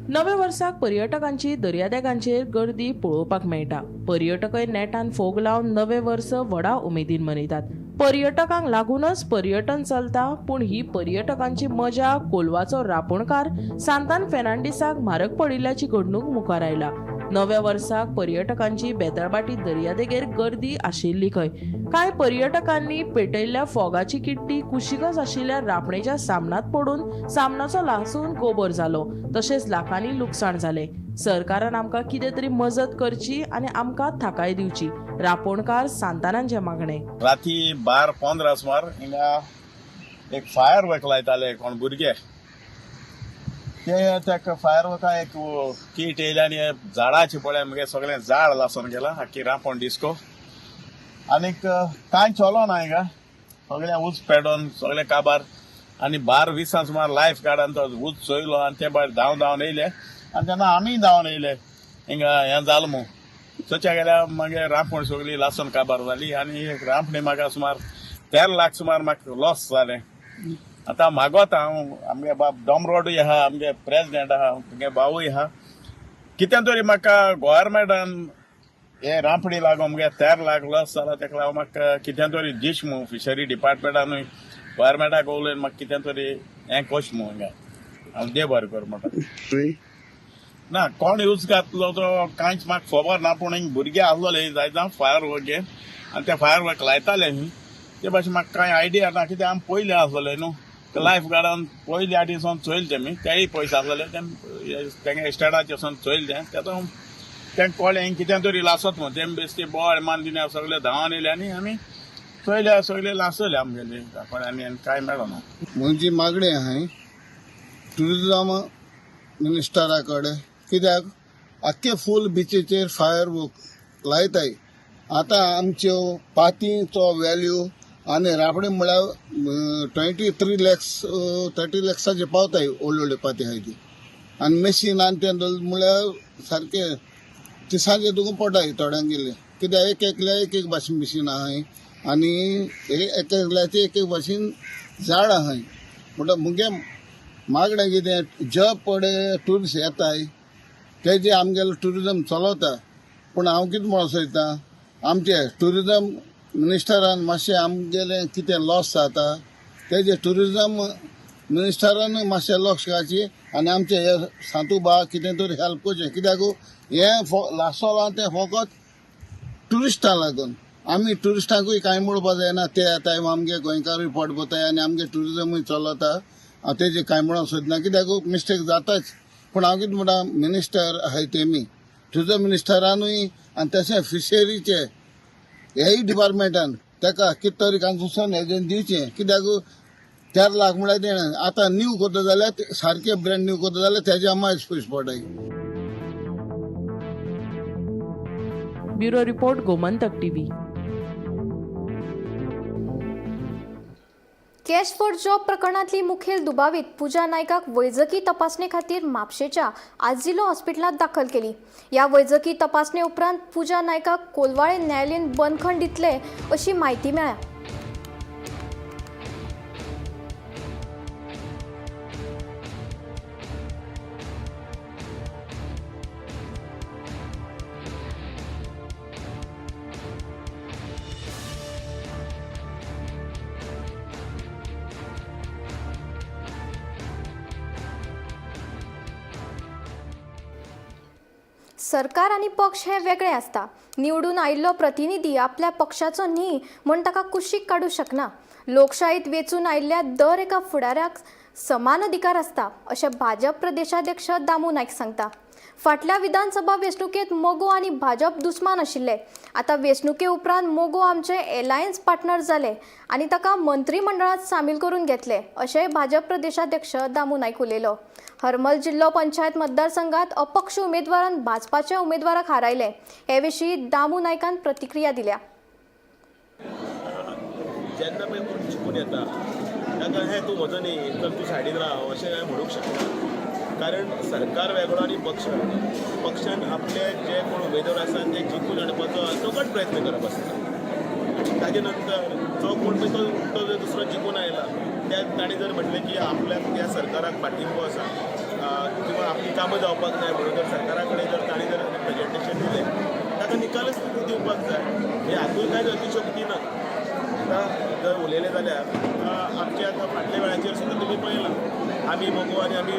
नव्या वर्साक पर्यटकांची दर्यादेगांचेर गर्दी पळोवपाक मेळटा. पर्यटकय नेटान फोग लावन नवे वर्स व्हडा उमेदीन मनयतात. पर्यटकांक लागूनच पर्यटन चलता, पूण ही पर्यटकांची मजा कोलवाचो रापणकार सांतान फेर्नांडीसाक म्हारग पडिल्ल्याची घडणूक मुखार आयला. नव्या वर्साक पर्यटकांची बेतळबाटी दर्यादेगेर गर्दी आशिल्ली खंय. कांय पर्यटकांनी पेटयल्ल्या फोगाची किट्टी कुशीकच आशिल्ल्या रापणेच्या सामनात पडून सामनाचो लासून गोबर जालो. तशेंच लाखांनी लुकसाण जालें. सरकारान आमकां कितें तरी मजत करची आनी आमकां थाकाय दिवची. रापणकार सांतानांचें मागणें. राती 12:15 सुमार हिंगा एक फायर वर्क लायताले कोण भुरगे. ते फायर वर्का एक कीट येयले आनी झाडाची पळय मगे सगळें झाड लासून गेलां आख्खी रापण डिस्को. आनीक कांय चलो ना हिंगा. सगळें उंच पेडोन सगळें काबार आनी 12:20 सुमार लायफ गार्डान तो उंच चोयलो आनी ते भायर धांवन येयले आनी तेन्ना आमी धांवन येयले. हिंगा हें जालें मू थंयच्या गेल्यार मागीर रांपण सगळी लासून काबार जाली आनी रांपणी म्हाका सुमार 13 लाख सुमार म्हाका लॉस जालें. आतां मागोत हांव आमगे बाब डॉमरोडूय आहा, आमगे प्रेसिडेंट आहा, तुगे भावूय आहा, कितें तरी म्हाका गोव्हर्मेंटान हे रांपणी लागून मुगे 13 लाख लॉस जाला. तेका लागून म्हाका कितें तरी दिश मू फिशरी डिपार्टमेंटानूय गोव्हर्मेंटाक उलयन म्हाका कितें तरी हें कोश मू हिंगा. हांव देव बरें कर म्हणटा. ना कोण यूज घातलो तो कांयच म्हाका खबर ना, पूण हिंग भुरगे आसलोले जायत फायर वर्क आनी ते फायर वर्क लायताले न्ही ते भाशेन म्हाका कांय आयडिया ना. कित्याक आमी पयले आसलोले न्हू. लायफ गार्डान पयले आटीसून चोयले तेमी, तेय पयशे आसलेले तेंगे इस्टेटाचेसून चोयले तेतून तेंका कळ्ळें हिंग कितें तरी लासत म्हणून. तेमी बेश्टे बॉड मान दिले सगळे धांवन येयले आनी आमी चोयले सगळे लासले आमगेले आनी कांय मेळना. म्हजी मागणी आहाय ट्युरिजम मिनिस्टरा कडेन, कित्याक आख्खे फूल बिचीचेर फायर वर्क लायताय. आतां आमच्यो पातीचो व्हॅल्यू आनी रापणे म्हळ्यार 23 lakhs 30 lakhsचे पावताय व्हडल्यो व्हडल्यो पाती आहाय ती. आनी मशीन आनी ते म्हळ्यार सारके तिसांचे तुका पडटाय थोड्यांक गेले. कित्याक एक एकल्या एक एक भाशेन मशीन आहाय आनी एक एकल्याचे एक एक भाशेन झाड आहाय. म्हणटा मुगे मागणें कितें जे पडे ट्युरिस्ट येताय तेजे आमगेलो ट्युरिजम चलवता. पूण हांव कितें म्हणून सोदतां आमचे ट्युरिजम मिनिस्टरान मातशें आमगेलें कितें लॉस जाता तेजे ट्युरिजम मिनिस्टरानूय मातशें लक्ष घालची आनी आमचे हे सांतूबा कितें तरी हेल्प करचें. कित्याक हें लासोलां तें फकत ट्युरिस्टां लागून. आमी ट्युरिस्टांकूय कांय म्हणपाक जायना. ते येताय आमगे गोंयकारूय पोट भरताय आनी आमगे ट्युरिजमूय चलता. हांव तेजे कांय म्हणून सोदना कित्याक मिस्टेक जाताच. पूण हांव कितें म्हणटा मिनिस्टर आहाय तेमी ट्युरिजम मिनिस्टरानूय आनी तशें फिशरीचे हेय डिपार्टमेंटान तेका कितें तरी कन्सेशन हेजें दिवचें. कित्याक 13 लाख म्हळ्यार तेणें आतां न्यू करता जाल्यार सारके ब्रँड न्यू करता जाल्यार तेजे मागीर पयशे पडटाय. Bureau report Gomantak TV. Cash for job प्रकरणातली मुखेल दुबावीत पूजा नायकाक वैजकी तपासणे खातीर म्हापशेच्या आजिलो हॉस्पिटलांत दाखल केली. ह्या वैजकी तपासणे उपरांत पूजा नायकाक कोलवाळे न्यायालयान बंदखण दितले अशी म्हायती मेळ्ळ्या. सरकार आणि पक्ष हे वेगळे असता. निवडून आयिल्लो प्रतिनिधी आपल्या पक्षाचो न्ही म्हूण ताका कुशीक काडूं शकना. लोकशायेंत वेचून आयिल्ल्या दर एका फुडाऱ्याक समान अधिकार असता अशें भाजप प्रदेशाध्यक्ष दामू नायक सांगता. फाटल्या विधानसभा वेंचणुकेंत मोगो आनी भाजप दुस्मान आशिल्ले. आतां वेंचणुके उपरांत मोगो आमचे एलायन्स पार्टनर जाले आनी ताका मंत्रिमंडळांत सामील करून घेतले अशेंय भाजप प्रदेशाध्यक्ष दामू नायक उलयलो. हरमल जिल्लो पंचायत मतदारसंघात अपक्ष उमेदवारान भाजपाच्या उमेदवाराक हारायले. हे विशीं दामू नायकान प्रतिक्रिया दिल्या. जेन्ना पळय कोण चिकून येता ताका हें तूं म्हजो न्ही तर तूं सायडीन राव अशें कांय म्हणूंक शकना. कारण सरकार वेगळो आनी पक्षान आपले जे कोण उमेदवार आसा ते जिखून हाडपाचो सगळो प्रयत्न करप आसता. ताजे नंतर जो कोण पळय तो जर दुसरो जिखून आयला ताणें जर म्हटलें की आपल्याक त्या सरकाराक पाठिंबो आसा किंवा आपली कामां जावपाक जाय म्हणून जर सरकारा कडेन जर ताणें जर प्रेजेंटेशन दिलें ताका निकालच दिवपाक जाय हे हातूंत कांय अतिशयोक्ती ना. आतां जर उलयलें जाल्यार आमचे आतां फाटल्या वेळाचेर सुद्दां तुमी पळयलां आमी मोगो आनी आमी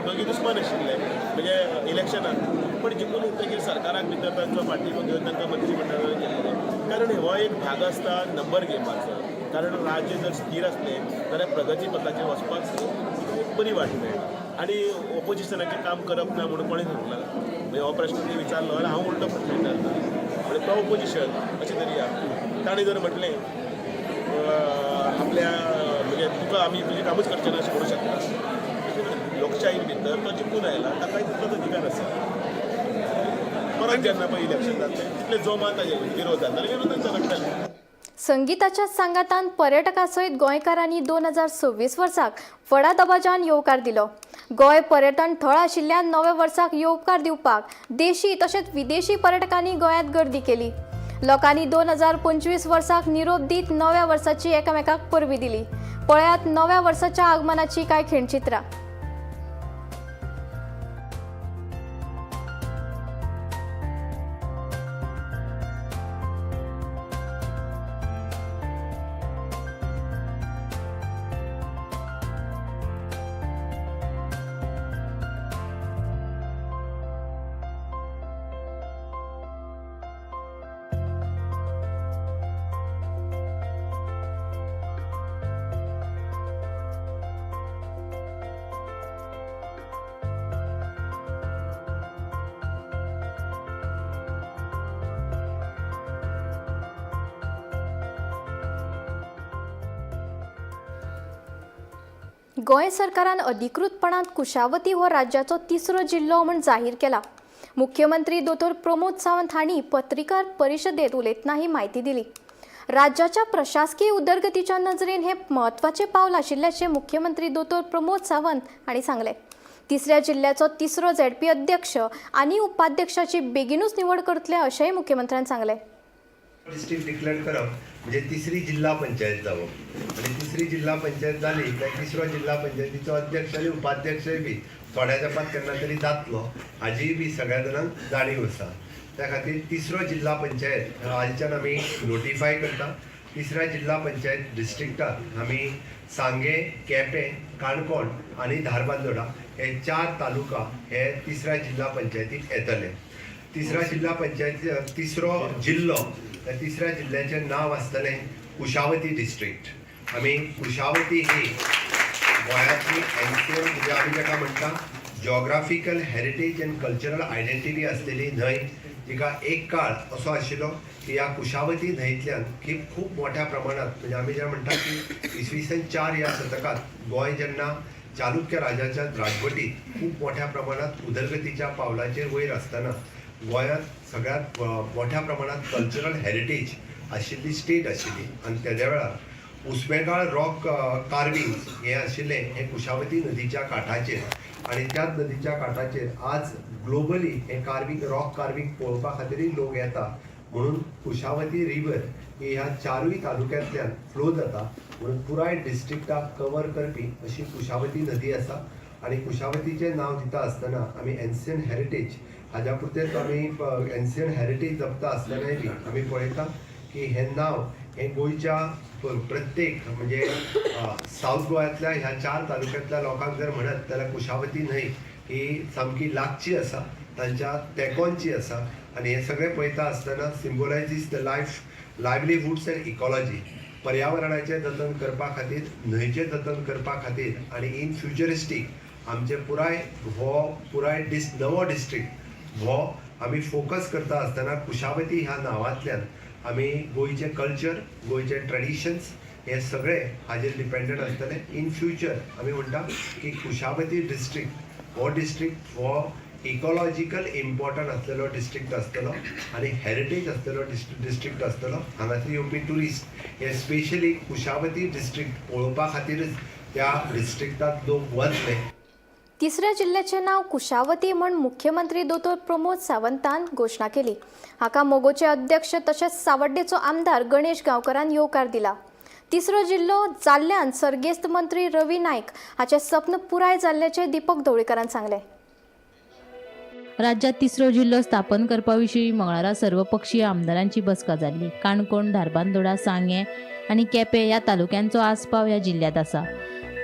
दोगी दुस्मान आशिल्ले म्हणजे इलेक्शनाक पण जिखून येतकीर सरकाराक भितर तांचो पाठिंबो घेवन तांकां मंत्री मंडळान केल्लो कारण हो एक भाग आसता नंबर गेमाचो. कारण राज्य जर स्थिर असलें जाल्यार प्रगती पथाचेर वचपाक बरी वाट मेळटा आनी ऑपोजिशनाचें काम करप ना म्हणून कोणें सांगलां म्हणजे हो प्रश्न तुमी विचारलो जाल्यार हांव उलटो प्रश्न विचारता म्हणजे तो ऑपोजिशन अशें तरी ताणें जर म्हटलें आपल्या म्हणजे तुका आमी तुजें कामूच करचें ना अशें म्हणूं शकता. लोकशाये भितर तो जिखून आयला ताकाय तितलोच अधिकार आसा. परत जेन्ना पळय इलेक्शन जातलें तितले जोमान ताजे विरोध जाता जाल्यार विरोधांचो लढटले. संगीताच्या सांगातान पर्यटका सयत गोंयकारांनी 2026 वर्साक व्हडा दबाज्यान येवकार दिलो. गोंय पर्यटन थळ आशिल्ल्यान नव्या वर्साक येवकार दिवपाक देशी तशेंच विदेशी पर्यटकांनी गोंयांत गर्दी केली. लोकांनी 2025 वर्साक निरोप दीत नव्या वर्साची एकामेकाक परबी दिली. पळयात नव्या वर्साच्या आगमनाची कांय खिणचित्रां. गोंय सरकारान अधिकृतपणान कुशावती हो राज्याचो 3रो जिल्लो म्हूण जाहीर केला. मुख्यमंत्री दोतोर प्रमोद सावंत हांणी पत्रकार परिशदेंत उलयतना ही म्हायती दिली. राज्याच्या प्रशासकीय उदरगतीच्या नजरेन हे म्हत्वाचें पावल आशिल्ल्याचें मुख्यमंत्री दोतोर प्रमोद सावंत हांणी सांगलें. 3ऱ्या जिल्ल्याचो 3रो ZP अध्यक्ष आनी उपाध्यक्षाची बेगीनूच निवड करतले अशेंय मुख्यमंत्र्यान सांगलें. डिस्ट्रिक्ट डिक्लेअर करप म्हणजे 3री जिल्हा पंचायत जावप आणि 3री जिल्हा पंचायत जाली काय 3रो जिल्हा पंचायतीचो अध्यक्ष आनी उपाध्यक्षय बी थोड्या तेंपाक केन्ना तरी जातलो हाजी बी सगळ्या जाणांक जाणीव आसा. त्या खातीर 3रो जिल्हा पंचायत हाच्यान आमी नोटिफाय करता. 3ऱ्या जिल्हा पंचायत डिस्ट्रिक्टात आमी सांगे, केपें, काणकोण आनी धारबांदोडा हे 4 तालुका हे 3ऱ्या जिल्हा पंचायतीक येतले. 3ऱ्या जिल्हा पंचायती 3रो जिल्लो त्या 3ऱ्या जिल्ह्याचें नांव आसतलें कुशावती डिस्ट्रिक्ट. आमी कुशावती ही गोंयाची एन्शियंट म्हणजे आमी जाका म्हणटा geographical heritage end cultural identity आसलेली न्हंय जिका एक काळ असो आशिल्लो की ह्या कुशावती न्हंयतल्यान खूब मोठ्या प्रमाणात म्हणजे आमी जे म्हणटा की इसवी 4 ह्या शतकात गोंय जेन्ना चालुक्य राजाच्या राजवटीत खूब मोठ्या प्रमाणात उदरगतीच्या पावलाचेर वयर आसतना गोंयांत सगळ्यात मोठ्या प्रमाणात कल्चरल हेरिटेज आशिल्ली स्टेट आशिल्ली आनी तेद्या वेळार उस्मेगाळ रॉक कार्विंग हे आशिल्ले हे कुशावती नदीच्या काठाचेर आनी त्याच नदीच्या काठाचेर आज ग्लोबली हे कार्विंग रॉक कार्विंग पळोवपा खातीरय लोक येता म्हणून कुशावती रिवर ही ह्या 4य तालुक्यांतल्यान फ्लो जाता म्हणून पुराय डिस्ट्रिक्टाक कवर करपी अशी कुशावती नदी आसा. आनी कुशावतीचें नांव दिता आसतना आमी एन्शियंट हेरिटेज हाज्या पुरतेंच आमी एन्शियंट हेरिटेज जपता आसतनाय बी आमी पळयता की हें नांव हें गोंयच्या प्रत्येक म्हणजे सावथ गोंयांतल्या ह्या 4 तालुक्यांतल्या लोकांक जर म्हणत जाल्यार कुशावती न्हंय ही सामकी लागची आसा, तांच्या तेंकोनची आसा आनी हें सगळें पळयता आसतना सिम्बोलायजीस द लायवलीहूड्स एंड इकॉलॉजी पर्यावरणाचें जतन करपा खातीर न्हंयचें जतन करपा खातीर आनी इन फ्युचरिस्टीक आमचे पुराय नवो डिस्ट्रिक्ट हो आमी फोकस करता आसतना कुशावती ह्या नांवांतल्यान आमी गोंयचें कल्चर गोंयचे ट्रेडिशन्स हे सगळे हाजेर डिपेंडंट आसतले. इन फ्युचर आमी म्हणटा की कुशावती डिस्ट्रिक्ट हो इकॉलॉजिकल इम्पॉर्टंट आसलेलो डिस्ट्रिक्ट आसतलो आनी हेरिटेज आसलेलो डिस्ट्रिक्ट आसतलो. हांगासर येवपी ट्युरिस्ट हे स्पेशली कुशावती डिस्ट्रिक्ट पळोवपा खातीरच त्या डिस्ट्रिक्टांत लोक वतले. तिसऱ्या जिल्ह्याचे नाव कुशावती म्हण मुख्यमंत्री दोतोर प्रमोद सावंतान घोषणा केली. हाका मोगोचे अध्यक्ष तशेंच सावड्डेचो आमदार गणेश गांवकरान येवकार दिला. तिसरो जिल्लो जाल्ल्यान सर्गेस्त मंत्री रवी नाईक हाचे सपन पुराय जाल्ल्याचे दीपक ढवळीकरान सांगले. राज्यात तिसरो जिल्लो स्थापन करपा विशीं मंगळारा सर्वपक्षीय आमदारांची बसका जाल्ली. काणकोण, धारबांदोडा, सांगे आनी केपें ह्या तालुक्यांचो आस्पाव ह्या जिल्ह्यात आसा.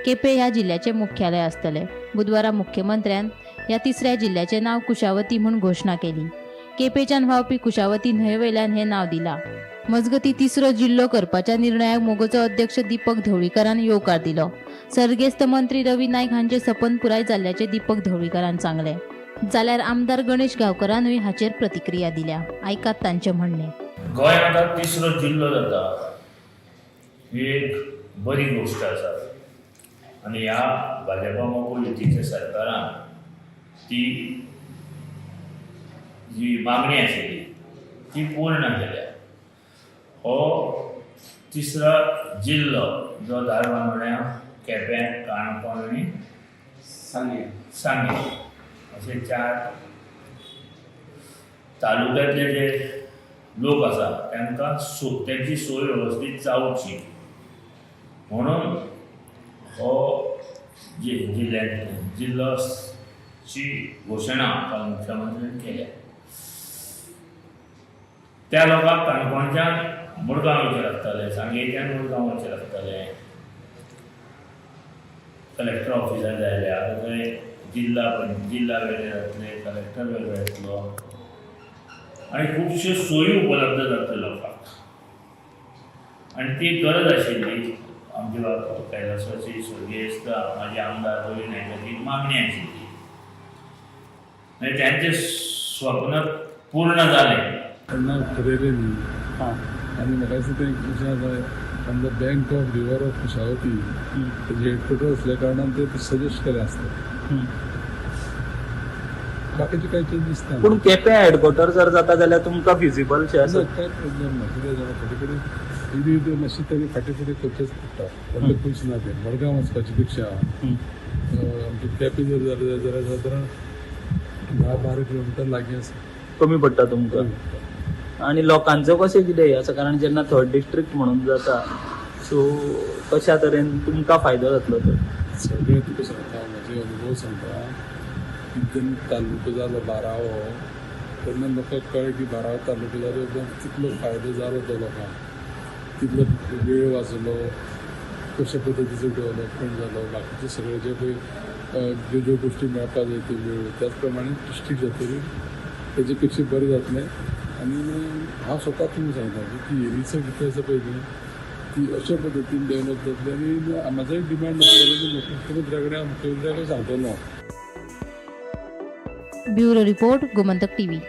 केपें ह्या जिल्ह्याचे मुख्यालय आसतले. बुधवारा मुख्यमंत्र्यान ह्या तिसऱ्या जिल्ह्याचे नाव कुशावती म्हूण घोषणा केली. केपेंच्यान व्हांवपी कुशावती न्हंये वयल्यान हें नांव दिलां. मजगतीं तिसरो जिल्लो करपाच्या निर्णयाक मोगोचो अध्यक्ष दीपक ढवळीकरान येवकार दिलो. सर्गेस्त मंत्री रवी नाईक हांचे सपन पुराय जाल्ल्याचे दीपक ढवळीकरान सांगले. जाल्यार आमदार गणेश गांवकरानूय हाचेर प्रतिक्रिया दिल्या. आयकात तांचे म्हणणे. गोंयांत आतां तिसरो जिल्लो जाता ही एक बरी गोश्ट आसा आनी ह्या भाजपा मोगोल युतीच्या सरकारान ती जी मागणी आशिल्ली ती पूर्ण केल्या. हो तिसरो जिल्लो जो धारबांदोड्या, केपें, काणकोण आनी सांगे अशे 4 तालुक्यांतले जे लोक आसा तांकां तेंची सोय वेवस्थीत जावची म्हणून हो जिल्लोची घोशणा काल मुख्यमंत्र्यान केल्या. त्या लोकांक काणकोणच्यान मुरगांव वयचे लागताले, सांगेच्यान मुरगांव वयचे लागताले. कलेक्टर ऑफिसार जाय आतां थंय जिल्ला वेगळे जातले, कलेक्टर वेगळो येतलो आनी खुबश्यो सोयी उपलब्ध जातल्यो लोकांक. आनी ती गरज आशिल्ली. आमचे बाबा कैलासवासी सर्गेस्त माझे आमदार रवी नायकाची मागणी आशिल्ली आनी त्यांचे स्वप्न पूर्ण जालें. ठरयलें न्ही आनी म्हाका दिसता तें विचार जाय on the bank of river of Kushavati तेजे हेडक्वॉर्टर असल्या कारणान ते सजेस्ट केलें आसता. बाकीचे कांय चेंजीस ना. पूण केपें हेडक्वॉर्टर जर जाता जाल्यार तुमकां फिजिबल शे आसा? कांय प्रॉब्लेम ना. कितें जाता फाटी कडेन इल्ली मातशी तरी फाटी फुडें करचेच पडटा. व्हडले पयस ना ते मडगांव वचपाची पेक्षा आमचे केपें जर जालें जाल्यार सादारण 10-12 किलोमिटर लागीं आसा. कमी पडटा तुमकां. आनी लोकांचो कशें कितें हें आसा कारण जेन्ना 3rd डिस्ट्रिक्ट म्हणून जाता सो कशा तरेन तुमकां फायदो जातलो तर? सगळें तुका सांगता म्हाजे अनुभव सांगता. जेन्ना तालुको जालो बारावो तेन्ना लोकांक कळ्ळें की बारावो तालुको जालो कितलो फायदो जालो तो लोकांक, कितलो वेळ वाचलो, कशा पद्दतीचो डेवलपमेंट जालो, बाकीचे सगळे जे पळय ज्यो गोश्टी मेळपाक जाय त्यो मेळ्ळ्यो. त्याच प्रमाणे डिस्ट्रिक्ट जातकीर तेजे पेक्षा बरें जातलें. आनी हांव स्वता तुमकां सांगता की ती एरिसा कितें आसा पळय न्ही ती अशा पद्दतीन डेवलप जातली. आनी म्हाजो एक डिमांड आसतलो की मुख्यमंत्र्या कडेन मुख्यमंत्र्याक सांगतलो. Bureau report, Gomantak TV.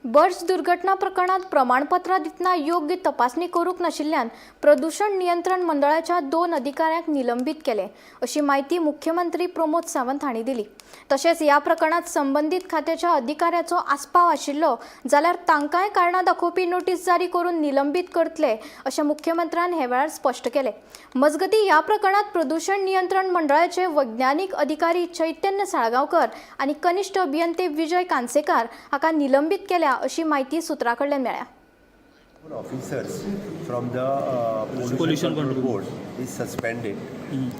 Birds दुर्घटना प्रकरणात प्रमाणपत्रां दितना योग्य तपासणी करूंक नाशिल्ल्यान प्रदूषण नियंत्रण मंडळाच्या 2 अधिकाऱ्यांक निलंबित केले अशी माहिती मुख्यमंत्री प्रमोद सावंत हांणी दिली. तशेंच ह्या प्रकरणात संबंधीत खात्याच्या अधिकाऱ्याचो आस्पाव आशिल्लो जाल्यार तांकांय कारणां दाखोवपी नोटीस जारी करून निलंबित करतले अशें मुख्यमंत्र्यान हे वेळार स्पश्ट केलें. मजगतीं ह्या प्रकरणात प्रदूषण नियंत्रण मंडळाचे वैज्ञानीक अधिकारी चैतन्य साळगांवकर आनी कनिश्ठ अभियंते विजय कानसेकार हाका निलंबित केल्या अशी माहिती सुत्रा कडल्यान मेळ्ळ्या. Officers from the pollution control board is suspended.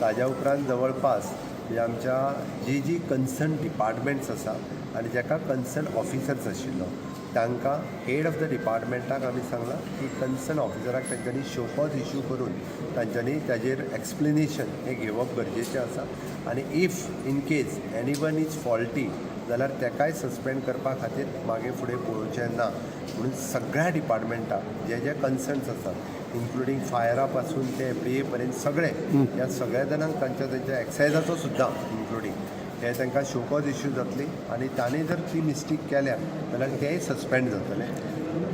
ताज्या उपरांत जवळपास आमच्या जी कन्सर्न डिपार्टमेंट्स आसा आनी जाका कन्सर्न ऑफिसर्स आशिल्लो तांकां हेड ऑफ द डिपार्टमेंटाक आमी सांगलां की कन्सर्न ऑफिसराक तांच्यांनी शो कॉज इश्यू करून तांच्यांनी ताजेर एक्सप्लेनेशन हें घेवप गरजेचें आसा. आनी if in case any one is faulty जाल्यार ताकाय सस्पेंड करपा खातीर मागे फुडें पळोवचें ना. म्हणून सगळ्या डिपार्टमेंटाक जे कन्सर्न्स आसात इन्क्लुडींग फायरा पासून ते एफडीए पर्यंत सगळे ह्या सगळ्या जाणांक तांच्या एक्सायजाचो सुद्दां इन्क्लुडींग हे तांकां शो कॉज इश्यू जातली आनी तांणी जर ती मिस्टेक केल्या जाल्यार तेय सस्पेंड जातले.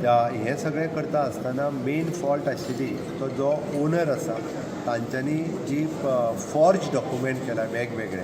हें सगळें करता आसतना मेन फॉल्ट आशिल्ली तो जो ओनर आसा तांच्यांनी जी फॉर्ज डॉक्युमेंट केला वेगवेगळे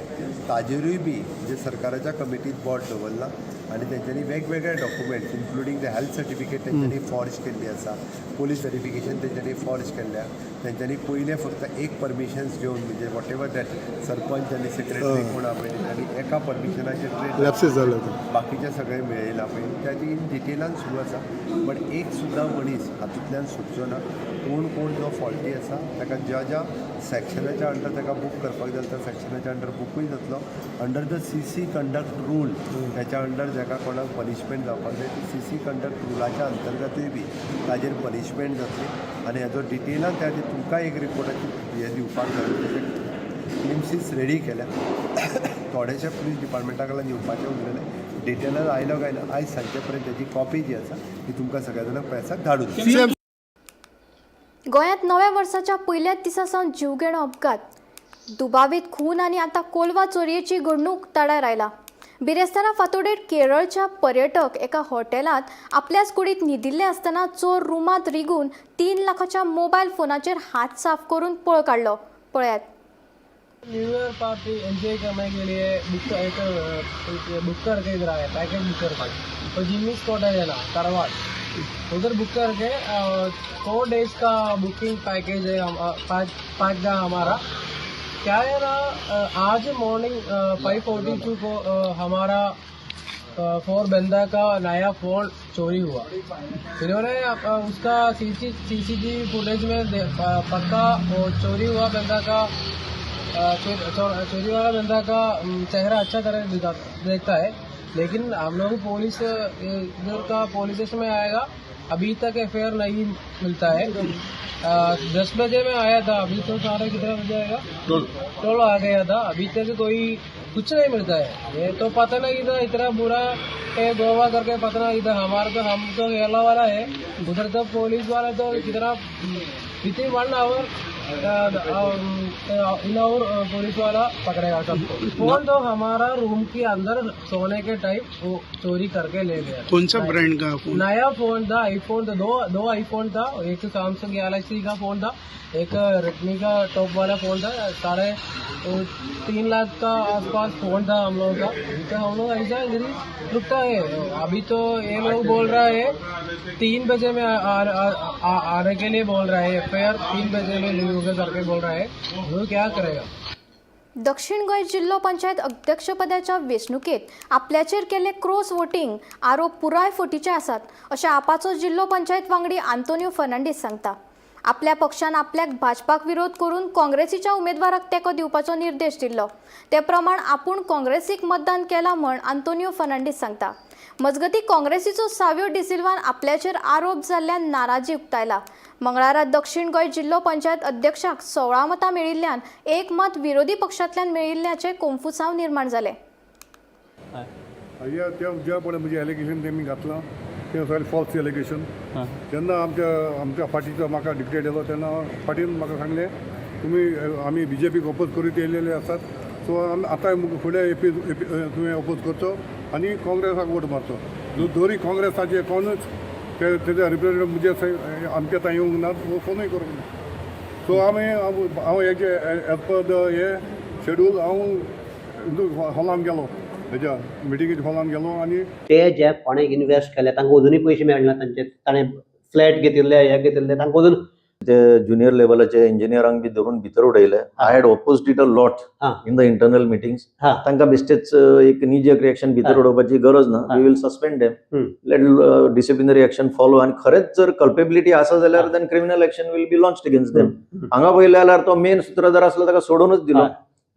ताजेरूय बी जे सरकाराच्या कमिटीत बोर्ड दवरला आनी तेंच्यांनी वेगवेगळे documents including the health certificate तेंच्यांनी फॉर्ज केल्ली आसा, पुलीस व्हेरिफिकेशन तेंच्यांनी फॉर्ज केल्ल्या. तेंच्यांनी पयलें फक्त एक परमिशन्स घेवन म्हणजे वॉट एवर दॅट सरपंच आनी सेक्रेटरी कोण आहा पळय तेंच्यांनी एका परमिशनाचेर लॅप्सीस जाले बाकीचे सगळे मेळयला पळय त्याची डिटेलान सुरू आसा. बट एक सुद्दां मनीस हातूंतल्यान सुटचो ना. कोण कोण जो फॉल्टी आसा ताका ज्या ज्या सेक्शनाच्या अंडर ताका बूक करपाक जाय त्या सेक्शनाच्या अंडर बूकूय जातलो. Under the CC conduct rule त्याच्या अंडर जाका कोणाक पनिशमेंट जावपाक जाय ती CC कंडक्ट रुलाच्या अंतर्गतूय बी ताजेर पनिशमेंट जातली. आनी हेजो डिटेलान त्या तुमकां एक रिपोर्टाची हे दिवपाक जाय. क्लिम्सीस रेडी केल्या. थोडेशे पुलीस डिपार्टमेंटा कडल्यान येवपाचें उरलेलें डिटेलान आयलो काय ना आयज सांजचे पर्यंत तेजी कॉपी जी आसा ती तुमकां सगळ्या जाणांक प्रेसाक धाडून. गोंयांत नव्या वर्साच्या पयल्याच दिसा सावन जीवघेणो अपघात, दुबावीत खून आनी आतां कोलवा चोरयेची घडणूक तडार आयला. बिरेस्तारा फांतोडेर केरळच्या पर्यटक एका हॉटेलांत आपल्याच कुडीत न्हिदिल्ले आसतना चोर रुमांत रिगून 3 लाखाच्या मोबायल फोनाचेर हात साफ करून पळ काडलो. पळयात. न्यू ईयर पार्टी एंजॉय करने के लिए बुक करके इधर आया, पैकेज बुक करके तो जिम्मी स्पॉट है ना कारवार, उधर बुक करके 4 days का बुकिंग पैकेज है. 5 का हमारा क्या है ना, आज मॉर्निंग 5:42 को हमारा 4 बंदा का नया फोन चोरी हुआ. इन्होंने उसका CCTV फुटेज में पक्का वो चोरी हुआ बंदा का चोरी वाला बंदा का चेहरा अच्छा तरह देखता है. लेकिन हम लोग पुलिस इधर का पुलिस स्टेशन में आएगा, अभी तक FIR नहीं मिलता है. 10 बजे में आया था, अभी तो साढ़े कितना बजे आएगा 12 आ गया था, अभी तक कोई कुछ नहीं मिलता है. ये तो पता नहीं था इतना बुरा है गोवा करके, पता नहीं था. हमारा तो हम तो केरला वाला है, उधर तो पुलिस वाला तो कितना within 1 hour in our police वाला पकड़ेगा सबको. फोन तो हमारा रूम के अंदर सोने के टाइम वो चोरी करके ले गया. कौन सा ब्रांड का फोन? नया फोन था, आईफोन था. दो आईफोन था. एक सैमसंग गैलेक्सी का फोन था, एक रेडमी का टॉप वाला फोन था. 3.5 लाख का आसपास फोन था हम लोगों का. तो हम लोग ऐसा रुकता है. अभी तो ये लोग बोल रहा है 3 बजे में आने के लिए बोल रहा है. FIR 3 बजे में लीव करके बोल रहा है. वो क्या करेगा. दक्षिण गोंय जिल्लो पंचायत अध्यक्षपदाच्या वेंचणुकेत आपल्याचेर केल्ले क्रॉस वोटिंग आरोप पुराय फटीचे आसात अशें आपाचो जिल्लो पंचायत वांगडी आंतोनियो फर्नांडीस सांगता. आपल्या पक्षान आपल्याक भाजपाक विरोध करून काँग्रेसीच्या उमेदवाराक तेंको दिवपाचो निर्देश दिल्लो. ते प्रमाण आपूण काँग्रेसीक मतदान केलां म्हण आंतोनियो फर्नांडीस सांगता. मजगती काँग्रेसीचो सावियो डिसिल्वान आपल्याचेर आरोप जाल्ल्यान नाराजी उक्तायला. मंगळारा दक्षिण गोंय जिल्लो पंचायत अध्यक्षाक 16 मतां मेळिल्ल्यान 1 मत विरोधी पक्षांतल्यान मेळिल्ल्याचे कोंफुसांव निर्माण जाले. ज्या पळय म्हणजे एलिगेशन तेमी घातलां तें सगळें फॉल्स एलिगेशन. जेन्ना आमच्या फाटीचो म्हाका डिक्टेट येयलो तेन्ना फाटीन म्हाका सांगलें तुमी आमी BJPक अपोज करीत येयलेले आसात, सो आतां फुडें तुवें अपोज करचो आनी काँग्रेसाक वोट मारचो. दोरी काँग्रेसाचे कोणूच तेजे रिप्रेझेंटेटिव्ह म्हणजे आमच्या थंय येवंक नात, वो फोनूय करूंक ना. सो हांव हेजे एज पर द हे शेड्यूल हांव हॉलान गेलो, हेज्या मिटिंगेच्या हॉलान गेलो आनी ते जे कोणें इन्वेस्ट केले तांकां अजुनूय पयशे मेळना. ताणें फ्लॅट घेतिल्ले हे घेतिल्ले तांकां अजून ते ज्युनियर लेवलाचे इंजिनियरांक बी धरून भितर उडयले. I had opposed it a lot in the internal meetings. तांकां बेश्टेच एक निजक रिएक्शन भितर उडोवपाची गरज ना. We will suspend them, let disciplinary action follow. आनी खरेंच जर कल्पेबिलिटी आसा जाल्यार then criminal action will be launched against them. हांगा पळयलें जाल्यार तो मेन सूत्रधार आसलो ताका सोडूनच दिलो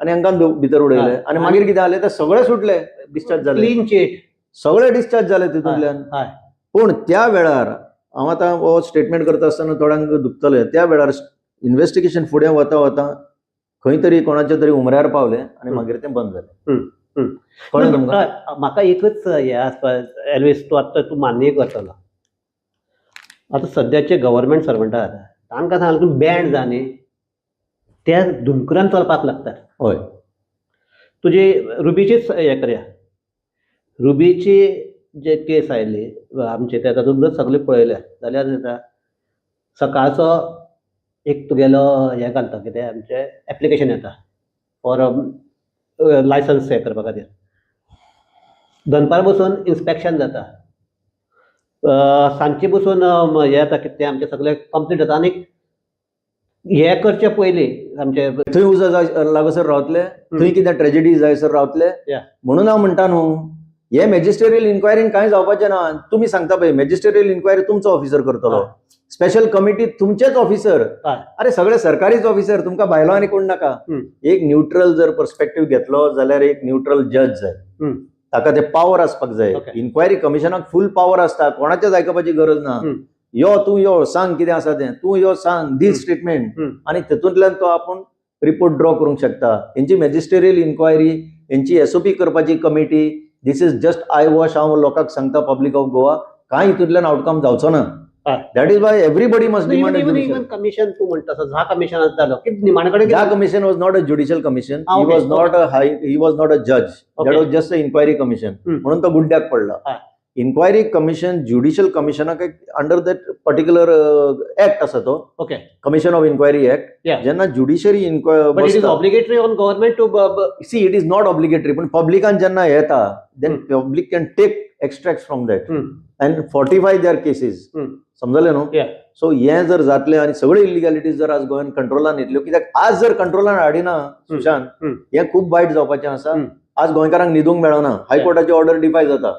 आनी हांकां भितर उडयले. आनी मागीर कितें जालें ते सगळे सुटले, डिस्चार्ज जाले, क्लीन चीट सगळे डिस्चार्ज जाले तितूंतल्यान. पूण त्या वेळार हांव आतां हो स्टेटमेंट करता आसतना थोड्यांक दुखतलें. त्या वेळार इन्व्हेस्टिगेशन फुडें वता वता खंय तरी कोणाच्या तरी उमऱ्यार पावलें आनी मागीर तें बंद जालें. कळ्ळें तुमकां? म्हाका एकच हे आसपा एलवेज तूं मान्य करतलो. आतां सद्याचे गव्हर्मेंट सर्वंट आसात तांकां सांगलें तूं बँड जा न्ही, त्या धुमकुरान चलपाक लागतात. हय, तुजी रुबीचीच हे करया. रुबीची जे केस आयली आमचे ते तातूंतच सगळे पळयले जाल्यार जाता सकाळचो एक तुगेलो हे घालता कितें आमचें एप्लिकेशन येता फॉर लायसन्स हे करपा खातीर. दनपार बसून इन्स्पेक्शन जाता, सांजचे बसून हे जाता कितें आमचे सगळे कंप्लीट जाता. आनी हे करचे पयलीं आमचे थंय उजो लागसर रावतले, थंय कितें ट्रेजेडी जायसर रावतले. म्हणून हांव म्हणटा न्हू, हे मॅजिस्ट्रेरियल इन्क्वायरीन कांय जावपाचें ना. तुमी सांगता पळय मॅजिस्ट्रेरियल इन्क्वायरी तुमचो ऑफिसर करतलो, स्पेशल कमिटी तुमचेच ऑफिसर. अरे सगळे सरकारीच ऑफिसर, तुमकां भायलो आनी कोण नाका. एक न्यूट्रल जर पर्स्पेक्टिव्ह घेतलो जाल्यार एक न्यूट्रल जज जाय, ताका ते पावर आसपाक जाय. इन्क्वायरी कमिशनाक फूल पावर आसता, कोणाचेच आयकपाची गरज ना. तूं यो सांग कितें आसा तें, तूं यो सांग दी स्टेटमेंट, आनी तेतूंतल्यान तो आपूण रिपोर्ट ड्रॉ करूंक शकता. हेंची मॅजिस्ट्रेरियल इन्क्वायरी, हेंची एसओपी करपाची committee, this is just eyewash. हांव लोकांक सांगता पब्लीक ऑफ गोवा, कांय हितूंतल्यान आउटकम जावचो ना. That is why everybody must demand a judicial commission. तू म्हणटा ह्या कमिशनात जालो की निमाणे कडेन ह्या commission was not a judicial commission, he was not a जज, that was just a inquiry commission. म्हणून तो गुड्ड्याक पडला. इन्क्वायरी कमिशन ज्युडिशियल कमिशनाक अंडर दॅट पर्टिक्युलर ऍक्ट आसा तो, okay, commission of inquiry act. जेन्ना judiciary inquiry obligatory on government to see it is not obligatory, पण पब्लिकान जेन्ना येता then public can take extract from that and fortify their cases. समजले न्हू? So हें जर जातलें आनी सगळे इलिगॅलिटीज जर आज गोंयान कंट्रोलान येतल्यो, कित्याक आज जर कंट्रोलान हाडिना सुशांत, हें खूब वायट जावपाचें आसा. आज गोंयकारांक न्हिदूंक मेळना, हायकोर्टाची ऑर्डर डिफाय जाता.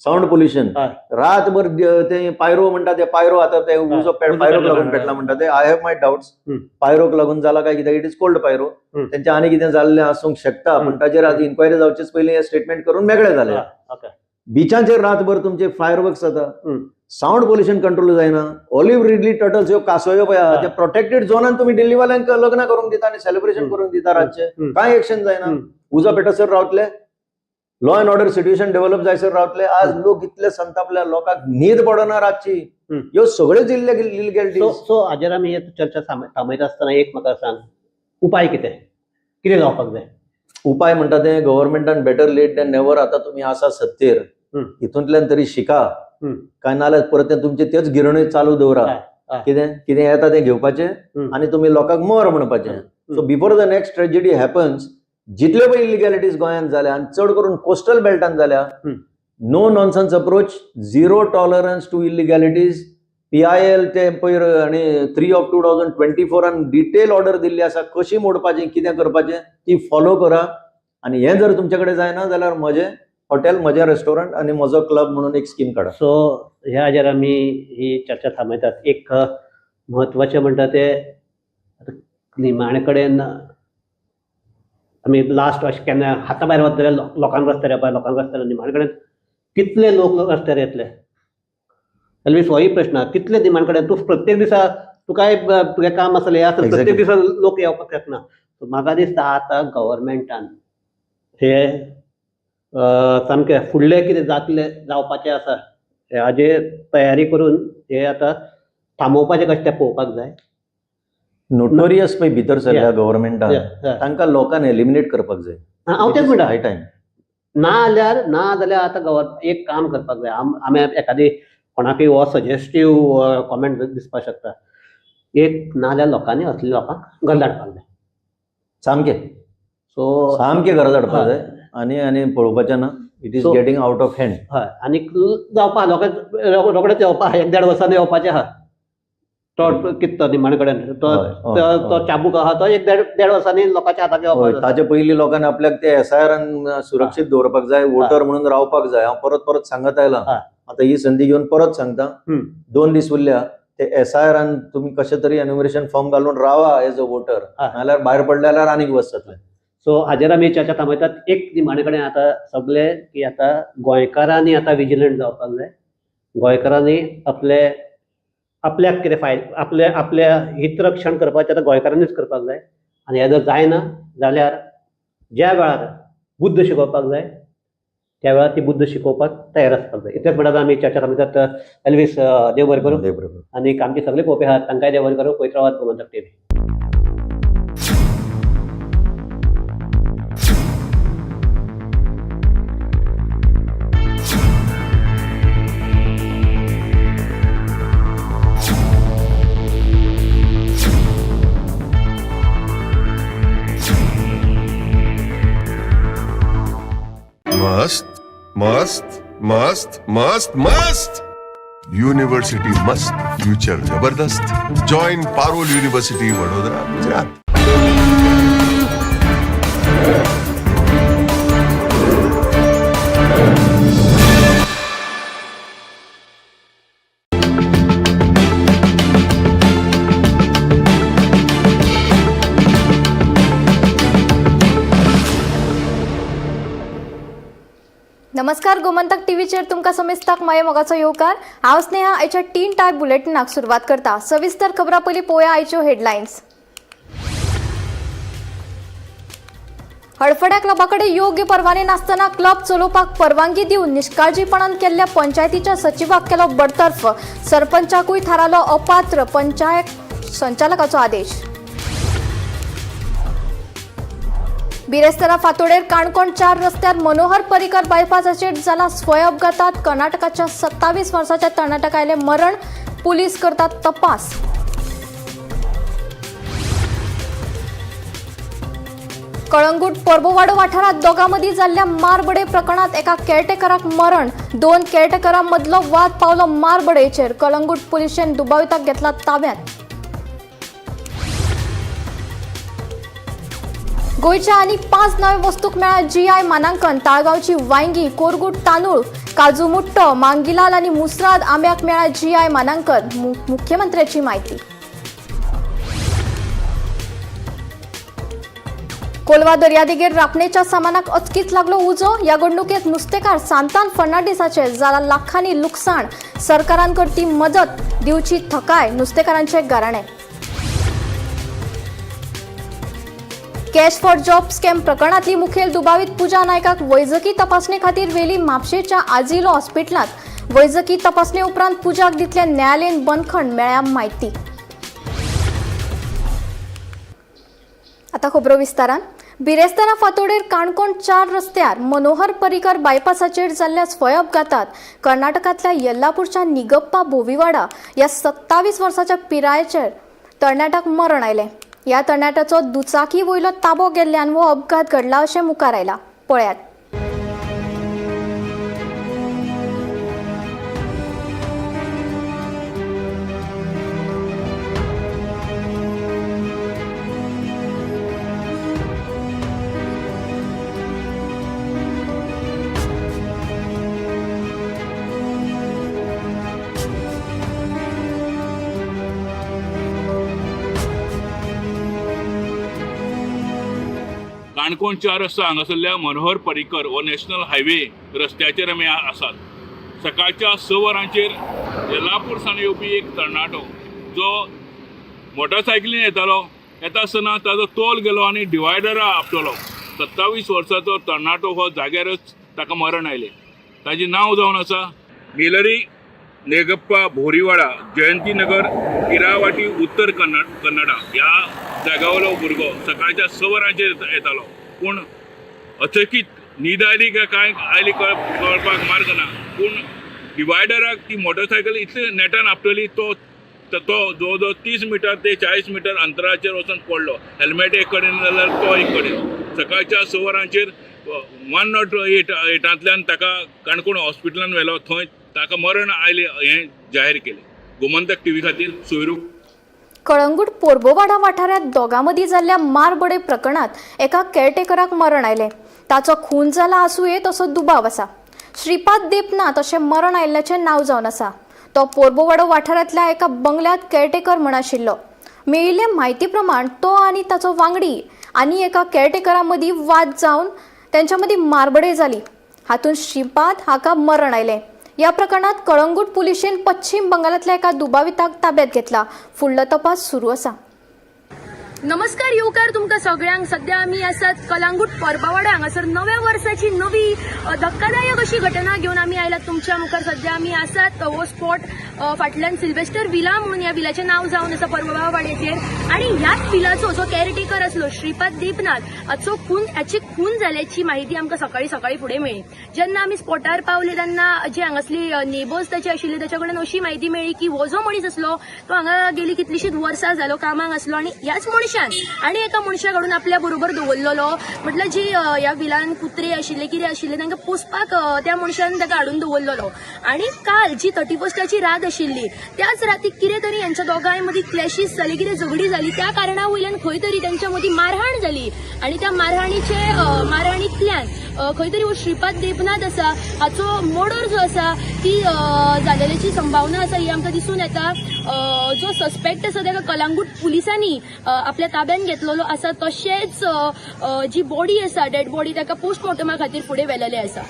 साऊंड पोल्युशन, रातभर ते पायरो म्हणटा, ते पायरो आतां ते उजो पायरोक लागून पेटला म्हणटा ते. आय हॅव माय डाउट्स, पायरोक लागून जाला काय, कित्याक इट इज कोल्ड पायरो. तेंचें आनी कितें जाल्लें आसूंक शकता, पण ताचेर आज इन्क्वायरी जावचेच पयलीं हे स्टेटमेंट करून मेकळे जाले. बिचांचेर रातभर तुमचे फायरवर्क्स जाता, साऊंड पोल्युशन कंट्रोल जायना. ऑलिव्ह रिडली टर्टल्स ह्यो कासोयो पळय आहा, ते प्रोटेक्टेड झोनान तुमी दिल्लीवाल्यांक लग्न करूंक दिता आनी सेलिब्रेशन करूंक दिता रातचे, कांय एक्शन जायना. उजो पेटसर रावतले, law and order situation develop जायसर रावतले. आज लोक इतले संतापल्या, लोकांक न्हीद पडना रातची. ह्यो सगळ्योच इलिगॅलिटीज. सो हाजेर आमी चर्चा थांबयता आसतना एक म्हाका सांग, उपाय कितें जावपाक जाय? उपाय म्हणटा ते गव्हर्नमेंटान बेटर लेट दॅन नेव्हर. आता तुम्ही आसा सत्तेर, हितूंतल्यान तरी शिका, काय नाल्यार परत तुमचे तेच गिरण्यो चालू दवरा. कितें कितें येता तें घेवपाचें आनी तुमी लोकांक मोर म्हणपाचें. So before the next tragedy happens, जितल्यो पळय इलिगॅलिटीज गोंयांत जाल्या आनी चड करून कोस्टल बेल्टान जाल्या, no nonsense approach, zero tolerance to illegalities. PIL ते पयर आनी 3 ऑफ 2024 डिटेल ऑर्डर दिल्ली आसा, कशी मोडपाची, कितें करपाचें ती फॉलो करा. आनी हें जर तुमचे कडेन जायना जाल्यार म्हजें हॉटेल, म्हजें रेस्टॉरंट आनी म्हजो क्लब म्हणून एक स्कीम काडा. सो ह्या हाजेर आमी ही चर्चा थांबयतात. एक म्हत्वाचें म्हणटा ते निमाणे कडेन आमी लास्ट अशें केन्ना हाता भायर वता जाल्यार लोकांक रस्त्यार येवपा, लोकांक रस्त्यार निमाणे कडेन कितले लोक रस्त्यार येतले? एल्वीस होय प्रश्न, कितले निमाणे कडेन तूं प्रत्येक दिसा तुका तुजें काम आसलें हें आसता, प्रत्येक दिसा लोक येवपाक येतना. म्हाका दिसता आतां गव्हर्मेंटान हे सामकें फुडलें कितें जावपाचें आसा हाजेर तयारी करून हे आतां थांबोवपाचें कशें तें पळोवपाक जाय. नोटोरियस पळय भितर सरल्या गव्हर्नमेंटान, तांकां लोकांक एलिमिनेट करपाक जाय. हांव तेच म्हणटा, हाय टायम. ना जाल्यार आतां एक काम करपाक जाय. आमी एखादी कोणाकय हो सजेस्टीव कॉमेंट दिसपाक शकता. एक ना जाल्यार लोकांनी असल्या लोकांक घर धाडपाक जाय. सामकें घरा धाडपाक जाय आनी पळोवपाचें ना. It is getting out of hand. हय, आनी जावपा रोखडेंच येवपा, 1-1.5 वर्सांनी येवपाचें आहा. तो कितें निमाणे कडेन तो चाबूक आहा तो 1-1.5 वर्सांनी लोकांच्या हाताक येवपाक. ताचे पयलीं लोकांनी आपल्याक ते SIR सुरक्षीत दवरपाक जाय, वोटर म्हणून रावपाक जाय. हांव परत सांगत आयलां, आतां ही संदी घेवन परत सांगता. 2 दीस उरल्या, ते SIR तुमी कशें तरी एन्युमरेशन फॉर्म घालून रावा एज अ वोटर, नाल्यार भायर पडले जाल्यार आनीक वस जातले. सो हाजेर आमी चर्चा थांबयतात. एक निमाणे कडेन आतां सगळे की आतां गोंयकारांनी आतां विजिलंट जावपाक जाय. गोंयकारांनी आपल्याक कितें फायदो, आपल्या हितरक्षण करपाचें आतां गोंयकारांनीच करपाक जाय. आनी हें जर जायना जाल्यार ज्या वेळार बुद्ध शिकोवपाक जाय त्या वेळार ती बुद्ध शिकोवपाक तयार आसपाक जाय. इतलेंच म्हणटा आमी चर्चा थांबयतात. एल्वीस देव बरें करूं. आनी आमचे सगळे पळोवपी आहात तांकांय देव बरें करूं. पळयत रावात गोमंतक टीव्ही. मस्त मस्त मस्त मस्त मस्त युनिव्हर्सिटी मस्त फ्युचर जबरदस्त जॉईन पारोल युनिव्हर्सिटी वडोदरा गुजरात. नमस्कार, गोमंतक टीव्हीचेर तुमकां समेस्ताक माये मोगाचो येवकार. हांव स्नेहा. आयच्या 3 टायप बुलेटिनाक सुरवात करता. सविस्तर खबरां पयलीं पळोवया आयच्यो हेडलायन्स. हडफड्या क्लबा कडेन योग्य परवाने नासतना क्लब चलोवपाक परवानगी दिवन निश्काळजीपणान केल्ल्या पंचायतीच्या सचिवाक केलो बडतर्फ. सरपंचाकूय थारालो अपात्र पंचायत संचालकाचो आदेश. बिरेस्तारा फातोडेर काणकोण 4 रस्त्यार मनोहर पर्रीकर बायपासाचेर जाला स्वय अपघातात. कर्नाटकाच्या 27 वर्साच्या तरणाट्याक आयले मरण. पुलीस करतात तपास. कळंगूट पोर्बोवाडो वाठारात दोगांमदीं जाल्ल्या मारबडे प्रकरणात एका केअरटेकराक मरण. 2 केअरटेकरां मदलो वाद पावलो मारबडेचेर. कळंगूट पुलिशेन दुबाविताक घेतला ताब्यात. गोयच्या आनी 5 नवे वस्तूक मेळ्ळा GI मानांकन. ताळगांवची वांयगी, कोरगूट तांदूळ, काजू मुट्टो, मांगिलाल आनी मुसराद आंब्याक मेळ्ळा GI मानांकन. मुख्यमंत्र्याची माहिती. कोलवा दर्यादेगेर रापणेच्या सामानाक अचकीत लागलो उजो. ह्या घडणुकेत नुस्तेकार सांतान फर्नांडिसाचे जाला लाखांनी लुकसाण. सरकारान करती मदत दिवची थकाय. नुस्तेकारांचे गाराणे. कॅश फॉर जॉब स्कॅम प्रकरणातली मुखेल दुबावीत पूजा नायकाक वैजकी तपासणे खातीर वेली म्हापशेच्या आजिलो हॉस्पिटलांत. वैजकी तपासणे उपरांत पूजाक दितले न्यायालयीन बंदखण, मेळ्ळ्या माहिती. आता खबरो विस्तारान. बिरेस्तारा फातोडेर काणकोण 4 रस्त्यार मनोहर पर्रीकर बायपासाचेर जाल्ल्या स्वय अपघातात कर्नाटकांतल्या येल्लापूरच्या निगप्पा बोविवाडा ह्या 27 वर्साच्या पिरायेचेर तरणाट्याक मरण आयलें. ह्या तरणाट्याचो दुचाकी वयलो ताबो गेल्ल्यान हो अपघात घडला अशें मुखार आयला. पळयात. काणकोण 4 रस्ता हांगासरल्या मनोहर पर्रीकर हो नॅशनल हायवे रस्त्याचेर आमी आसात. सकाळच्या 6 वरांचेर येल्लापूर सावन येवपी एक तरणाटो जो मोटरसायकलीन येता आसतना ताजो तोल गेलो आनी डिवायडरा आपटलो. 27 वर्साचो तरणाटो हो जाग्यारच ताका मरण आयलें. ताचें नांव जावन आसा मेलरी नेगप्पा भोरीवाडा, जयंतीनगर, इरावाटी, उत्तर कन्नडा. ह्या जाग्यावयलो भुरगो सकाळच्या 6 वरांचेर येतालो. पूण अचकीत न्हीद आयली काय आयली कळपाक मार्ग ना. पूण डिवायडराक ती मोटरसायकल इतली नेटान आपटली तो जवळ 30 मीटर ते 40 मीटर अंतराचेर वचून पडलो. हेल्मेट एक कडेन जाल्यार तो एक कडेन. सकाळच्या 6 वरांचेर 108 ताका काणकोण हॉस्पिटलांत व्हेलो. थंय ताका मरण आयले हें जाहीर केलें. गोमंतक टीव्ही खातीर सोयरूप. कळंगूट पोर्बोवाडा वाठारात दोगांमदीं जाल्ल्या मारबडे प्रकरणात एका केअरटेकराक मरण आयलें. ताचो खून जाला आसूं येत असो दुबाव आसा. श्रीपाद देपनाथ अशें मरण आयिल्ल्याचें नांव जावन आसा. तो पोर्बोवाडो वाठारांतल्या एका बंगल्यात केअरटेकर म्हण आशिल्लो. मेळिल्ले म्हायती प्रमाण तो आनी ताचो वांगडी आनी एका केअरटेकरा मदीं वाद जावन तांच्या मदीं मारबडे जाली. हातूंत श्रीपाद हाका मरण आयलें. या प्रकरणात कळंगूट पुलिशेन पश्चिम बंगालातल्या एका दुबाविताक ताब्यात घेतला. फुडलो तपास सुरू आसा. नमस्कार येवकार तुमकां सगळ्यांक. सध्या आमी आसात कलांगूट परबावाडा हांगासर नव्या वर्साची नवी धक्कादायक अशी घटना घेवन आमी आयलात तुमच्या मुखार. सध्या आमी आसात हो स्पॉट फाटल्यान सिल्वेस्टर विला म्हणून ह्या विलाचें नांव जावन आसा परबावाड्याचेर. आनी ह्याच विलाचो जो केअरटेकर आसलो आशिल्लो श्रीपाद देबनाथ हाची खून जाल्याची माहिती आमकां सकाळी फुडें मेळ्ळी. जेन्ना आमी स्पॉटार पावले तेन्ना जे हांगासली नेबर्स ताचे आशिल्ले ताचे कडल्यान अशी माहिती मेळ्ळी की हो जो मनीस आसलो तो हांगा गेली कितलीशींच वर्सां जालो कामाक आसलो आनी ह्याच मनशान आनी एका मनशा कडून आपल्या बरोबर दवरलेलो. म्हटल्यार जी ह्या विलान कुत्रे आशिल्ले कितें आशिल्ले तांकां पोसपाक त्या मनशान ताका हाडून दवरलेलो. आनी काल जी 31ची रात आशिल्ली त्याच रातीक कितें तरी यांच्या दोगांय मदीं क्लॅशीस जाले, कितें झगडी जाली. त्या कारणा वयल्यान खंय तरी त्यांच्या मदीं मारहाण जाली आनी त्या मारहाणींतल्यान खंय तरी हो श्रीपाद देबनाथ आसा हाचो मर्डर जो आसा ती जालेल्याची संभावना आसा ही आमकां दिसून येता. जो सस्पेक्ट आसा ताका कलांगूट पुलिसांनी आपल्या ताब्यान घेतलेलो आसा. तशेंच जी बॉडी आसा डेड बॉडी ताका पोस्टमॉर्टमा खातीर फुडें व्हेलेले आसा.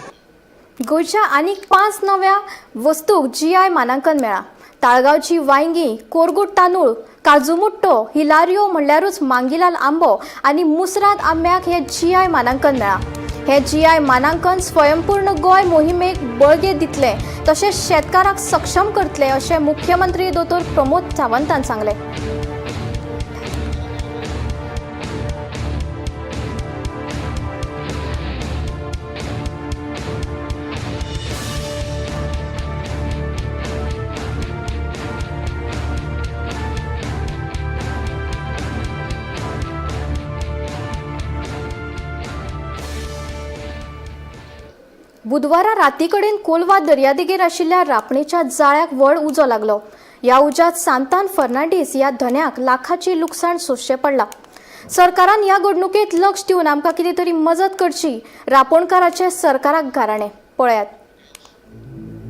गोंयच्या आनीक 5 नव्या वस्तूक GI मानांकन मेळ्ळा. ताळगांवची वांयगी, कोरगूट तांदूळ, काजू मुट्टो, हिलारियो म्हणल्यारूच मांगीलाल आंबो आनी मुसराद आंब्याक हे GI मानांकन मेळ्ळा. हे GI मानांकन स्वयंपूर्ण गोंय मोहिमेक बळगे दितले तशेंच शेतकारांक सक्षम करतले अशें मुख्यमंत्री दोतोर प्रमोद सावंतान सांगले. बुधवारा राती कडेन कोलवा दर्यादेगेर आशिल्ल्या रापणेच्या जाळ्याक व्हड उजो लागलो. ह्या उज्यात सांतान फर्नांडीस ह्या धन्याक लाखाची लुकसाण सोंसचें पडलां. सरकारान ह्या घडणुकेंत लक्ष दिवन आमकां कितें तरी मजत करची, रापणकाराचे सरकाराक गाराणें. पळयात.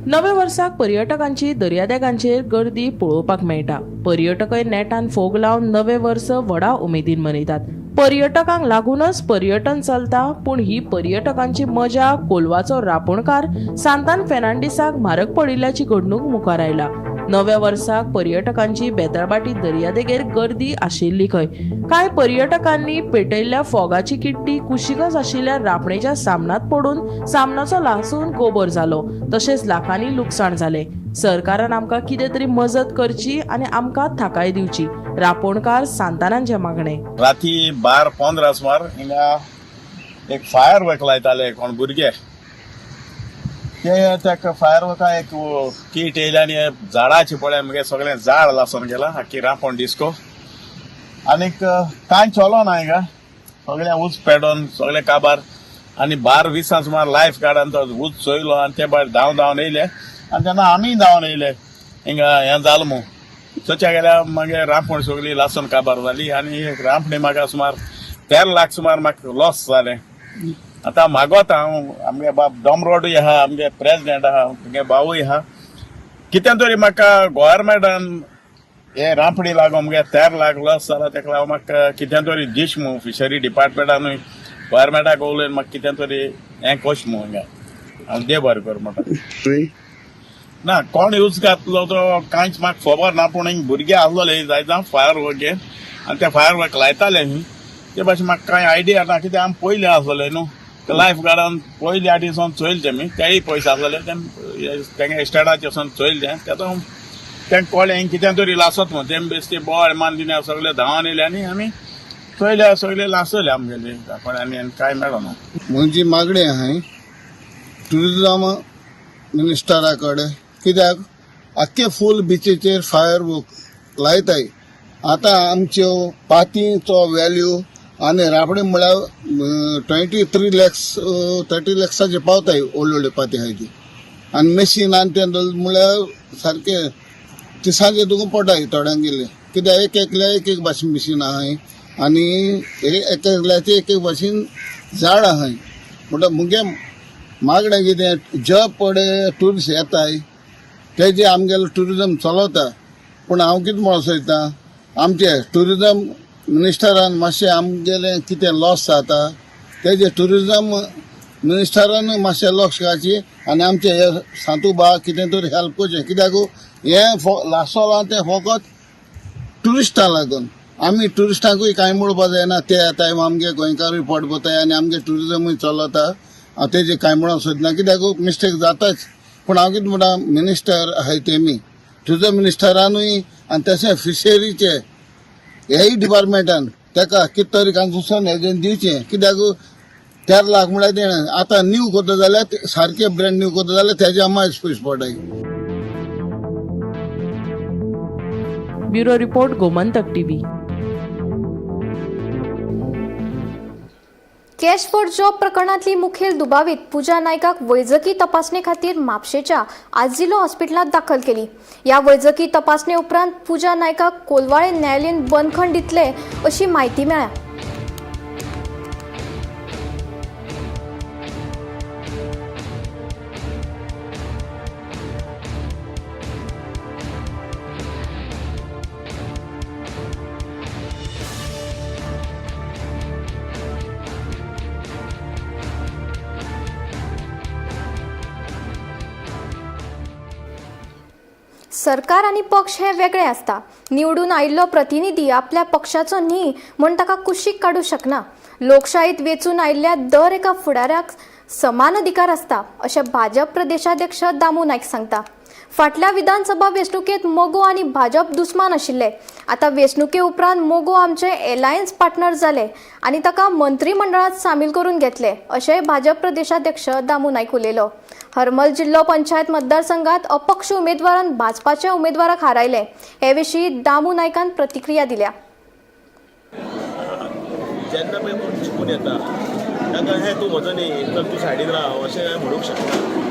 नव्या वर्साक पर्यटकांची दर्यादेगांचेर गर्दी पळोवपाक मेळटा. पर्यटकय नेटान फोग लावन नवे वर्स व्हडा उमेदीन मनयतात. पर्यटकांक लागूनच पर्यटन चलता, पूण ही पर्यटकांची मजा कोलवाचो रापणकार सांतान फेर्नांडीसाक म्हारग पडिल्ल्याची घडणूक मुखार आयला. नव्या वर्साक पर्यटकांची बेतळबाटी दर्यादेगेर गर्दी आशिल्ली खंय. कांय पर्यटकांनी पेटयल्ल्या फोगाची किट्टी कुशीकच आशिल्ल्या रापणेच्या सामनात पडून सामनाचो लासून गोबर जालो. तशेंच लाखांनी लुकसाण जालें. सरकारान आमकां कितें तरी मजत करची आनी आमकां थाकाय दिवची, रापणकार सांतानांचें मागणें. राती 12:15 सुमार हिंगा एक फायर वर्क लायताले कोण भुरगे. ते फायर वर्का एक कीट येयली आनी झाडाची पळय मगे सगळें झाड लासून गेलां आख्खी रांपोण डिस्को. आनीक कांय चलो ना हिंगा सगळें उच पेडोन सगळें काबार. आनी 12-20 सुमार लायफ गार्डान तो उच चोयलो आनी ते भायर धांवन येयले. आनी तेन्ना आमी धांवन येयले हिंगा हें जालें मू चोच्या गेल्यार मागीर रांपोण सगळी लासून काबार जाली. आनी रांपणी म्हाका सुमार 13 लाख सुमार म्हाका लॉस जालें. आतां मागोत हांव आमगे बाब डॉमरोडूय आहा, आमगे प्रेसिडेंट आहा, आमगे बावूय आहा, कितें तरी म्हाका गोव्हर्मेंटान हे रांपणी लागून मगे 13 लाख लॉस जाला. तेका लागून म्हाका कितें तरी दिश मू फिशरी डिपार्टमेंटानूय गोव्हर्मेंटाक उलयन म्हाका कितें तरी हें कोश मू हिंगा हांव देव बरें कर म्हणटा. ना कोण यूज घातलो तो कांयच म्हाका खबर ना, पूण हिंग भुरगे आसलोले जायत फायर वर्क आनी ते फायर वर्क लायताले न्ही ते भाशेन म्हाका कांय आयडिया ना. कित्याक आमी पयले आसलोले न्हू लायफ गार्डान पयले आटी वचोन चोयले तेमी तेय पयशे आसलेले तेंगे एस्टेटाचे वचोन चोयले तेतून तेंका कळ्ळें हिंग कितें तरी लासत म्हणून तेमी बेश्टे बोवाळ मान दिले सगळे धांवन येयले आनी आमी चोयले सगळे लासले आमगेले कोणांनी आनी कांय मेळना. म्हजी मागणी आहाय ट्युरिजम मिनिस्टरा कडेन, कित्याक आख्खे फूल बिचीचेर फायर वर्क लायताय. आतां आमच्यो पातींचो व्हॅल्यू आनी रापणे म्हळ्यार 30 लॅक्साचे पावताय व्हडल्यो व्हडल्यो पाती आहाय ती. आनी मशीन आनी ते म्हळ्यार सारके तिसांचे तुका पडटाय थोड्यांक गेले. कित्याक एक एकल्या एक भाशेन मशीन आहाय आनी एक एकल्याचे एक भाशेन झाड आहाय. म्हणटा मुगे मागणें कितें जे पडे ट्युरिस्ट येताय तेजे आमगेलो ट्युरिजम चलता. पूण हांव कितें म्हणून सोदतां आमचे ट्युरिजम मिनिस्टरान मातशें आमगेलें कितें लॉस जाता तेजे ट्युरिजम मिनिस्टरान मातशें लक्ष घालची आनी आमचे हे सांतूबा कितें तरी हेल्प करचें. कित्याक हें लासोलां तें फकत ट्युरिस्टां लागून. आमी ट्युरिस्टांकूय कांय म्हणपाक जायना. ते येताय आमगे गोंयकारूय पोट भरताय आनी आमगे ट्युरिजमूय चलता. हांव तेजे कांय म्हणून सोदना कित्याक मिस्टेक जाताच. पूण हांव कितें म्हणटा मिनिस्टर आहाय तेमी ट्युरिजम मिनिस्टरानूय आनी तशें फिशरीचे हेय डिपार्टमेंटान ताका कितें तरी कन्सेशन हेजें दिवचें कित्याक 4 लाख म्हळ्यार देणें आतां न्यू करता जाल्यार सारके ब्रँड न्यू करता जाल्यार तेज्या मायज पयस पडटाय. Bureau report Gomantak TV. Cash for job प्रकरणातली मुखेल दुबावीत पूजा नायकाक वैजकी तपासणे खातीर म्हापशेच्या आजिलो हॉस्पिटलांत दाखल केली. या वैजकी तपासणे उपरांत पूजा नायकाक कोलवाळे न्यायालयीन बंदखण दितले अशी माहिती मेळ्ळ्या. सरकार आणि पक्ष हे वेगळे असता. निवडून आयिल्लो प्रतिनिधी आपल्या पक्षाचो न्ही म्हूण ताका कुशीक काडूं शकना. लोकशायेत वेचून आयिल्ल्या दर एका फुडाऱ्याक समान अधिकार असता अशें भाजप प्रदेशाध्यक्ष दामू नायक सांगता. फाटल्या विधानसभा वेंचणुकेंत मोगो आनी भाजप दुस्मान आशिल्ले. आता वेंचणुके उपरांत मोगो आमचे एलायन्स पार्टनर जाले आनी ताका मंत्रिमंडळात सामील करून घेतले अशेंय भाजप प्रदेशाध्यक्ष दामू नायक उलयलो. हरमल जिल्लो पंचायत मतदारसंघात अपक्ष उमेदवारान भाजपाच्या उमेदवाराक हारायले. हे विशीं दामू नायकान प्रतिक्रिया दिल्या. जेन्ना पळय कोण चिकून येता ताका हे तूं म्हजो न्ही तर तूं सायडीन राव अशें म्हणूंक शकना.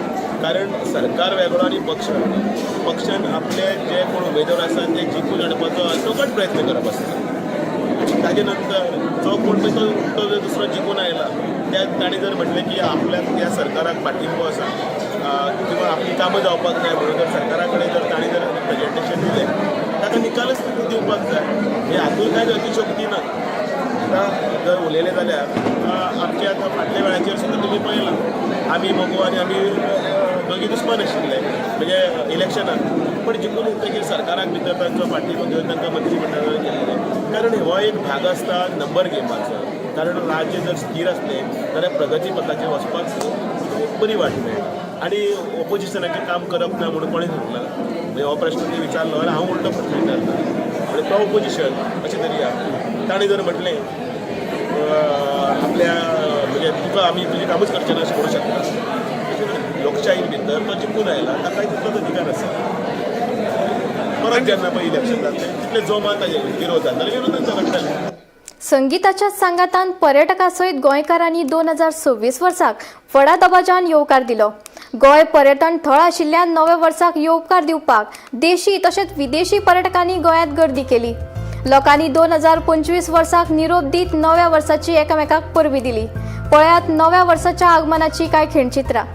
कारण सरकार वेगळो आनी पक्षान आपले जे कोण उमेदवार आसा ते जिखून हाडपाचो सगळोच प्रयत्न करप आसता. ताजे नंतर जो कोण तो दुसरो जिखून आयला ताणें जर म्हटलें की आपल्याक त्या सरकाराक पाठिंबो आसा किंवा आपली कामां जावपाक जाय म्हणून जर सरकारा कडेन जर ताणें जर प्रेजेंटेशन दिलें ताका निकालच दिवपाक जाय. हे हातूंत कांय अतिशयोक्ती ना. आतां जर उलयलें जाल्यार आमचे आतां फाटल्या वेळाचेर सुद्दां तुमी पळयलां आमी मोगो आनी आमी दोगी दुस्मान आशिल्ले म्हणजे इलेक्शनाक. पण जिखून येतकीर सरकाराक भितर तांचो पाठिंबो घेवन तांकां मंत्रिमंडळान गेल्ले. कारण हो एक भाग आसता नंबर गेमाचो. कारण राज्य जर स्थिर असलें जाल्यार प्रगती पथाचेर वचपाक बरी वाट मेळटा. आनी ऑपोजिशनाचें काम करप ना म्हणून कोणें सांगला. म्हणजे हो प्रश्न तुमी विचारलो जाल्यार हांव उलटो प्रश्न विचारता. म्हणजे तो ऑपोजिशन अशें तरी ताणें जर म्हटलें आपल्या म्हणजे तुका आमी तुजें कामूच करचें ना अशें म्हणूंक शकता. लोकशाये भितर तो जिखून आयला ताकाय तितलोच अधिकार आसा. परत जेन्ना पळय इलेक्शन जातलें तितले जोमात ताजे विरोध जाता जाल्यार विरोधांचो घडटलें. संगीताच्या सांगातान पर्यटका सयत गोंयकारांनी 2026 वर्साक व्हडा दबाज्यान येवकार दिलो. गोंय पर्यटन थळ आशिल्ल्यान नव्या वर्साक येवकार दिवपाक देशी तशेंच विदेशी पर्यटकांनी गोंयांत गर्दी केली. लोकांनी 2025 वर्साक निरोप दीत नव्या वर्साची एकामेकाक परबी दिली. पळयात नव्या वर्साच्या आगमनाची कांय खिणचित्रां.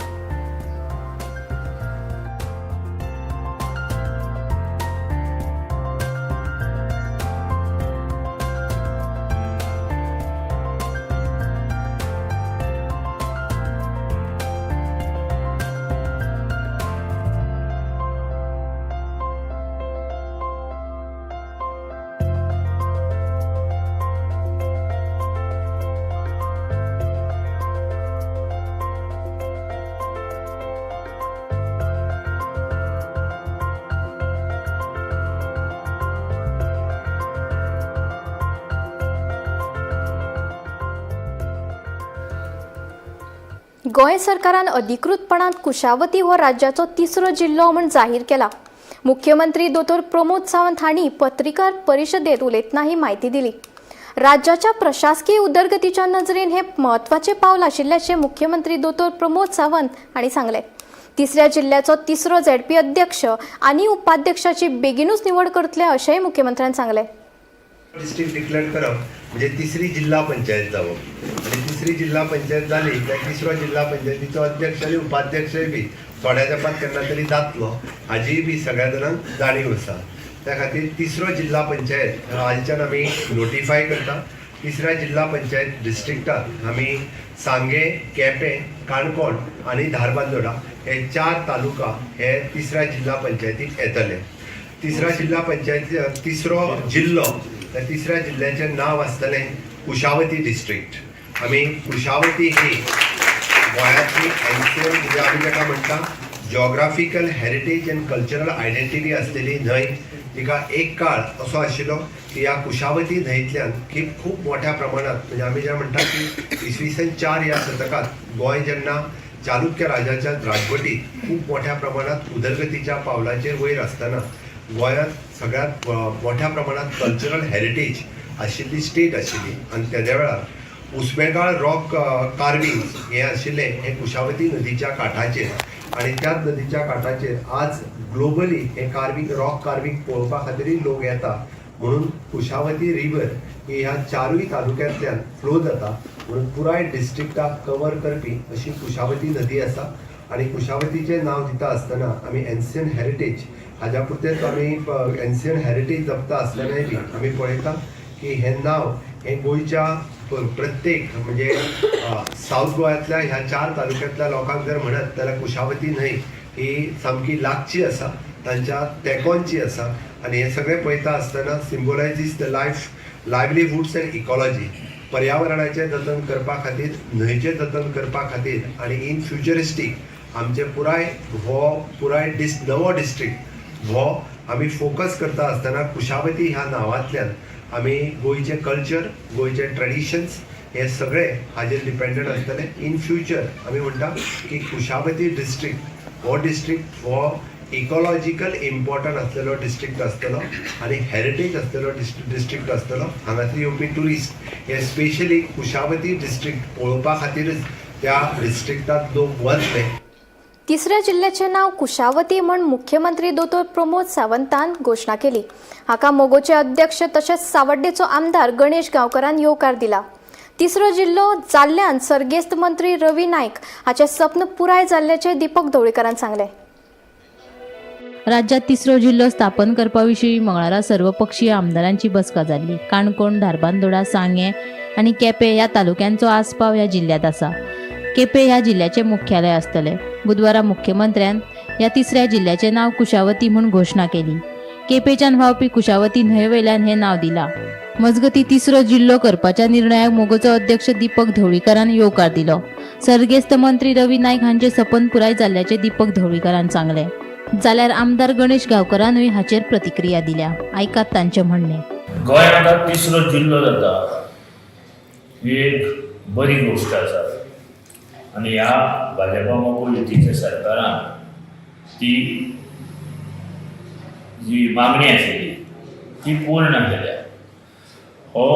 गोंय सरकारान अधिकृतपणान कुशावती हो राज्याचो 3रो जिल्लो म्हूण जाहीर केला. मुख्यमंत्री दोतोर प्रमोद सावंत हांणी पत्रकार परिशदेंत उलयतना ही म्हायती दिली. राज्याच्या प्रशासकीय उदरगतीच्या नजरेन हे म्हत्वाचे पावल आशिल्ल्याचे मुख्यमंत्री दोतोर प्रमोद सावंत हांणी सांगले. 3ऱ्या जिल्ल्याचो 3रो झेडपी अध्यक्ष आनी उपाध्यक्षाची बेगीनूच निवड करतले अशेंय मुख्यमंत्र्यान सांगले. डिस्ट्रिक्ट डिक्लेअर करप म्हणजे 3री जिल्हा पंचायत जावप आणि 3री जिल्हा पंचायत जाली काय 3रो जिल्हा पंचायतीचो अध्यक्ष आनी उपाध्यक्षय बी थोड्या तेंपात केन्ना तरी जातलो हाजी बी सगळ्या जाणांक जाणीव आसा. त्या खातीर 3रो जिल्हा पंचायत हालच्यान आमी नोटिफाय करता. 3ऱ्या जिल्हा पंचायत डिस्ट्रिक्टात आमी सांगे, केपें, काणकोण आनी धारबांदोडा हे 4 तालुका हे 3ऱ्या जिल्हा पंचायतीक येतले. 3ऱ्या जिल्हा पंचायती 3रो जिल्लो त्या 3ऱ्या जिल्ह्याचें नांव आसतलें कुशावती डिस्ट्रिक्ट. आमी कुशावती ही गोंयाची एन्शियंट म्हणजे आमी ताका म्हणटा geographical heritage end cultural identity आसलेली न्हंय तिका एक काळ असो आशिल्लो की ह्या कुशावती न्हंयतल्यान खूप मोठ्या प्रमाणात म्हणजे आमी जे म्हणटा की इसवी 4 ह्या शतकात गोंय जेन्ना चालुक्य राजाच्या राजवटीत खूप मोठ्या प्रमाणात उदरगतीच्या पावलाचेर वयर आसतना गोंयांत सगळ्यात मोठ्या प्रमाणात कल्चरल हेरिटेज आशिल्ली स्टेट आशिल्ली आणि त्या वेळार उस्मेगाळ रॉक कार्विंग हे आशिल्ले हे कुशावती नदीच्या काठाचेर आणि त्याच नदीच्या काठाचेर आज ग्लोबली हे रॉक कार्विंग पळोवपा खातीरय लोक येता म्हणून कुशावती रिवर ही ह्या 4य तालुक्यांतल्यान फ्लो जाता म्हणून पुराय डिस्ट्रिक्टाक कवर करपी अशी कुशावती नदी आसा आणि कुशावतीचें नांव दिता आसतना आमी एन्शियंट हेरिटेज हाज्या पुरतेंच आमी एन्शियंट हेरिटेज जपता आसतनाय बी आमी पळयता की हे नांव हे गोंयच्या प्रत्येक म्हणजे साऊथ गोंयांतल्या ह्या 4 तालुक्यांतल्या लोकांक जर म्हणत जाल्यार कुशावती न्हंय ही सामकी लागची आसा तांच्या तेंकोंची आसा आणि हे सगळें पळयता आसतना सिम्बलायजीस द लायव्हलीहुड्स एंड इकॉलॉजी पर्यावरणाचें जतन करपा खातीर न्हंयचें जतन करपा खातीर आनी इन फ्युचरिस्टीक आमचे पुराय नवो डिस्ट्रिक्ट हो आमी फोकस करता आसतना कुशावती ह्या नांवांतल्यान आमी गोंयचें कल्चर गोंयचे ट्रेडिशन्स हे सगळे हाजेर डिपेंडंट आसतले इन फ्युचर आमी म्हणटा की कुशावती डिस्ट्रिक्ट हो इकॉलॉजिकल इम्पॉर्टंट आसलेलो डिस्ट्रिक्ट आसतलो आणि हेरिटेज आसलेलो डिस्ट्रिक्ट आसतलो हांगासर येवपी ट्युरिस्ट हे स्पेशली कुशावती डिस्ट्रिक्ट पळोवपा खातीरच त्या डिस्ट्रिक्टांत लोक वचले. तिसऱ्या जिल्ह्याचे नाव कुशावती म्हूण मुख्यमंत्री दोतोर प्रमोद सावंतान घोषणा केली. हाका मोगोचे अध्यक्ष तशेंच सावड्डेचो आमदार गणेश गांवकरान येवकार दिला. तिसरो जिल्लो जाल्ल्यान सर्गेस्त मंत्री रवी नाईक हाचें सपन पुराय जाल्ल्याचे दीपक ढवळीकरान सांगले. राज्यात तिसरो जिल्लो स्थापन करपा विशीं मंगळारा सर्वपक्षीय आमदारांची बसका जाल्ली. काणकोण, धारबांदोडा, सांगे आनी केपें ह्या तालुक्यांचो आस्पाव ह्या जिल्ह्यात आसा. केपें ह्या जिल्ह्याचे मुख्यालय आसतले. बुधवारा मुख्यमंत्र्यान ह्या तिसऱ्या जिल्ह्याचे नाव कुशावती म्हूण घोषणा केली. केपेच्यान व्हांवपी कुशावती न्हंयवेल्यान हे नाव दिला. मजगती तिसरो जिल्लो करपाच्या निर्णयाक मोगोचो अध्यक्ष दीपक ढवळीकरान येवकार दिलो. सर्गेस्त मंत्री रवी नाईक हांचे सपन पुराय जाल्ल्याचे दीपक ढवळीकरान सांगले. जाल्यार आमदार गणेश गांवकरानूय हाचेर प्रतिक्रिया दिल्या. आयकात तांचे म्हणणे. गोंयांत आतां तिसरो जिल्लो जाता ही एक बरी गोश्ट आसा आनी ह्या भाजपा मोगोल युतीच्या सरकारान ती जी मागणी आशिल्ली ती पूर्ण केल्या. हो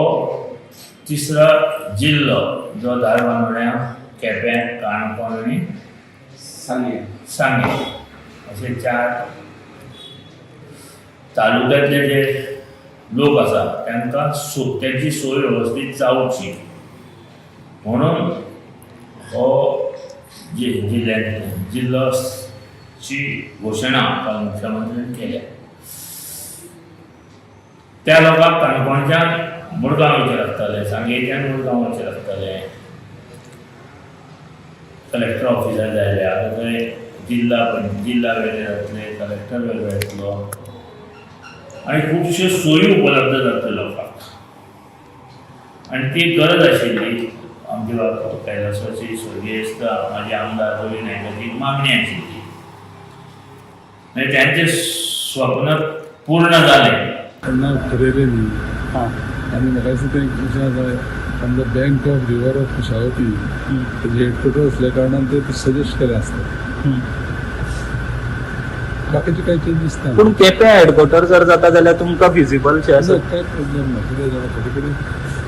तिसरो जिल्लो जो धारबांदोड्या, केपें, काणकोण आनी सांगे असे 4 तालुक्यांतले जे लोक आसा तांकां त्यांची सोय वेवस्थीत जावची म्हणून हो जिल्लोची घोशणा काल मुख्यमंत्र्यांनी केल्या. त्या लोकांक काणकोणच्यान मुरगांव वचचें लागतालें, सांगेच्यान मुरगांव वचचें लागतालें. कलेक्टर ऑफिसार जाय आतां थंय जिल्ला वेगळे जातले, कलेक्टर वेगळो येतलो आनी खुबश्यो सोयी उपलब्ध जातल्यो लोकांक आनी ती गरज आशिल्ली. आमची कैलासाची सर्गेस्त माझे आमदार रवी नायकाची मागणी आशिल्ली आनी त्यांचे स्वप्न पूर्ण जालें. तेन्ना ठरयलें न्ही आनी म्हाका दिसता तें घोशणा जाय on the bank of river of Kushavati तेजे हेडक्वॉर्टर असल्या कारणान ते सजेस्ट केलें आसता. बाकीचे काही चेंजीस ना. पूण केपें हेडक्वॉर्टर जर जाता जाल्यार तुमकां फिजिबल शे आसा कांय प्रॉब्लेम ना. कितें जाणा फाटी कडेन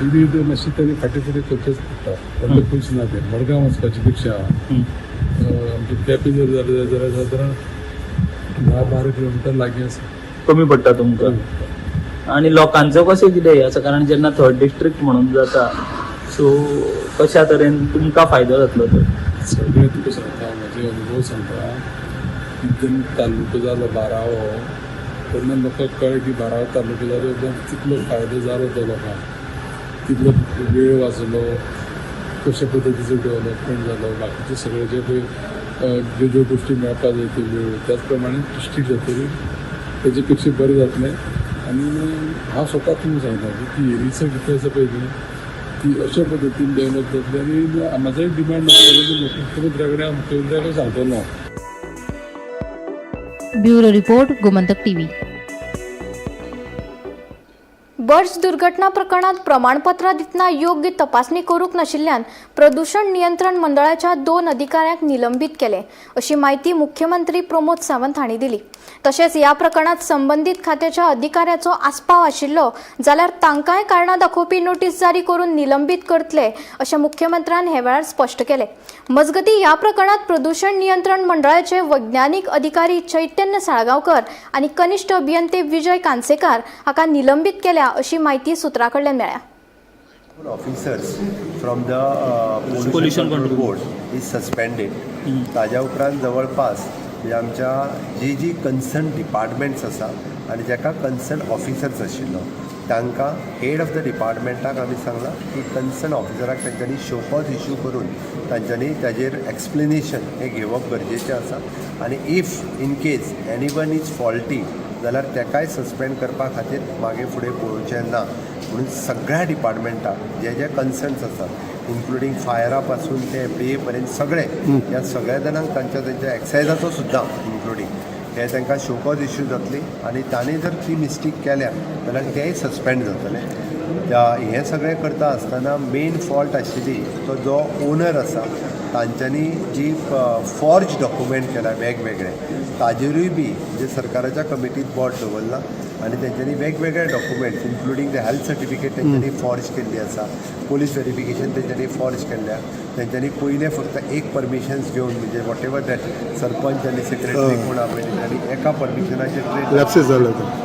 इडी मातशी तरी फाटी फुडें करचेंच पडटा. व्हडलें पयस ना तें मडगांव वचपाचे पेक्षा आमचे केपें जर जालें जाल्यार सादारण 10-12 किलोमिटर लागीं आसा. कमी पडटा तुमकां. आनी लोकांचो कशें कितें आसा कारण जेन्ना 3rd डिस्ट्रिक्ट म्हणून जाता सो कशा तरेन तुमकां फायदो जातलो तर. सगळें तुका सांगता म्हाजे अनुभव सांगता. जेन्ना तालुको जालो बारावो तेन्ना लोकांक कळ्ळें की बारावो तालुको जालो उपरांत कितलो फायदो जालो तो लोकांक, कितलो वेळ वाचलो, कशा पद्दतीचो डेवलपमेंट जालो, बाकीचे सगळे जे पळय ज्यो गोश्टी मेळपाक जाय त्यो मेळ्ळ्यो. त्याच प्रमाणे डिस्ट्रिक्ट जातकीर तेजे पेक्षा बरें जातलें. आनी हांव स्वता तुमकां सांगता की रिसर्च कितें आसा पळय न्ही ती अशा पद्दतीन डेवलप जातली. आनी म्हाजोय डिमांड आसतलो मुख्यमंत्र्या कडेन हांव मुख्यमंत्र्याक सांगतलो. Bureau report Gomantak TV. Barge दुर्घटना प्रकरणात प्रमाणपत्र दितना योग्य तपासणी करूंक नाशिल्ल्यान प्रदूषण नियंत्रण मंडळाच्या 2 अधिकाऱ्यांक निलंबित केले अशी माहिती मुख्यमंत्री प्रमोद सावंत हांणी दिली. तशेंच ह्या प्रकरणात संबंधित खात्याच्या अधिकाऱ्याचो आस्पाव आशिल्लो जाल्यार तांकांय कारणां दाखोवपी नोटीस जारी करून निलंबित करतले अशें मुख्यमंत्र्यान हे वेळार स्पश्ट केले. मजगती ह्या प्रकरणात प्रदूषण नियंत्रण मंडळाचे वैज्ञानिक अधिकारी चैतन्य साळगांवकर आणि कनिष्ठ अभियंते विजय कांसेकार हाका निलंबित केल्या अशी माहिती सुत्रां कडल्यान मेळ्ळ्या. Officers from the pollution control board is suspended. ताज्या उपरांत जवळपास आमच्या जी कन्सर्न डिपार्टमेंट्स आसा आनी जाका कन्सर्न ऑफिसर्स आशिल्लो तांकां हेड ऑफ द डिपार्टमेंटाक आमी सांगलां की कन्सर्न ऑफिसराक तांच्यांनी शो कॉज इश्यू करून तांच्यांनी ताजेर एक्सप्लेनेशन हें घेवप गरजेचें आसा. आनी if in case anyone is faulty जाल्यार ताकाय सस्पेंड करपा खातीर मागीर फुडें पळोवचें ना. म्हणून सगळ्या डिपार्टमेंटाक जे कन्सर्न्स आसात इन्क्लुडींग फायरा पासून ते एफडीए पर्यंत सगळे ह्या सगळ्या जाणांक तांच्या एक्सायजाचो सुद्दां इन्क्लुडींग हे तांकां शोकॉज इश्यू जातली आनी तांणी जर ती मिस्टेक केल्या जाल्यार तेय सस्पेंड जातले. हें सगळें करता आसतना मेन फॉल्ट आशिल्ली तो जो ओनर आसा तांच्यांनी जी फॉर्ज डॉक्युमेंट केला वेगवेगळे ताजेरूय बी जे सरकाराच्या कमिटीत बोर्ड दवरला आनी तेंच्यांनी वेगवेगळे documents including the health certificate तेंच्यांनी फॉर्ज केल्ली आसा. पोलीस व्हेरिफिकेशन तेंच्यांनी फॉर्ज केल्ल्या. तेंच्यांनी पयलें फक्त एक परमिशन्स घेवन म्हणजे वॉट एवर दॅट सरपंच आनी सेक्रेटरी कोण आपयले आनी एका परमिशनाचेर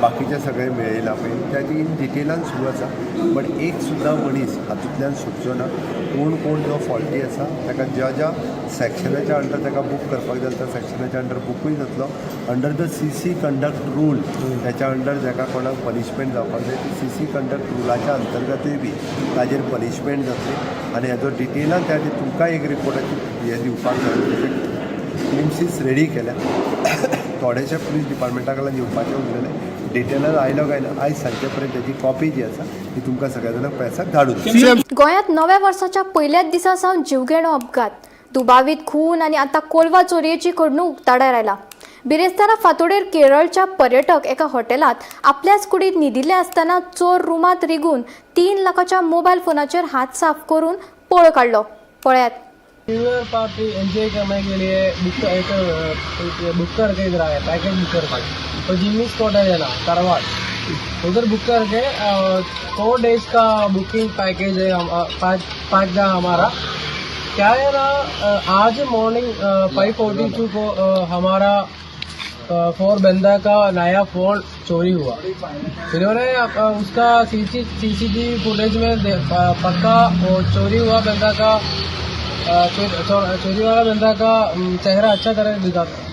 बाकीचे सगळे मेळयला पळय त्या ती इन डिटेलान सुरू आसा. बट एक सुद्दां मनीस हातूंतल्यान सुटचो ना. कोण जो फॉल्टी आसा ताका ज्या सेक्शनाच्या अंडर ताका बूक करपाक जाय त्या सेक्शनाच्या अंडर बूकूय जातलो. Under the CC conduct rule त्याच्या अंडर जाका कोणाक पनिशमेंट जावपाक जाय ती CC कंडक्ट रुलाच्या अंतर्गतूय बी ताजेर पनिशमेंट जातली. आनी हेजो डिटेलान त्या तुमकां एक रिपोर्टाची हे दिवपाक जाय क्लिम्सीस रेडी केल्या. थोडेशे पुलीस डिपार्टमेंटा कडल्यान येवपाचें उरलेलें डिटेलान आयलो काय ना आयज सांजे पर्यंत तेजी कॉपी जी आसा ती तुमकां सगळ्या जाणांक प्रेसाक धाडून. गोंयांत नव्या वर्साच्या पयल्याच दिसा सावन जीवघेणो अपघात, दुबावीत खून आणि आता कोलवा चोरयेची घडणूक उक्ताडार आयला. बिरेस्तारा फांतोडेर केरळच्या पर्यटक एका हॉटेलात आपल्याच कुडीत न्हिदिल्ले असताना चोर रूमात रिगून 3 लाखाच्या मोबाईल फोनाचेर हात साफ करून पळ काढलो. पळयात. न्यू ईयर पार्टी एंजॉय करने के लिए बुक करके इधर आया, पैकेज बुक करके. तो जिम्मी स्पॉट है ना कारवाड़, उधर बुक करके 4 days का बुकिंग पैकेज है. 5 का हमारा क्या है ना. आज मॉर्निंग 5:42 को हमारा 4 बंदा का नया फोन चोरी हुआ. इन्होंने उसका CCTV फुटेज में पक्का वो चोरी हुआ बंदा का चोरी वाला बंदा का चेहरा अच्छा तरह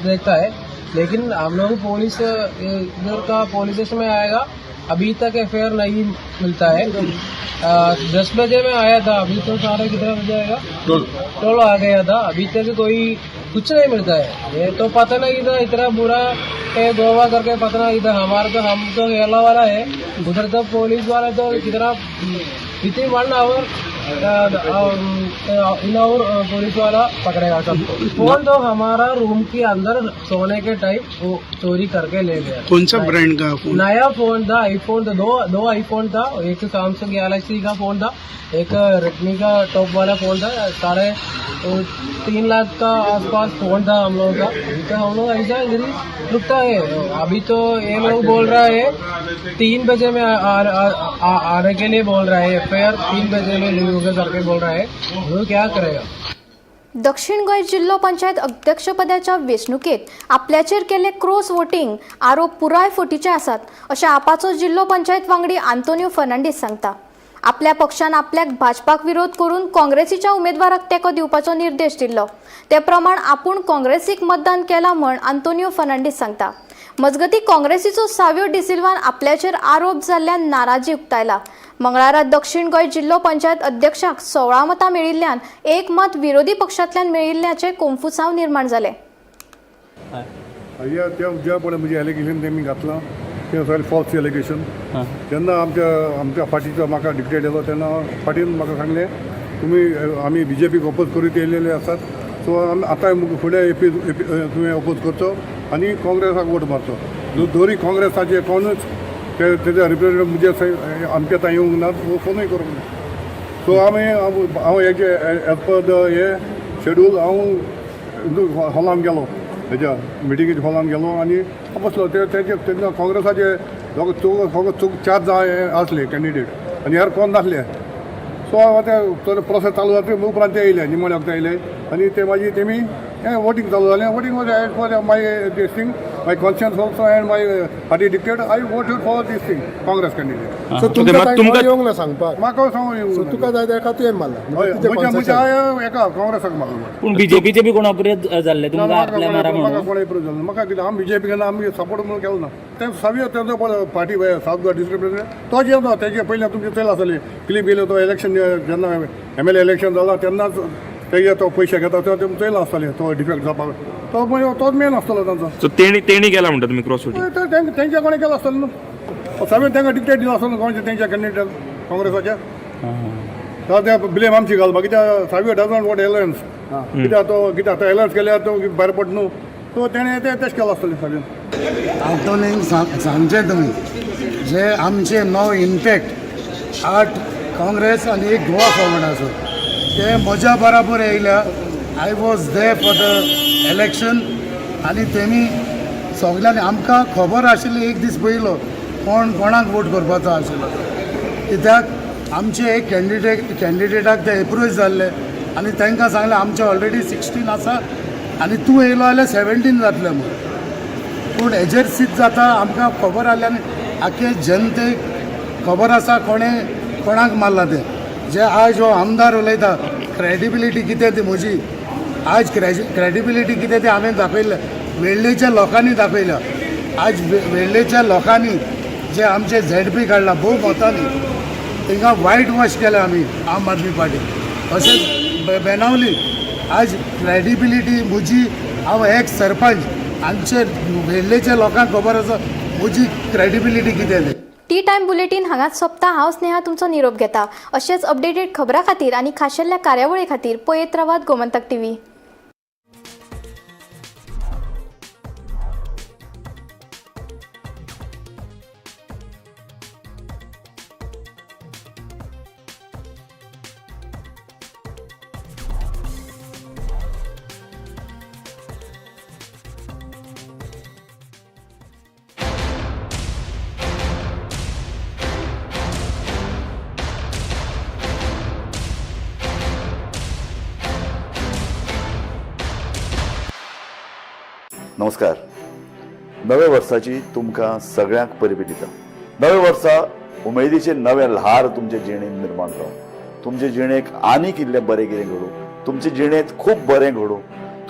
देखता है. लेकिन हम लोग पुलिस इधर का पुलिस स्टेशन में आएगा, अभी तक FIR नहीं मिलता है. 10 बजे में आया था, अभी तो साढ़े कितना बजे आएगा, टोल आ गया था. अभी तक कोई कुछ नहीं मिलता है. ये तो पता नहीं था इतना बुरा है गोवा करके, पता नहीं था. हमारा तो हम तो केरला वाला है, उधर तो पुलिस वाला तो कितना within 1 hour in our police वाला पकड़ेगा सबको. फोन तो हमारा रूम के अंदर सोने के टाइम वो चोरी करके ले गया. कौन सा ब्रांड का फोन? नया फोन था, आईफोन था. दो आईफोन था. एक सैमसंग गैलेक्सी का फोन था, एक रेडमी का टॉप वाला फोन था. 3.5 लाख का आसपास फोन था हम लोगों का. तो हम लोग ऐसा रुकता है. अभी तो ये लोग बोल रहा है 3 बजे में आने के लिए बोल रहा है. FIR 3 बजे में लीव करके बोल रहा है. वो क्या करेगा. दक्षिण गोंय जिल्लो पंचायत अध्यक्षपदाच्या वेंचणुकेत आपल्याचेर केले क्रॉस वोटिंग आरोप पुराय फटीचे आसात अशें आपाचो जिल्लो पंचायत वांगडी आंतोनियो फर्नांडीस सांगता. आपल्या पक्षान आपल्याक भाजपाक विरोध करून काँग्रेसीच्या उमेदवाराक तेंको दिवपाचो निर्देश दिल्लो. ते प्रमाण आपूण काँग्रेसीक मतदान केलां म्हण आंतोनियो फर्नांडीस सांगता. मजगती काँग्रेसीचो साव्यो डिसिल्वान आपल्याचेर आरोप जाल्ल्यान नाराजी उक्तायला. मंगळारा दक्षिण गोंय जिल्लो पंचायत अध्यक्षाक 16 मतां मेळिल्ल्यान 1 मत विरोधी पक्षांतल्यान मेळिल्ल्याचे कोंफुसांव निर्माण जाले. ज्या पळय म्हणजे एलिगेशन तेमी घातलां तें सगळें फॉल्स एलिगेशन. जेन्ना आमच्या पार्टीचो म्हाका डिक्टेट येलो तेन्ना पार्टीन म्हाका सांगलें आमी BJPक ओपोज करीत येयलेले आसात, सो आतां फुडें तुवें ओपोज करचो आनी काँग्रेसाक वोट मारचो. दोरी काँग्रेसाचे कोणूच ते तेजे रिप्रेझेंटेटिव्ह म्हणजे आमच्या ताई येवंक नात वो फोनूय करूंक ना. सो हांव हेजे एज पर द हे शेड्यूल हांव हॉलान गेलो हेज्या मिटिंगेच्या हॉलान गेलो आनी बसलो तेन्ना काँग्रेसाचे चौग 4 जाण आसले कॅन्डिडेट आनी ह्यार कोण नासले. सो ते प्रोसेस चालू जाता उपरांत ते येयले निमणे वखदां येयले आनी ते मागीर तेमी वोटींग चालू जालें. Voting as for my this thing my conscience also and my party dictated I voted for this thing Congress candidate. So तुमकां येवंक ना सांगपाक म्हाका सांगूंक येवंक तुका जाय त्या खातीर मारला म्हज्या एका काँग्रेसाक मारलो. पूण बीजेपीचे बी कोण अप्रोच जाल्ले तुमकां आपल्या मारा म्हणून? कोण अप्रोच जालो म्हाका कितें हांव बीजेपी केन्ना आमी सपोर्ट म्हणून केलो ना. ते सगळे तेजो party south Goa district president तो जेवलो तेजे पयलीं तुमचे चल आसले क्लिप येयलो तो इलेक्शन जेन्ना MLA इलेक्शन जालां तेन्नाच तेजे तो पयशे घेता तो चल आसताले तो डिफेक्ट जावपाक तो मागीर तोच मेन आसतलो तांचो. सो तेणी केला म्हणटा तुमी क्रॉस वोटींग? तेंच्या कोणी केलो आसतलो न्हू सगळें तांकां डिक्टेट दिलो आसतलो कोणचे तेंच्या कॅन्डिडेट काँग्रेसाचे. ते ब्लेम आमची घालपाक कित्याक सावी डजंट वॉट एलायन्स कित्याक तो एलायन्स केल्यार तो भायर पड न्हू. सो तेणें ते तेश केलो आसतलें सगळें. आतां सांगचें तुमी जे आमचे 9 इम्पॅक्ट 8 काँग्रेस आनी 1 गोवा फॉर्वर्ड आसा ते म्हज्या बराबर येयल्या. I was they for the election आनी तेमी सगल्यांनी आमकां खबर आशिल्ली एक दीस पयलो कोणाक वोट करपाचो आशिल्लो. कित्याक आमचे एक कॅन्डिडेटाक ते अप्रोच जाल्ले आनी तांकां सांगलें आमचे ऑलरेडी 16 आसा आनी तूं येयलो जाल्यार 17 जातले म्हणून. पूण हेजेर सिद्ध जाता आमकां खबर आसल्यान आख्खे जनतेक खबर आसा कोणाक मारला ते. जे आज हो आमदार उलयता क्रेडिबिलिटी कितें ती म्हजी आज क्रेडिबिलिटी कितें ती हांवें दाखयलें वेळ्ळेच्या लोकांनी दाखयल्या. आज वेळ्ळेच्या लोकांनी जे आमचे ZP काडला भोव मतांनी तांकां वायट वॉश केलें आमी आम आदमी पार्टी अशेंच बेनावली. आज क्रेडिबिलिटी म्हजी हांव एक सरपंच आमचे वेळ्ळेच्या लोकांक खबर आसा म्हजी क्रेडिबिलिटी कितें ती. टी टायम बुलेटीन हांगाच सोंपता. हांव स्नेहा तुमचो निरोप घेता. अशेंच अपडेटेड खबरां खातीर आनी खाशेल्ल्या कार्यावळी खातीर पळयत रावात गोमंतक TV. नमस्कार. नव्या वर्साची तुमकां सगळ्यांक परबी दिता. नव्या वर्सा उमेदीचे नवे ल्हार तुमचे जिणेंत निर्माण जावं. तुमचे जिणेक आनीक इल्लें बरें कितें घडूं. तुमचे जिणेंत खूब बरें घडूं.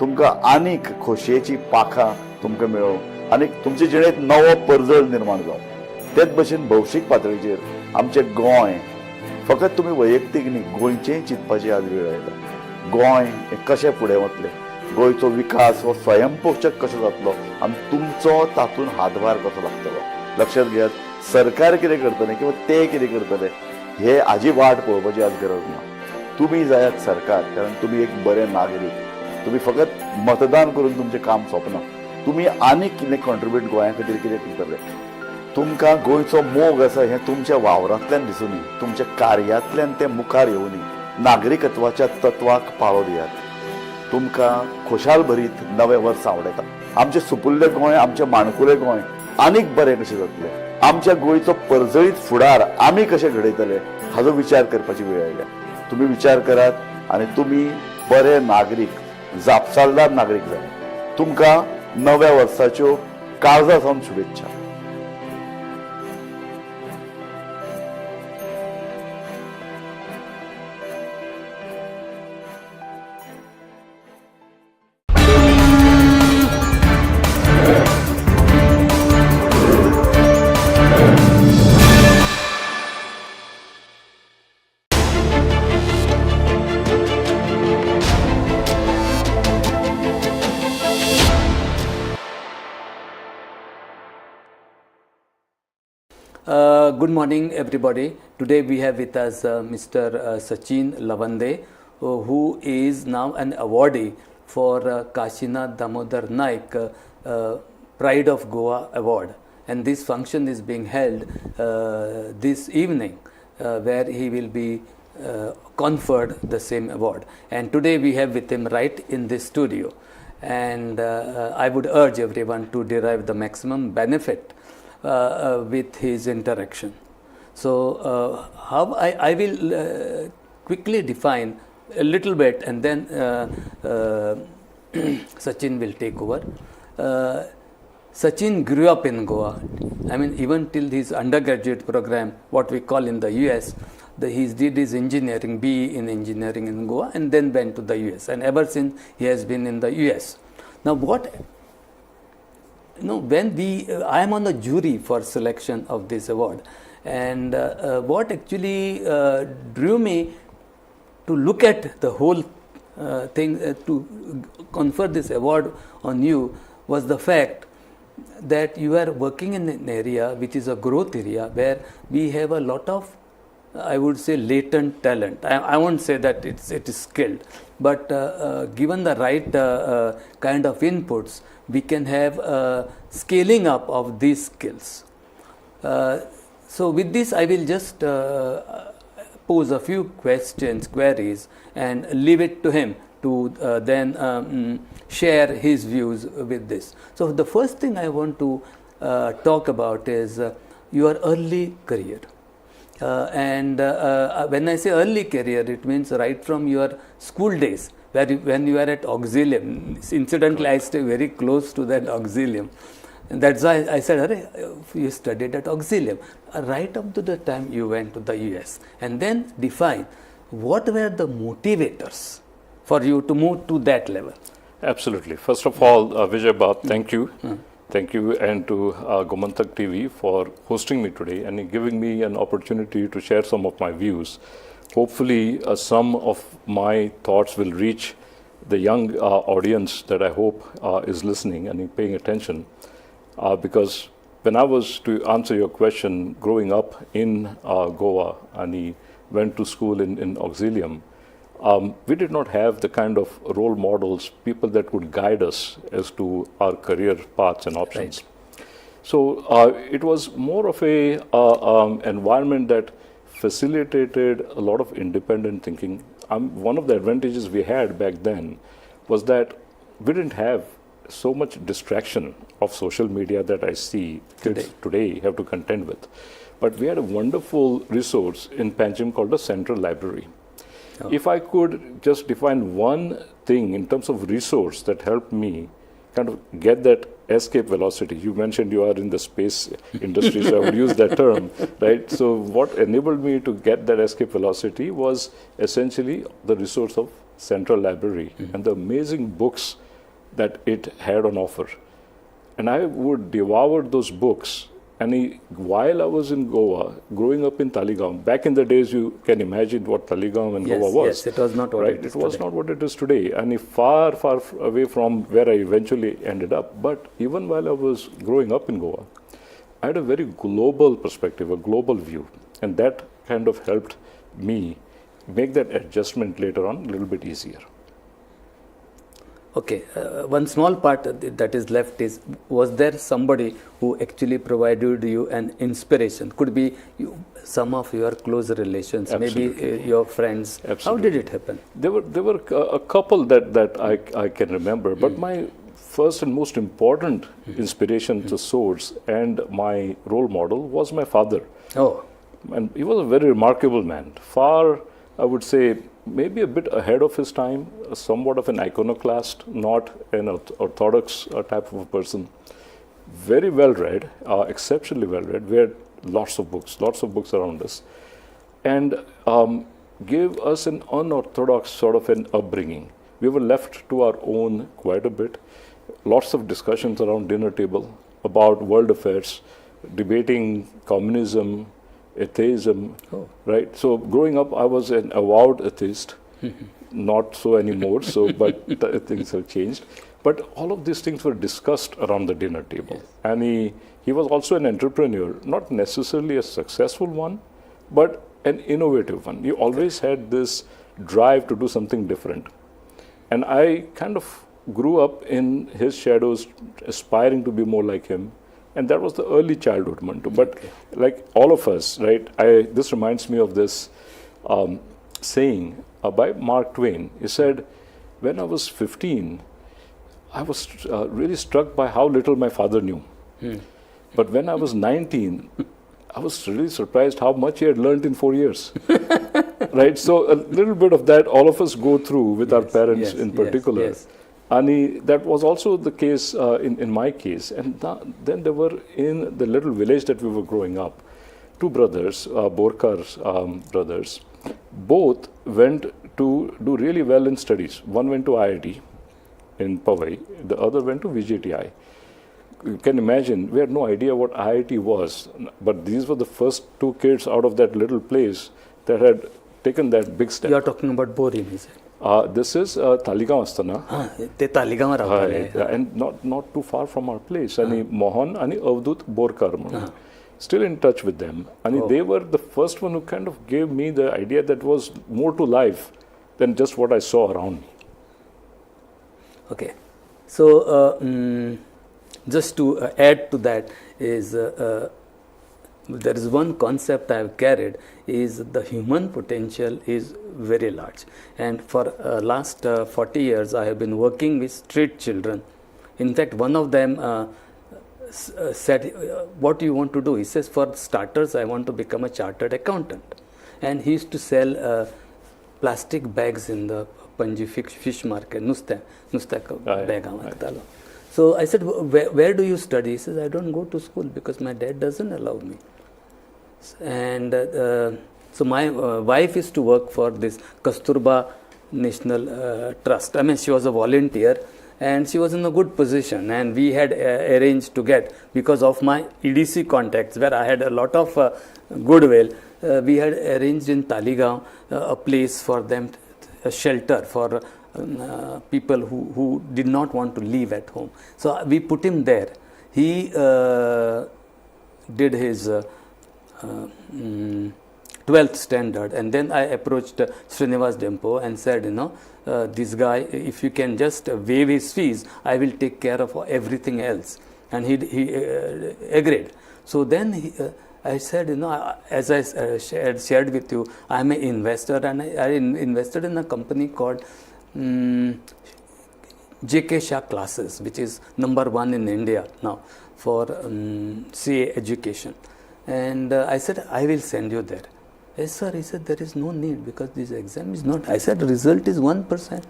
तुमकां आनीक खोशयेची पाखां तुमकां मेळों आनीक तुमचे जिणेंत नवो परजळ निर्माण जावं. तेच भशेन भौशीक पातळीचेर आमचें गोंय फकत तुमी वैयक्तीक न्ही गोंयचेंय चिंतपाची आज वेळ आयला. गोंय हें कशें फुडें वतलें, गोंयचो विकास हो स्वयंपोशक कसो जातलो आनी तुमचो तातूंत हातभार कसो लागतलो. लक्षात घेयात सरकार कितें करतलें किंवा ते कितें करतले हे हाजी वाट पळोवपाची आज गरज ना. तुमी जायात सरकार कारण तुमी एक बरे नागरीक. तुमी फकत मतदान करून तुमचें काम सोंपना. तुमी आनीक कितें कॉन्ट्रिब्यूट गोंया खातीर कितें करतले. तुमकां गोंयचो मोग आसा हें तुमच्या वावरांतल्यान दिसून येता. तुमच्या कार्यातल्यान तें मुखार येवनी. नागरिकत्वाच्या तत्वाक पाळो दियात. तुमकां खुशाल भरीत नवें वर्स आवडटा. आमचें सुपुल्लें गोंय आमचें माणकुलें गोंय आनीक बरें कशें जातलें. आमच्या गोंयचो परजळीत फुडार आमी कशें घडयतले हाचो विचार करपाची वेळ आयल्या. तुमी विचार करात आनी तुमी बरे नागरीक जापसालदार नागरीक जाय. तुमकां नव्या वर्साच्यो काळजा सावन शुभेच्छा. Good morning everybody. Today we have with us Mr. Sachin Lavande who is now an awardee for Kashinath Damodar Naik Pride of Goa Award, and this function is being held this evening, where he will be conferred the same award. And today we have with him right in this studio, and I would urge everyone to derive the maximum benefit with his interaction. So how I will quickly define a little bit, and then Sachin will take over. Sachin grew up in Goa. I mean, even till his undergraduate program, what we call in the US, he did his engineering, BE in engineering in Goa, and then went to the US. And ever since, he has been in the US. Now, when I am on the jury for selection of this award, and what actually drew me to look at the whole thing, to confer this award on you, was the fact that you are working in an area which is a growth area where we have a lot of, I would say, latent talent. I won't say that it is skilled, but given the right kind of inputs, we can have scaling up of these skills. So with this, I will just pose a few queries, and leave it to him to then share his views with this. So the first thing I want to talk about is your early career. And when I say early career, it means right from your school days, when you are at Auxilium. Incidentally, I stay very close to that Auxilium. And that's why I said, you studied at Auxilium, right up to the time you went to the US. And then define what were the motivators for you to move to that level. Absolutely. First of all, Vijay Bath, thank you. Thank you, and to Gomantak TV for hosting me today and giving me an opportunity to share some of my views. Hopefully, some of my thoughts will reach the young audience that I hope is listening and paying attention. Because when I was to answer your question, growing up in Goa, and he went to school in Auxilium, we did not have the kind of role models, people that would guide us as to our career paths and options. Right. So it was more of a environment that facilitated a lot of independent thinking. One of the advantages we had back then was that we didn't have so much distraction of social media that I see kids today have to contend with. But we had a wonderful resource in Panjim called the Central Library. Oh. If I could just define one thing in terms of resource that helped me kind of get that escape velocity. You mentioned you are in the space industry, so I would use that term, right? So what enabled me to get that escape velocity was essentially the resource of Central Library and the amazing books that it had on offer. And I would devour those books. And while I was in Goa, growing up in Talegaon, back in the days, you can imagine what Talegaon and Goa was. Yes, it was not what it is today. It was not what it is today, and far, far away from where I eventually ended up. But even while I was growing up in Goa, I had a very global perspective, a global view, and that kind of helped me make that adjustment later on a little bit easier. Okay, one small part that is left is, was there somebody who actually provided you an inspiration? Could be some of your close relations, maybe your friends. Absolutely. How did it happen? There were a couple that I can remember, but my first and most important inspiration, the source, and my role model was my father. Oh. And he was a very remarkable man. Far, I would say, maybe a bit ahead of his time, somewhat of an iconoclast, not an orthodox type of a person. Very well read, exceptionally well read. We had lots of books around us, and gave us an unorthodox sort of an upbringing. We were left to our own quite a bit. Lots of discussions around dinner table about world affairs, debating communism, atheism, right? So growing up, I was an avowed atheist, not so anymore. So, but things have changed. But all of these things were discussed around the dinner table, yes. And he was also an entrepreneur, not necessarily a successful one, but an innovative one. He always had this drive to do something different, and I kind of grew up in his shadows, aspiring to be more like him. And that was the early childhood, Mantu. But like all of us, right, this reminds me of this saying by Mark Twain. He said, when I was 15, I was really struck by how little my father knew. But when I was 19, I was really surprised how much he had learned in 4 years. Right? So a little bit of that all of us go through with our parents in particular. And that was also the case in my case. And then there were, in the little village that we were growing up, two brothers, Borkar brothers. Both went to do really well in studies. One went to IIT in Powai, the other went to VJTI. You can imagine, we had no idea what IIT was, but these were the first two kids out of that little place that had taken that big step. You are talking about Borin, is it? This is Taligaon Astana. Te Taligaon रावताले. And not too far from our place. And Mohan and Avdut Borkar. Still in touch with them. And they were the first one who kind of gave me the idea that was more to life than just what I saw around me. Okay. So, just to add to that is there is one concept I have carried is the human potential is very large, and for last 40 years I have been working with street children. In fact, one of them said, what do you want to do? He says, for starters I want to become a chartered accountant, and he used to sell plastic bags in the Panji fish market, नुस्त्या bag. So I said, where do you study? He says, I don't go to school because my dad doesn't allow me. And so my wife used to work for this Kasturba National Trust. I mean, she was a volunteer and she was in a good position, and we had arranged to get, because of my EDC contacts where I had a lot of goodwill, we had arranged in Taligaon a place for them, a shelter for people who did not want to leave at home. So we put him there. He did his 12th standard, and then I approached Srinivas Dempo and said, this guy, if you can just waive his fees, I will take care of everything else. And he agreed. So then I said, as I shared with you, I am an investor, and I invested in a company called JK Shah Classes, which is #1 in India now for CA education. And I said, I will send you there. Yes, sir. He said, there is no need because this exam is not. I said, result is 1%.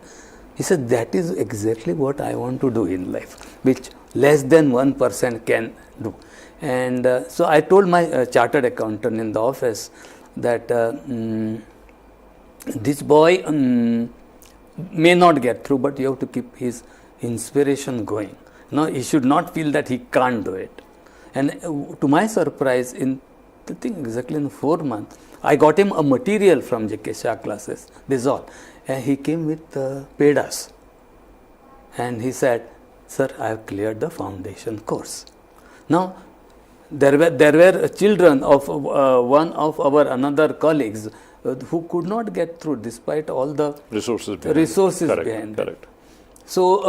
He said, that is exactly what I want to do in life, which less than 1% can do. And so I told my chartered accountant in the office that this boy may not get through, but you have to keep his inspiration going. He should not feel that he can't do it. And to my surprise, I think exactly in 4 months, I got him a material from JK Shah Classes. This is all. And he came with PEDAS. And he said, sir, I have cleared the foundation course. Now, there were children of one of our another colleagues who could not get through despite all the resources behind. Correct. So,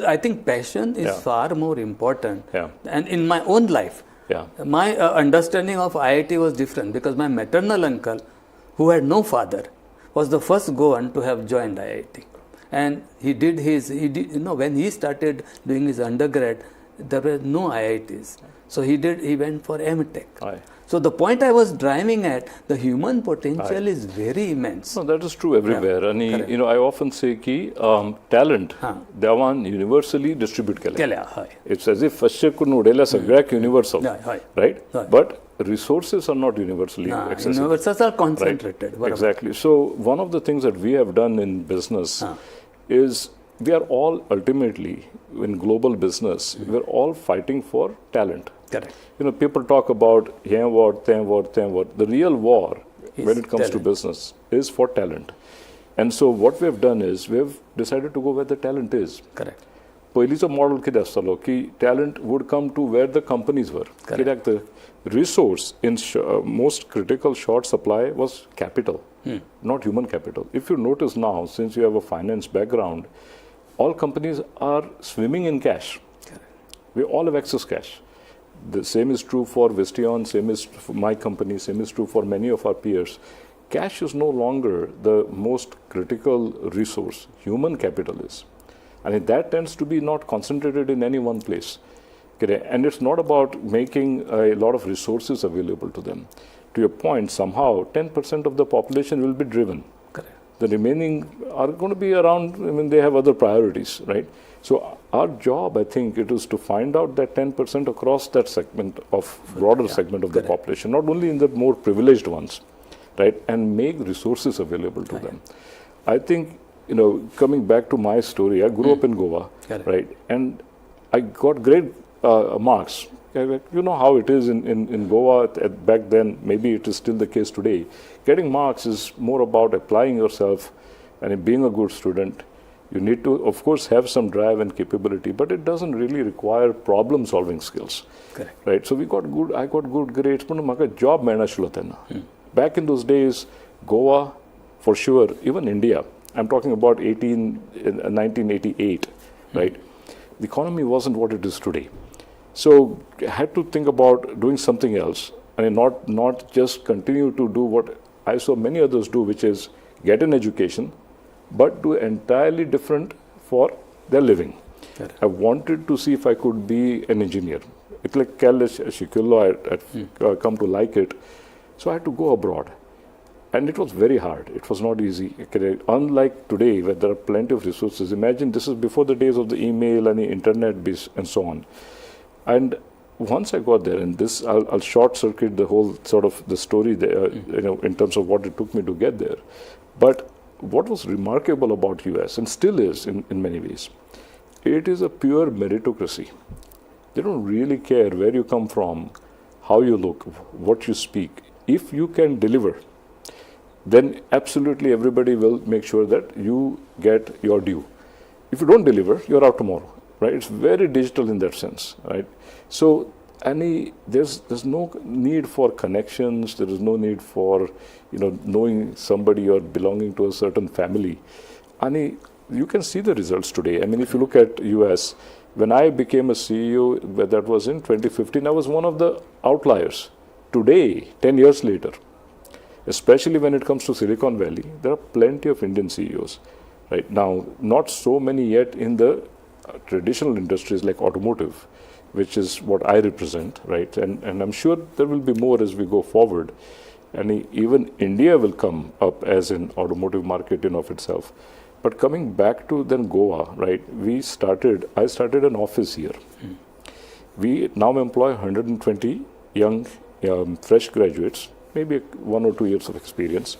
I think passion is far more important. And in my own life, my understanding of IIT was different because my maternal uncle, who had no father, was the first Goan to have joined IIT. And when he started doing his undergrad, there were no IITs. So he went for MTech. So the point I was driving at, the human potential is very immense. No, that is true everywhere. And I often say ki talent, devan universally distribute kela. It's as if Ashya kun udela sagyak universal, right? But resources are not universally accessible. Resources are concentrated. Right? Exactly. So one of the things that we have done in business is we are all ultimately, in global business, we're all fighting for talent. Correct. People talk about here war, then war, then war. The real war, when it comes to business, is for talent. And so what we have done is we have decided to go where the talent is. Correct. Pahलीचं model कितें आसतालो की talent would come to where the companies were. कित्याक the resource in most critical short supply was capital, not human capital. If you notice now, since you have a finance background, all companies are swimming in cash. We all have excess cash. The same is true for Vistion, same is for my company, same is true for many of our peers. Cash is no longer the most critical resource. Human capital is. And that tends to be not concentrated in any one place. Okay? And it's not about making a lot of resources available to them. To your point, somehow 10% of the population will be driven. Correct. The remaining are going to be around, I mean, they have other priorities, right? So our job, I think, it is to find out that 10% across that segment of, broader segment of the population, not only in the more privileged ones, right? And make resources available to them. I think, you know, coming back to my story, I grew up in Goa, right? And I got great marks. You know how it is in Goa back then, maybe it is still the case today. Getting marks is more about applying yourself and being a good student. You need to, of course, have some drive and capability, but it doesn't really require problem-solving skills. Correct. Right? So I got good grades, but I job back in those days, Goa, for sure, even India, I'm talking about 1988, right? The economy wasn't what it is today. So I had to think about doing something else, and not just continue to do what I saw many others do, which is get an education, but do entirely different for their living. I wanted to see if I could be an engineer. It's like I'd come to like it. So I had to go abroad. And it was very hard. It was not easy. Unlike today, where there are plenty of resources. Imagine this is before the days of the email and the internet and so on. And once I got there, and this, I'll short circuit the whole sort of the story there, you know, in terms of what it took me to get there. But what was remarkable about US, and still is in many ways, it is a pure meritocracy. They don't really care where you come from, how you look, what you speak. If you can deliver, then absolutely everybody will make sure that you get your due. If you don't deliver, you're out tomorrow, right? It's very digital in that sense, right? So there's no need for connections. There is no need for, you know, knowing somebody or belonging to a certain family. You can see the results today. I mean, if you look at US, when I became a CEO, that was in 2015, I was one of the outliers. Today, 10 years later, especially when it comes to Silicon Valley, there are plenty of Indian CEOs. Right now, not so many yet in the traditional industries like automotive, which is what I represent, right? And I'm sure there will be more as we go forward. And even India will come up as an automotive market in of itself. But coming back to then Goa, right? I started an office here. We now employ 120 young fresh graduates, maybe 1 or 2 years of experience.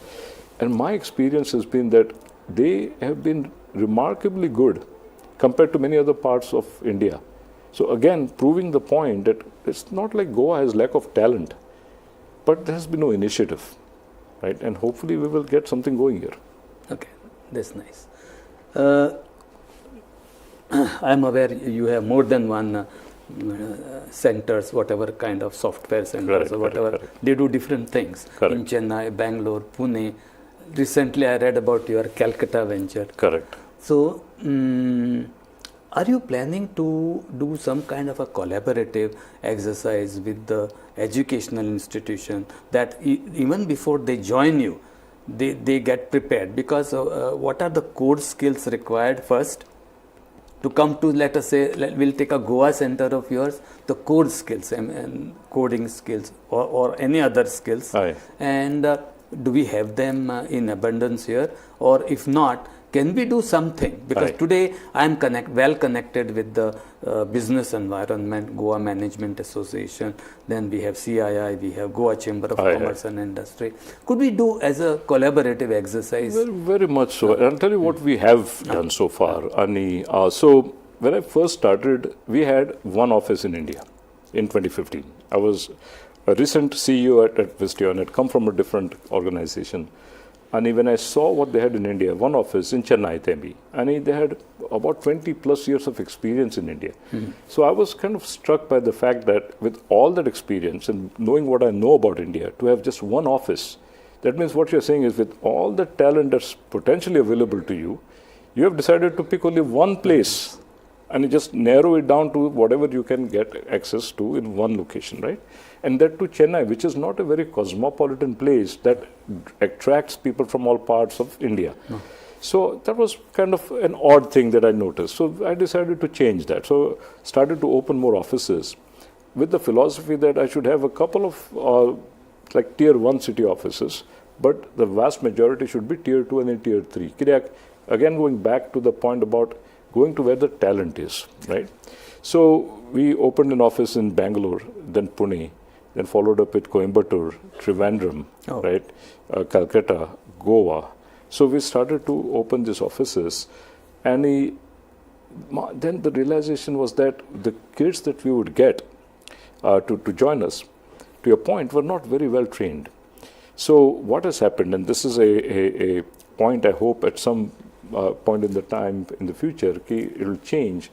And my experience has been that they have been remarkably good compared to many other parts of India. So again, proving the point that it's not like Goa has lack of talent, but there has been no initiative, right? And hopefully we will get something going here. Okay, that's nice. I'm aware you have more than one centers, whatever kind of software centers or whatever. Correct. They do different things in Chennai, Bangalore, Pune. Recently I read about your Calcutta venture. Correct. So, are you planning to do some kind of a collaborative exercise with the educational institution that even before they join you, they get prepared? Because what are the core skills required first to come to, let us say, we'll take a Goa center of yours, the core skills and coding skills or any other skills. And do we have them in abundance here? Or if not, can we do something? Because today I am well connected with the business environment, Goa Management Association, then we have CII, we have Goa Chamber of Commerce and Industry. Could we do as a collaborative exercise? Very, very much so. And I'll tell you what we have done so far, Ani. So when I first started, we had one office in India in 2015. I was a recent CEO at Vistion, had come from a different organization. And when I saw what they had in India, one office in Chennai, Tembi, and they had about 20 plus years of experience in India. So I was kind of struck by the fact that with all that experience and knowing what I know about India, to have just one office, that means what you're saying is with all the talent that's potentially available to you, you have decided to pick only one place and just narrow it down to whatever you can get access to in one location, right? And that to Chennai, which is not a very cosmopolitan place that attracts people from all parts of India. No. So that was kind of an odd thing that I noticed. So I decided to change that. So started to open more offices with the philosophy that I should have a couple of like tier 1 city offices, but the vast majority should be tier 2 and then tier 3. Again, going back to the point about going to where the talent is, right? So we opened an office in Bangalore, then Pune, then followed up with Coimbatore, Trivandrum, right? Calcutta, Goa. So we started to open these offices, and then the realization was that the kids that we would get to join us, to your point, were not very well trained. So what has happened, and this is a point I hope at some point in the time in the future, it will change.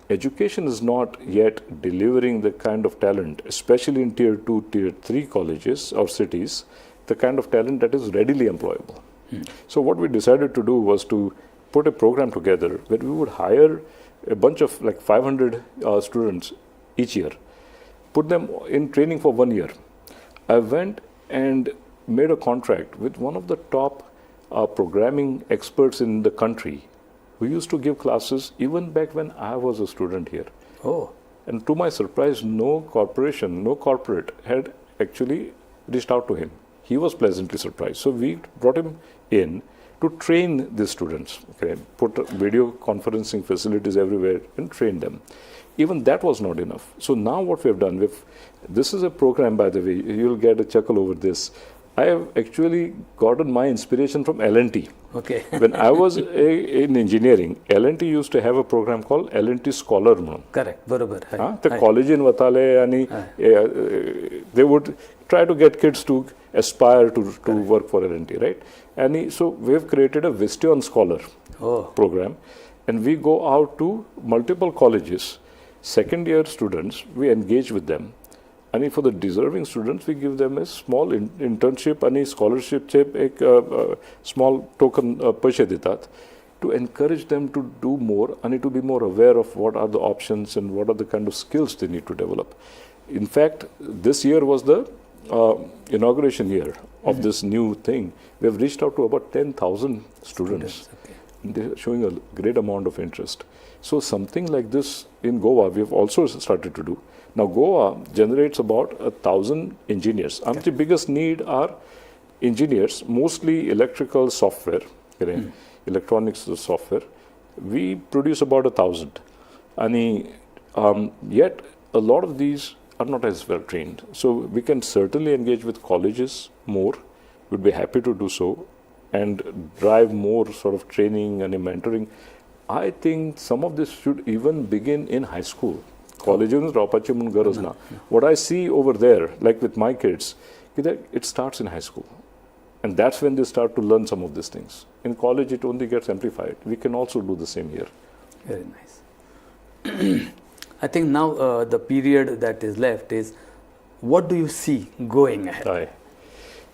Education is not yet delivering the kind of talent, especially in tier 2, tier 3 colleges or cities, the kind of talent that is readily employable. So what we decided to do was to put a program together where we would hire a bunch of like 500 students each year, put them in training for 1 year. I went and made a contract with one of the top programming experts in the country who used to give classes even back when I was a student here. Oh. And to my surprise, no corporate had actually reached out to him. He was pleasantly surprised. So we brought him in to train the students, put video conferencing facilities everywhere and train them. Even that was not enough. So now what we have done, this is a program, by the way, you'll get a chuckle over this. I have actually gotten my inspiration from L&T. Okay. When I was in engineering, L&T used to have a program called L&T Scholar. Correct, barabar. The college in Vatale, and they would try to get kids to aspire to work for L&T, right? And so we have created a Vistion Scholar program, and we go out to multiple colleges, second-year students, we engage with them. And for the deserving students, we give them a small internship and scholarship, a small token paise detat, to encourage them to do more and to be more aware of what are the options and what are the kind of skills they need to develop. In fact, this year was the inauguration year of this new thing. We have reached out to about 10,000 students. And they're showing a great amount of interest. So something like this in Goa, we have also started to do. Now, Goa generates about 1,000 engineers. And the biggest need are engineers, mostly electrical software, electronics software. We produce about 1,000. And yet, a lot of these are not as well trained. So we can certainly engage with colleges more. We'd be happy to do so and drive more sort of training and mentoring. I think some of this should even begin in high school. What I see over there, like with my kids, it starts in high school. And that's when they start to learn some of these things. In college, it only gets amplified. We can also do the same here. Very nice. I think now the period that is left is, what do you see going ahead?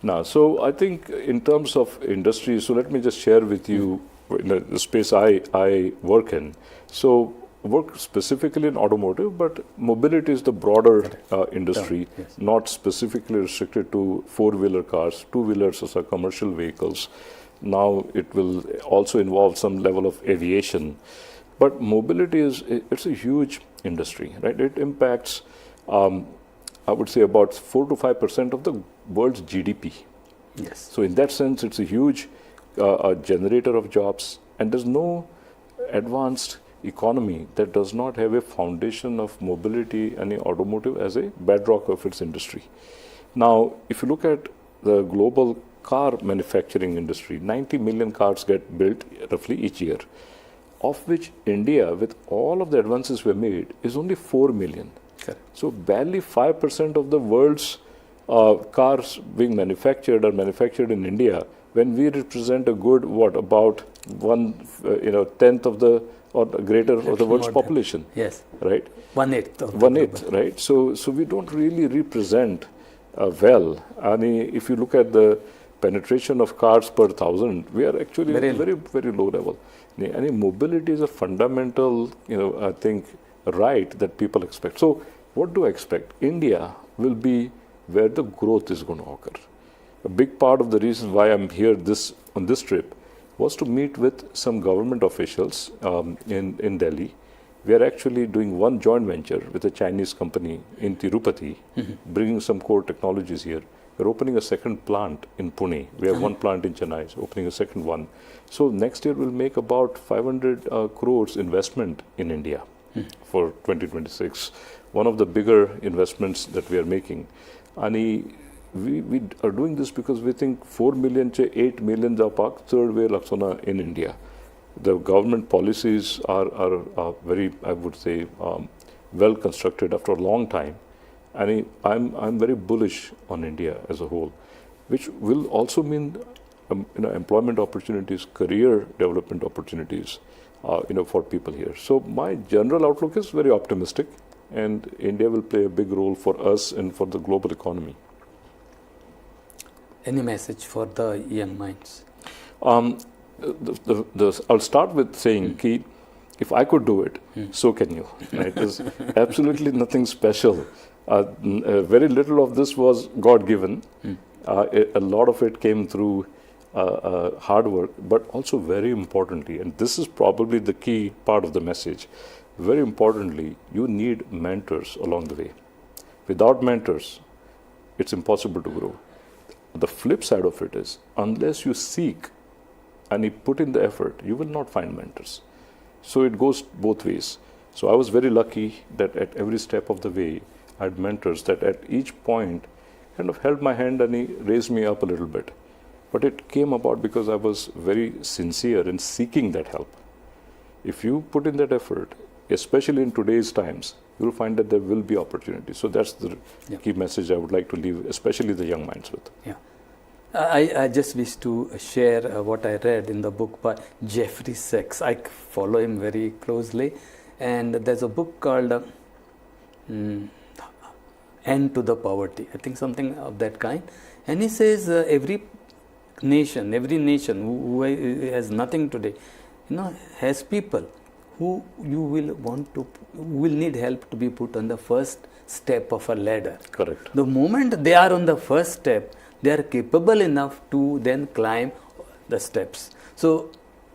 Now, so I think in terms of industry, so let me just share with you the space I work in. So work specifically in automotive, but mobility is the broader industry, not specifically restricted to four-wheeler cars, two-wheelers or commercial vehicles. Now it will also involve some level of aviation. But mobility it's a huge industry, right? It impacts, I would say, about 4 to 5% of the world's GDP. Yes. So in that sense, it's a huge generator of jobs, and there's no advanced economy that does not have a foundation of mobility and automotive as a bedrock of its industry. Now, if you look at the global car manufacturing industry, 90 million cars get built roughly each year, of which India, with all of the advances we have made, is only 4 million. Okay. So barely 5% of the world's cars being manufactured are manufactured in India, when we represent a good, about 1/10 of the or greater of the world's population. Yes. Right? 1/8. 1/8, right? So we don't really represent well. And if you look at the penetration of cars per 1,000, we are actually Very at a very low level. And mobility is a fundamental, I think, right that people expect. So what do I expect? India will be where the growth is going to occur. A big part of the reason why I'm here on this trip was to meet with some government officials in Delhi. We are actually doing one joint venture with a Chinese company in Tirupati, bringing some core technologies here. We're opening a second plant in Pune. We have one plant in Chennai, so opening a second one. So next year we'll make about 500 crores investment in India for 2026. One of the bigger investments that we are making. And we are doing this because we think 4 million to 8 million japak third way laksana in India. The government policies are very, I would say, well constructed after a long time. And I'm very bullish on India as a whole, which will also mean employment opportunities, career development opportunities, for people here. So my general outlook is very optimistic, and India will play a big role for us and for the global economy. Any message for the young minds? I'll start with saying, Ki, if I could do it, so can you. Right? There's absolutely nothing special. Very little of this was God-given. A lot of it came through hard work, but also very importantly, and this is probably the key part of the message, very importantly, you need mentors along the way. Without mentors, it's impossible to grow. The flip side of it is, unless you seek and you put in the effort, you will not find mentors. So it goes both ways. So I was very lucky that at every step of the way, I had mentors that at each point kind of held my hand and he raised me up a little bit. But it came about because I was very sincere in seeking that help. If you put in that effort, especially in today's times, you will find that there will be opportunities. So that's the key message I would like to leave, especially the young minds with. Yeah. I just wish to share what I read in the book by Jeffrey Sachs. I follow him very closely. And there's a book called End to the Poverty. I think something of that kind. And he says every nation who has nothing today, has people who will need help to be put on the first step of a ladder. Correct. The moment they are on the first step, they are capable enough to then climb the steps. So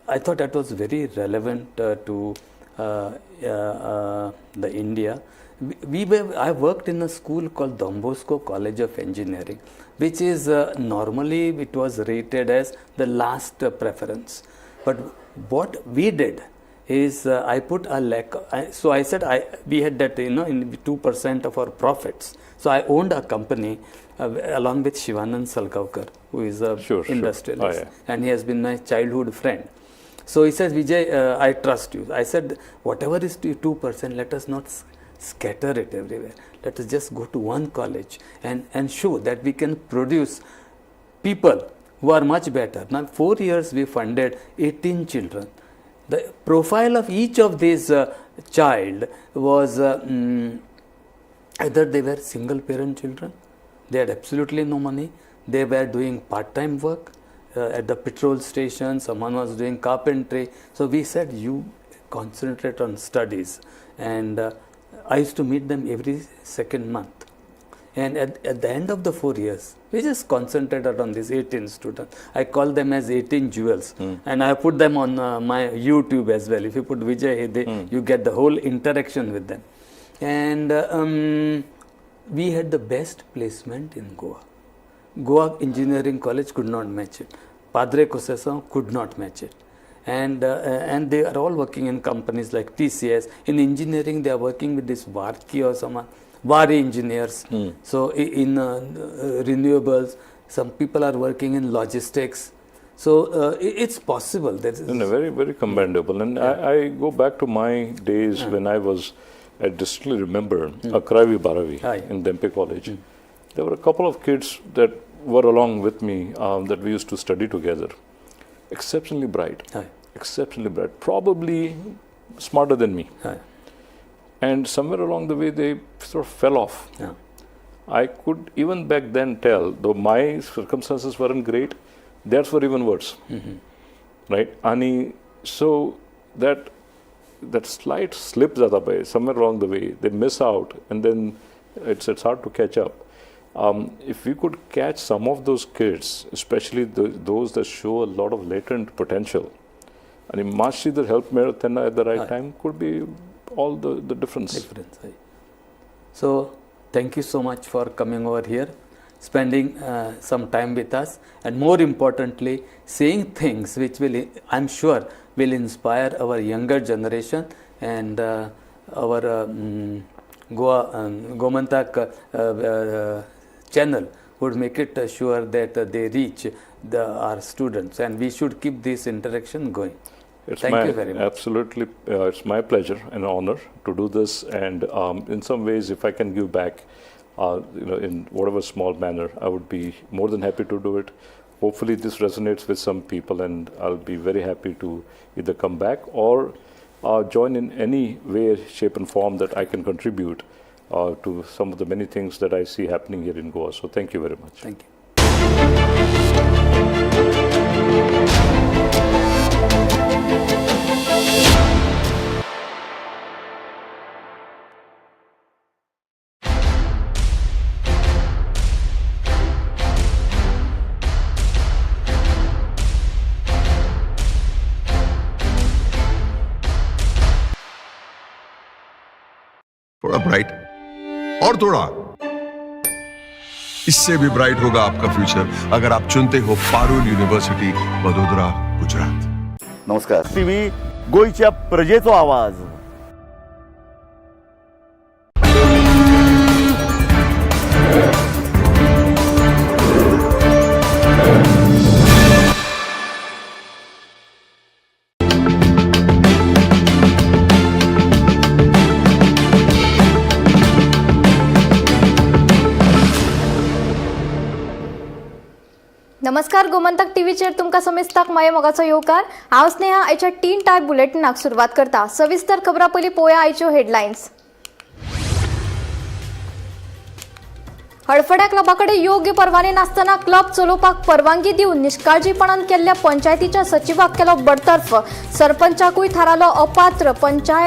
I thought that was very relevant to the India. I worked in a school called Don Bosco College of Engineering, which is normally it was rated as the last preference. But what we did is I put a lack. So I said we had that in 2% of our profits. So I owned a company along with Shivanand Salgaonkar, who is a industrialist, and he has been my childhood friend. So he says, Vijay, I trust you. I said, whatever is 2%, let us not scatter it everywhere. Let us just go to one college and show that we can produce people who are much better. Now, 4 years we funded 18 children. The profile of each of these child was either they were single parent children, they had absolutely no money, they were doing part-time work at the petrol station, someone was doing carpentry. So we said, you concentrate on studies. And I used to meet them every second month. And at the end of the 4 years, we just concentrated on these 18 students. I call them as 18 jewels. And I put them on my YouTube as well. If you put Vijay Hede, you get the whole interaction with them. And we had the best placement in Goa. Goa Engineering College could not match it. Padre Cossesson could not match it. And they are all working in companies like TCS. In engineering, they are working with this Varki or someone. Vari engineers. So in renewables, some people are working in logistics. So it's possible. Very, very commendable. And I go back to my days when I was, I distinctly remember, Akravi Baravi in Dempe College. There were a couple of kids that were along with me that we used to study together. Exceptionally bright. Exceptionally bright. Probably smarter than me. And somewhere along the way, they sort of fell off. I could even back then tell, though my circumstances weren't great, theirs were even worse. Right? And so that slight slip jata by somewhere along the way, they miss out, and then it's hard to catch up. If we could catch some of those kids, especially those that show a lot of latent potential, and मातशी जर help मेळत त्यांना at the right time, could be all the difference. So thank you so much for coming over here, spending some time with us, and more importantly, saying things which will, I'm sure, will inspire our younger generation, and our Gomantak channel would make it sure that they reach our students, and we should keep this interaction going. Thank you very much. Absolutely, it's my pleasure and honor to do this, and in some ways, if I can give back, in whatever small manner, I would be more than happy to do it. Hopefully, this resonates with some people, and I'll be very happy to either come back or join in any way, shape, and form that I can contribute to some of the many things that I see happening here in Goa. So, thank you very much. Thank you. थोड़ा bright और थोड़ा, इससे भी bright होगा आपका future अगर आप चुनते हो पारुल यूनिवर्सिटी, वडोदरा, गुजरात. नमस्कार. टीव्ही गोयच्या प्रजेचो आवाज. नमस्कार, गोमंतक टीव्हीचेर तुमकां समेस्ताक माये मोगाचो येवकार. हांव स्नेहा. आयच्या 3 टायप बुलेटिनाक सुरवात करता. सविस्तर खबरां पयलीं पळोवया आयच्यो हेडलायन्स. हडफड्या क्लबाकडे योग्य परवाने नासतना क्लब चलोवपाक परवानगी दिवन निश्काळजीपणान केल्ल्या पंचायतीच्या सचिवाक केलो बडतर्फ. सरपंचाकूय थारालो अपात्र. पंचायत